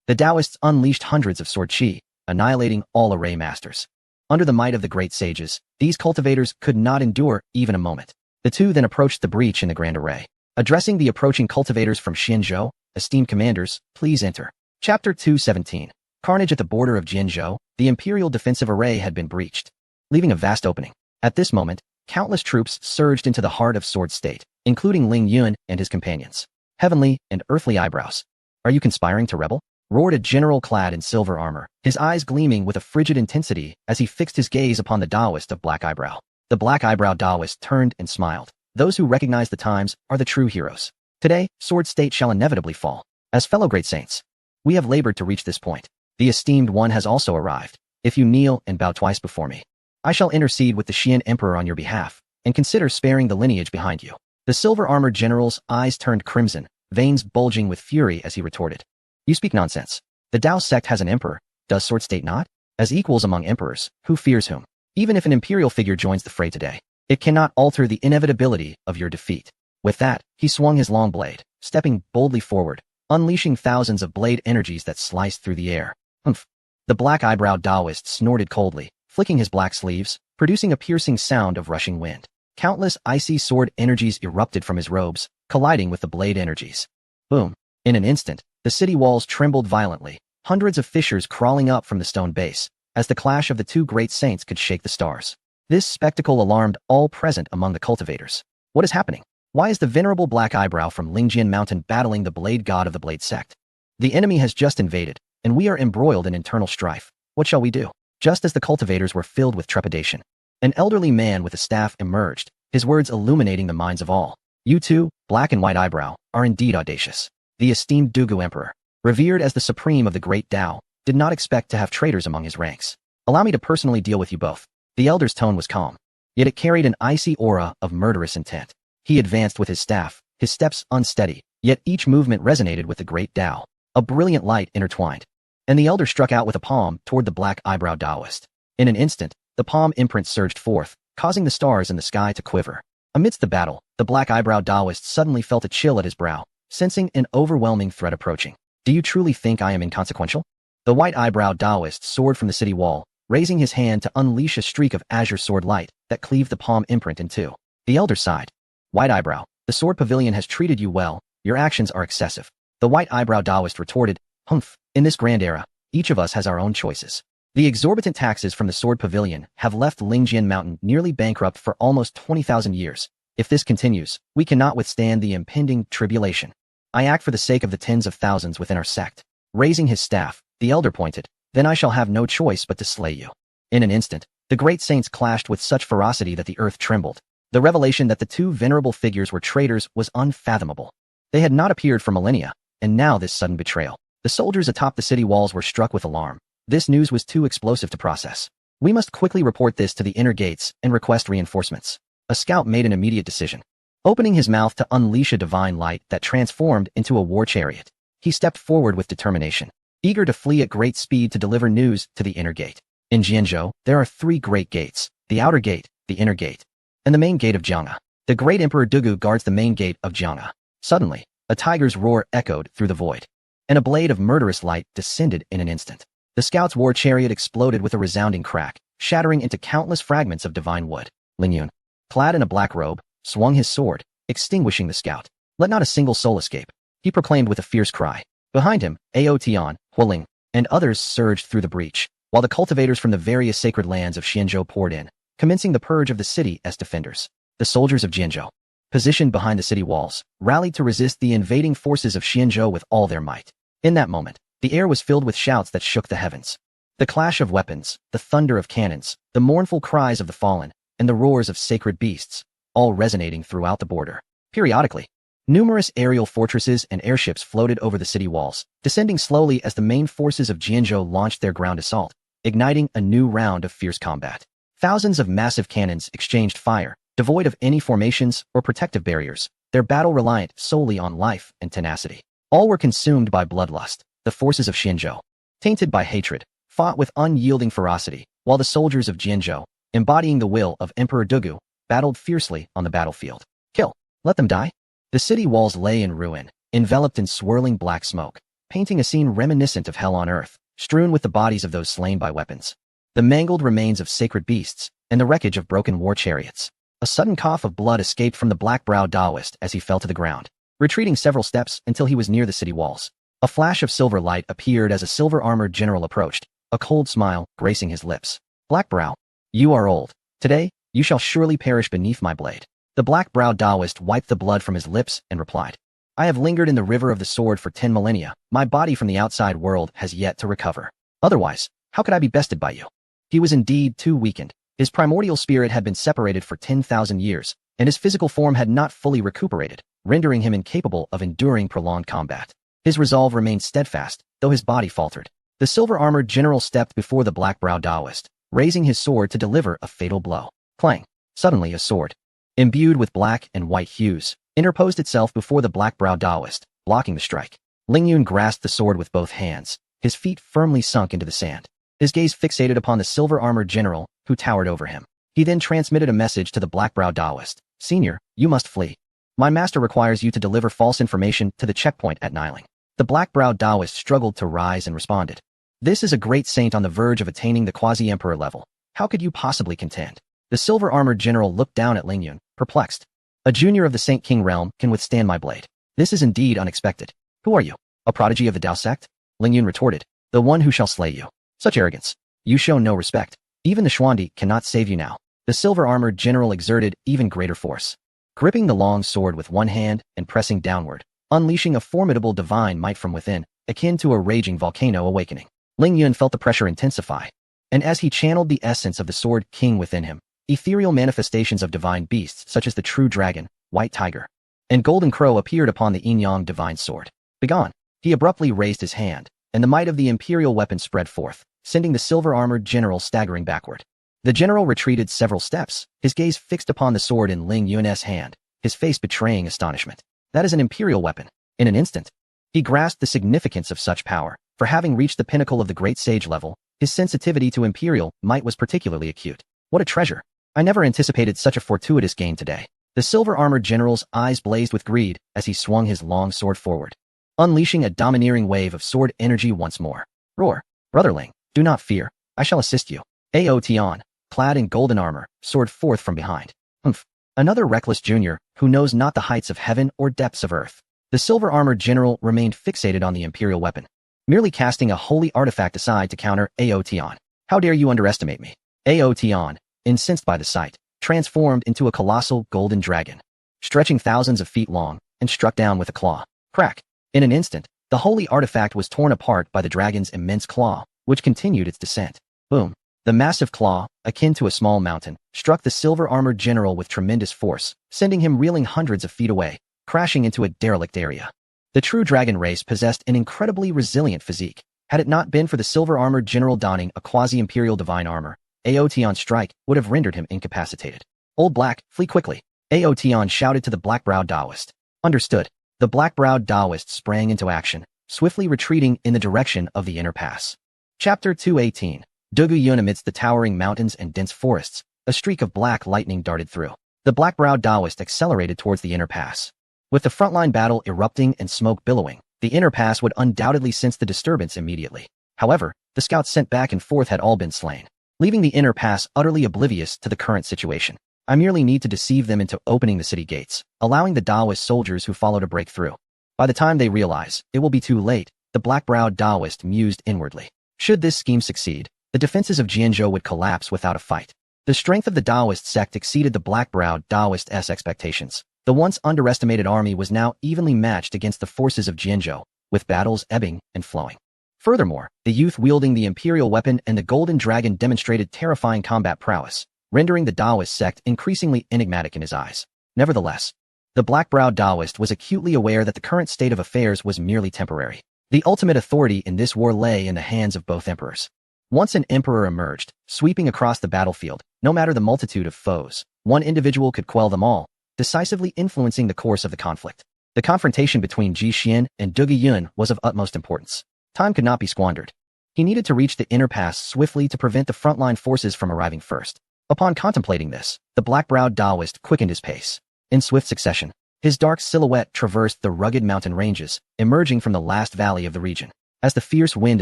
The Taoists unleashed hundreds of sword chi, annihilating all array masters. Under the might of the great sages, these cultivators could not endure even a moment. The two then approached the breach in the grand array. Addressing the approaching cultivators from Xianzhou, esteemed commanders, please enter. Chapter 217. Carnage at the border of Jianzhou, The Imperial defensive array had been breached, leaving a vast opening. At this moment, countless troops surged into the heart of Sword State, including Ling Yun and his companions. Heavenly and earthly eyebrows. Are you conspiring to rebel? Roared a general clad in silver armor, his eyes gleaming with a frigid intensity as he fixed his gaze upon the Taoist of Black Eyebrow. The Black Eyebrow Taoist turned and smiled. Those who recognize the times are the true heroes. Today, Sword State shall inevitably fall. As fellow great saints, we have labored to reach this point. The esteemed one has also arrived. If you kneel and bow twice before me, I shall intercede with the Xian Emperor on your behalf, and consider sparing the lineage behind you. The silver-armored general's eyes turned crimson, veins bulging with fury as he retorted. You speak nonsense. The Dao sect has an emperor, does Sword State not? As equals among emperors, who fears whom? Even if an imperial figure joins the fray today, it cannot alter the inevitability of your defeat. With that, he swung his long blade, stepping boldly forward, unleashing thousands of blade energies that sliced through the air. Humph. The black-eyebrow Taoist snorted coldly, flicking his black sleeves, producing a piercing sound of rushing wind. Countless icy sword energies erupted from his robes, colliding with the blade energies. Boom. In an instant, the city walls trembled violently, hundreds of fissures crawling up from the stone base, as the clash of the two great saints could shake the stars. This spectacle alarmed all present among the cultivators. What is happening? Why is the venerable Black Eyebrow from Lingjian Mountain battling the blade god of the Blade sect? The enemy has just invaded, and we are embroiled in internal strife. What shall we do? Just as the cultivators were filled with trepidation, an elderly man with a staff emerged, his words illuminating the minds of all. You two, Black and White Eyebrow, are indeed audacious. The esteemed Dugu Emperor, revered as the supreme of the great Tao, did not expect to have traitors among his ranks. Allow me to personally deal with you both. The elder's tone was calm, yet it carried an icy aura of murderous intent. He advanced with his staff, his steps unsteady, yet each movement resonated with the great Tao. A brilliant light intertwined, and the elder struck out with a palm toward the Black Eyebrow Taoist. In an instant, the palm imprint surged forth, causing the stars in the sky to quiver. Amidst the battle, the Black Eyebrow Taoist suddenly felt a chill at his brow, sensing an overwhelming threat approaching. Do you truly think I am inconsequential? The White Eyebrow Taoist soared from the city wall, raising his hand to unleash a streak of azure sword light that cleaved the palm imprint in two. The elder sighed. White Eyebrow, the sword pavilion has treated you well, your actions are excessive. The White Eyebrow Taoist retorted, Humph, in this grand era, each of us has our own choices. The exorbitant taxes from the sword pavilion have left Lingjian Mountain nearly bankrupt for almost 20,000 years. If this continues, we cannot withstand the impending tribulation. I act for the sake of the tens of thousands within our sect. Raising his staff, the elder pointed, then I shall have no choice but to slay you. In an instant, the great saints clashed with such ferocity that the earth trembled. The revelation that the two venerable figures were traitors was unfathomable. They had not appeared for millennia, and now this sudden betrayal. The soldiers atop the city walls were struck with alarm. This news was too explosive to process. We must quickly report this to the inner gates and request reinforcements. A scout made an immediate decision. Opening his mouth to unleash a divine light that transformed into a war chariot, he stepped forward with determination, eager to flee at great speed to deliver news to the inner gate. In Jianzhou, there are three great gates: the outer gate, the inner gate, and the main gate of Jiang'e. The great Emperor Dugu guards the main gate of Jiang'e. Suddenly, a tiger's roar echoed through the void, and a blade of murderous light descended in an instant. The scout's war chariot exploded with a resounding crack, shattering into countless fragments of divine wood. Ling Yun, clad in a black robe, swung his sword, extinguishing the scout. Let not a single soul escape, he proclaimed with a fierce cry. Behind him, Ao Tian, Hualing, and others surged through the breach, while the cultivators from the various sacred lands of Xianzhou poured in, commencing the purge of the city as defenders. The soldiers of Jianzhou, positioned behind the city walls, rallied to resist the invading forces of Xianzhou with all their might. In that moment, the air was filled with shouts that shook the heavens. The clash of weapons, the thunder of cannons, the mournful cries of the fallen, and the roars of sacred beasts, all resonating throughout the border. Periodically, numerous aerial fortresses and airships floated over the city walls, descending slowly as the main forces of Jianzhou launched their ground assault, igniting a new round of fierce combat. Thousands of massive cannons exchanged fire, devoid of any formations or protective barriers, their battle reliant solely on life and tenacity. All were consumed by bloodlust. The forces of Xianzhou, tainted by hatred, fought with unyielding ferocity, while the soldiers of Jianzhou, embodying the will of Emperor Dugu, battled fiercely on the battlefield. Kill. Let them die. The city walls lay in ruin, enveloped in swirling black smoke, painting a scene reminiscent of hell on earth, strewn with the bodies of those slain by weapons, the mangled remains of sacred beasts, and the wreckage of broken war chariots. A sudden cough of blood escaped from the black-browed Taoist as he fell to the ground, retreating several steps until he was near the city walls. A flash of silver light appeared as a silver-armored general approached, a cold smile gracing his lips. Black Brow, you are old. Today, you shall surely perish beneath my blade. The black-browed Taoist wiped the blood from his lips and replied, I have lingered in the river of the sword for 10 millennia. My body from the outside world has yet to recover. Otherwise, how could I be bested by you? He was indeed too weakened. His primordial spirit had been separated for 10,000 years, and his physical form had not fully recuperated, rendering him incapable of enduring prolonged combat. His resolve remained steadfast, though his body faltered. The silver-armored general stepped before the black-browed Taoist, raising his sword to deliver a fatal blow. Clang! Suddenly a sword, imbued with black and white hues, interposed itself before the black-browed Taoist, blocking the strike. Ling Yun grasped the sword with both hands, his feet firmly sunk into the sand. His gaze fixated upon the silver-armored general, who towered over him. He then transmitted a message to the black-browed Taoist. Senior, you must flee. My master requires you to deliver false information to the checkpoint at Niling. The black-browed Taoist struggled to rise and responded. This is a great saint on the verge of attaining the quasi-emperor level. How could you possibly contend? The silver-armored general looked down at Ling Yun, perplexed. A junior of the Saint King realm can withstand my blade. This is indeed unexpected. Who are you? A prodigy of the Dao sect? Ling Yun retorted. The one who shall slay you. Such arrogance. You show no respect. Even the Xuandi cannot save you now. The silver-armored general exerted even greater force, gripping the long sword with one hand and pressing downward, unleashing a formidable divine might from within, akin to a raging volcano awakening. Ling Yun felt the pressure intensify, and as he channeled the essence of the Sword King within him, ethereal manifestations of divine beasts such as the true dragon, white tiger, and golden crow appeared upon the yin-yang divine sword. Begone! He abruptly raised his hand, and the might of the imperial weapon spread forth, sending the silver-armored general staggering backward. The general retreated several steps, his gaze fixed upon the sword in Ling Yun's hand, his face betraying astonishment. That is an imperial weapon. In an instant, he grasped the significance of such power. For having reached the pinnacle of the great sage level, his sensitivity to imperial might was particularly acute. What a treasure! I never anticipated such a fortuitous gain today. The silver-armored general's eyes blazed with greed as he swung his long sword forward, unleashing a domineering wave of sword energy once more. Roar! Brotherling, do not fear. I shall assist you. Ao Tian, clad in golden armor, soared forth from behind. Humph! Another reckless junior who knows not the heights of heaven or depths of earth. The silver-armored general remained fixated on the imperial weapon, merely casting a holy artifact aside to counter Ao Tian. How dare you underestimate me? Ao Tian, incensed by the sight, transformed into a colossal golden dragon, stretching thousands of feet long, and struck down with a claw. Crack! In an instant, the holy artifact was torn apart by the dragon's immense claw, which continued its descent. Boom! The massive claw, akin to a small mountain, struck the silver-armored general with tremendous force, sending him reeling hundreds of feet away, crashing into a derelict area. The true dragon race possessed an incredibly resilient physique. Had it not been for the silver-armored general donning a quasi-imperial divine armor, Ao Tian's strike would have rendered him incapacitated. Old Black, flee quickly! Ao Tian shouted to the black-browed Taoist. Understood. The black-browed Taoist sprang into action, swiftly retreating in the direction of the inner pass. Chapter 218. Dugu Yun. Amidst the towering mountains and dense forests, a streak of black lightning darted through. The black-browed Taoist accelerated towards the inner pass. With the frontline battle erupting and smoke billowing, the inner pass would undoubtedly sense the disturbance immediately. However, the scouts sent back and forth had all been slain, leaving the inner pass utterly oblivious to the current situation. I merely need to deceive them into opening the city gates, allowing the Taoist soldiers who follow to break through. By the time they realize, it will be too late, the black-browed Taoist mused inwardly. Should this scheme succeed, the defenses of Jianzhou would collapse without a fight. The strength of the Taoist sect exceeded the black-browed Taoist's expectations. The once underestimated army was now evenly matched against the forces of Jianzhou, with battles ebbing and flowing. Furthermore, the youth wielding the imperial weapon and the golden dragon demonstrated terrifying combat prowess, rendering the Taoist sect increasingly enigmatic in his eyes. Nevertheless, the black-browed Taoist was acutely aware that the current state of affairs was merely temporary. The ultimate authority in this war lay in the hands of both emperors. Once an emperor emerged, sweeping across the battlefield, no matter the multitude of foes, one individual could quell them all, decisively influencing the course of the conflict. The confrontation between Ji Xian and Dugu Yun was of utmost importance. Time could not be squandered. He needed to reach the inner pass swiftly to prevent the frontline forces from arriving first. Upon contemplating this, the black-browed Taoist quickened his pace. In swift succession, his dark silhouette traversed the rugged mountain ranges, emerging from the last valley of the region. As the fierce wind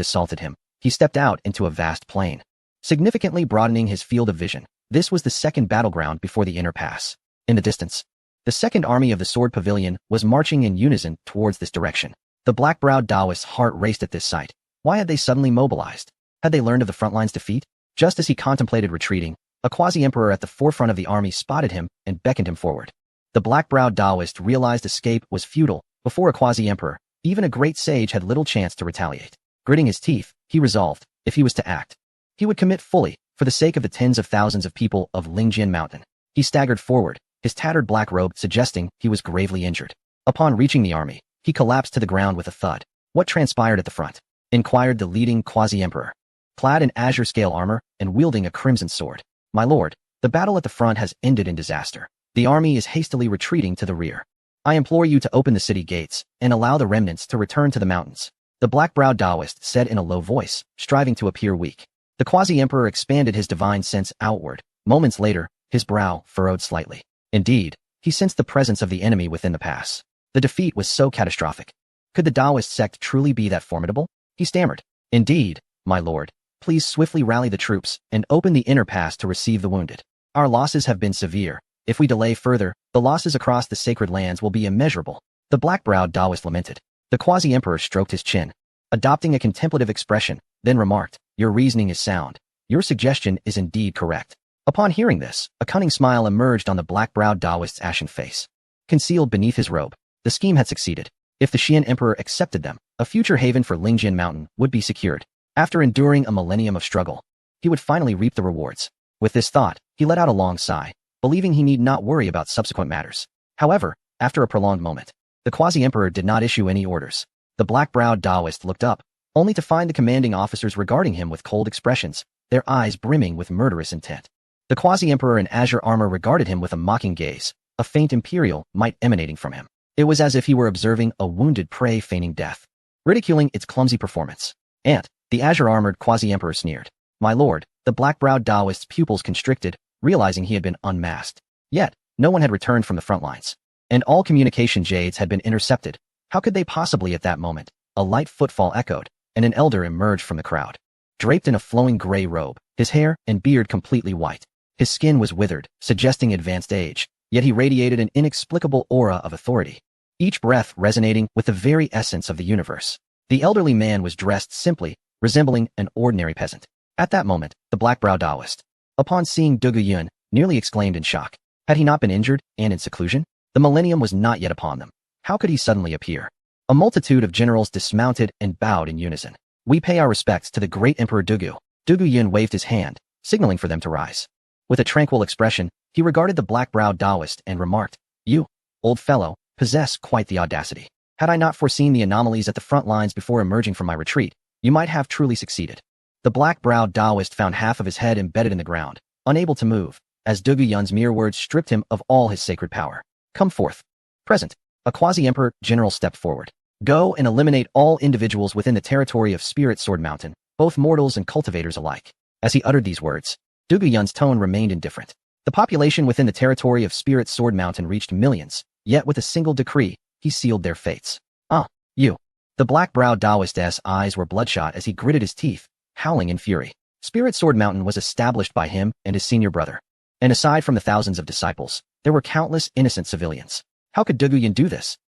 assaulted him, he stepped out into a vast plain, significantly broadening his field of vision. This was the second battleground before the inner pass. In the distance, the second army of the Sword Pavilion was marching in unison towards this direction. The black-browed Taoist's heart raced at this sight. Why had they suddenly mobilized? Had they learned of the front line's defeat? Just as he contemplated retreating, a quasi-emperor at the forefront of the army spotted him and beckoned him forward. The black-browed Taoist realized escape was futile. Before a quasi-emperor, even a great sage had little chance to retaliate. Gritting his teeth, he resolved, if he was to act, he would commit fully, for the sake of the tens of thousands of people of Lingjian Mountain. He staggered forward, his tattered black robe suggesting he was gravely injured. Upon reaching the army, he collapsed to the ground with a thud. What transpired at the front? Inquired the leading quasi-emperor. Clad in azure-scale armor and wielding a crimson sword. My lord, the battle at the front has ended in disaster. The army is hastily retreating to the rear. I implore you to open the city gates and allow the remnants to return to the mountains. The black-browed Taoist said in a low voice, striving to appear weak. The quasi-emperor expanded his divine sense outward. Moments later, his brow furrowed slightly. Indeed, he sensed the presence of the enemy within the pass. The defeat was so catastrophic. Could the Taoist sect truly be that formidable? He stammered. Indeed, my lord. Please swiftly rally the troops and open the inner pass to receive the wounded. Our losses have been severe. If we delay further, the losses across the sacred lands will be immeasurable. The black-browed Taoist lamented. The quasi-emperor stroked his chin, adopting a contemplative expression, then remarked, Your reasoning is sound. Your suggestion is indeed correct. Upon hearing this, a cunning smile emerged on the black-browed Taoist's ashen face. Concealed beneath his robe, the scheme had succeeded. If the Xian Emperor accepted them, a future haven for Lingjian Mountain would be secured. After enduring a millennium of struggle, he would finally reap the rewards. With this thought, he let out a long sigh, believing he need not worry about subsequent matters. However, after a prolonged moment, the quasi-emperor did not issue any orders. The black-browed Taoist looked up, only to find the commanding officers regarding him with cold expressions, their eyes brimming with murderous intent. The quasi-emperor in azure armor regarded him with a mocking gaze, a faint imperial might emanating from him. It was as if he were observing a wounded prey feigning death, ridiculing its clumsy performance. And the azure-armored quasi-emperor sneered. My lord, the black-browed Taoist's pupils constricted, realizing he had been unmasked. Yet, no one had returned from the front lines. And all communication jades had been intercepted. How could they possibly at that moment? A light footfall echoed, and an elder emerged from the crowd. Draped in a flowing gray robe, his hair and beard completely white. His skin was withered, suggesting advanced age, yet he radiated an inexplicable aura of authority, each breath resonating with the very essence of the universe. The elderly man was dressed simply, resembling an ordinary peasant. At that moment, the black-browed Taoist, upon seeing Dugu Yun, nearly exclaimed in shock. Had he not been injured and in seclusion? The millennium was not yet upon them. How could he suddenly appear? A multitude of generals dismounted and bowed in unison. We pay our respects to the great Emperor Dugu. Dugu Yun waved his hand, signaling for them to rise. With a tranquil expression, he regarded the black-browed Taoist and remarked, You, old fellow, possess quite the audacity. Had I not foreseen the anomalies at the front lines before emerging from my retreat, you might have truly succeeded. The black-browed Taoist found half of his head embedded in the ground, unable to move, as Dugu Yun's mere words stripped him of all his sacred power. Come forth. Present. A quasi-emperor general stepped forward. Go and eliminate all individuals within the territory of Spirit Sword Mountain, both mortals and cultivators alike. As he uttered these words, Dugu Yun's tone remained indifferent. The population within the territory of Spirit Sword Mountain reached millions, yet with a single decree, he sealed their fates. You. The black-browed Taoist's eyes were bloodshot as he gritted his teeth, howling in fury. Spirit Sword Mountain was established by him and his senior brother. And aside from the thousands of disciples, there were countless innocent civilians. How could Dugu Yun do this?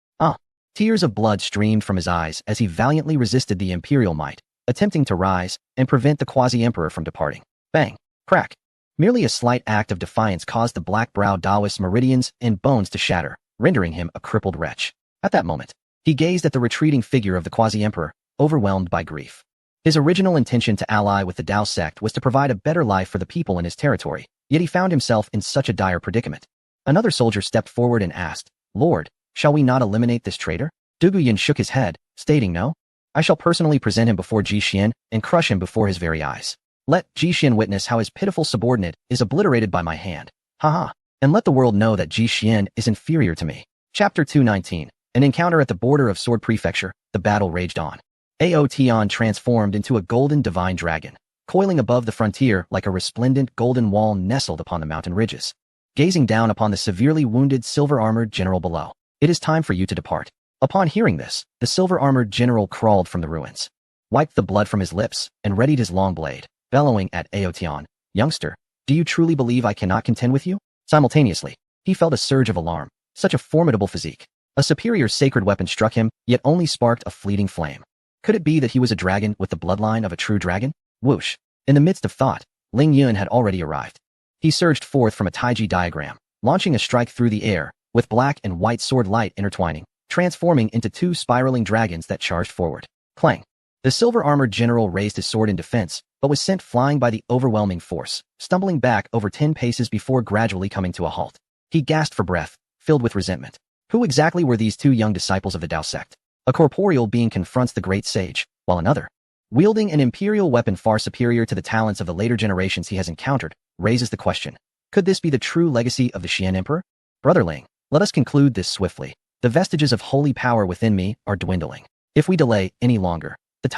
Tears of blood streamed from his eyes as he valiantly resisted the imperial might, attempting to rise and prevent the quasi-emperor from departing. Bang! Crack! Merely a slight act of defiance caused the black-browed Taoist's meridians and bones to shatter, rendering him a crippled wretch. At that moment, he gazed at the retreating figure of the quasi-emperor, overwhelmed by grief. His original intention to ally with the Tao sect was to provide a better life for the people in his territory, yet he found himself in such a dire predicament. Another soldier stepped forward and asked, Lord, shall we not eliminate this traitor? Dugu Yun shook his head, stating no. I shall personally present him before Ji Xian and crush him before his very eyes. Let Ji Xian witness how his pitiful subordinate is obliterated by my hand. Haha. And let the world know that Ji Xian is inferior to me. Chapter 219. An encounter at the border of Sword Prefecture, the battle raged on. Aotian transformed into a golden divine dragon, coiling above the frontier like a resplendent golden wall nestled upon the mountain ridges. Gazing down upon the severely wounded silver-armored general below. It is time for you to depart. Upon hearing this, the silver-armored general crawled from the ruins, wiped the blood from his lips, and readied his long blade, bellowing at Aotian, Youngster, do you truly believe I cannot contend with you? Simultaneously, he felt a surge of alarm. Such a formidable physique. A superior sacred weapon struck him, yet only sparked a fleeting flame. Could it be that he was a dragon with the bloodline of a true dragon? Whoosh! In the midst of thought, Ling Yun had already arrived. He surged forth from a Taiji diagram, launching a strike through the air, with black and white sword light intertwining, transforming into two spiraling dragons that charged forward. Clang! The silver-armored general raised his sword in defense, but was sent flying by the overwhelming force, stumbling back over 10 paces before gradually coming to a halt. He gasped for breath, filled with resentment. Who exactly were these two young disciples of the Dao sect? A corporeal being confronts the great sage, while another, wielding an imperial weapon far superior to the talents of the later generations he has encountered, raises the question. Could this be the true legacy of the Xian Emperor? Brother Ling, let us conclude this swiftly. The vestiges of holy power within me are dwindling. If we delay any longer,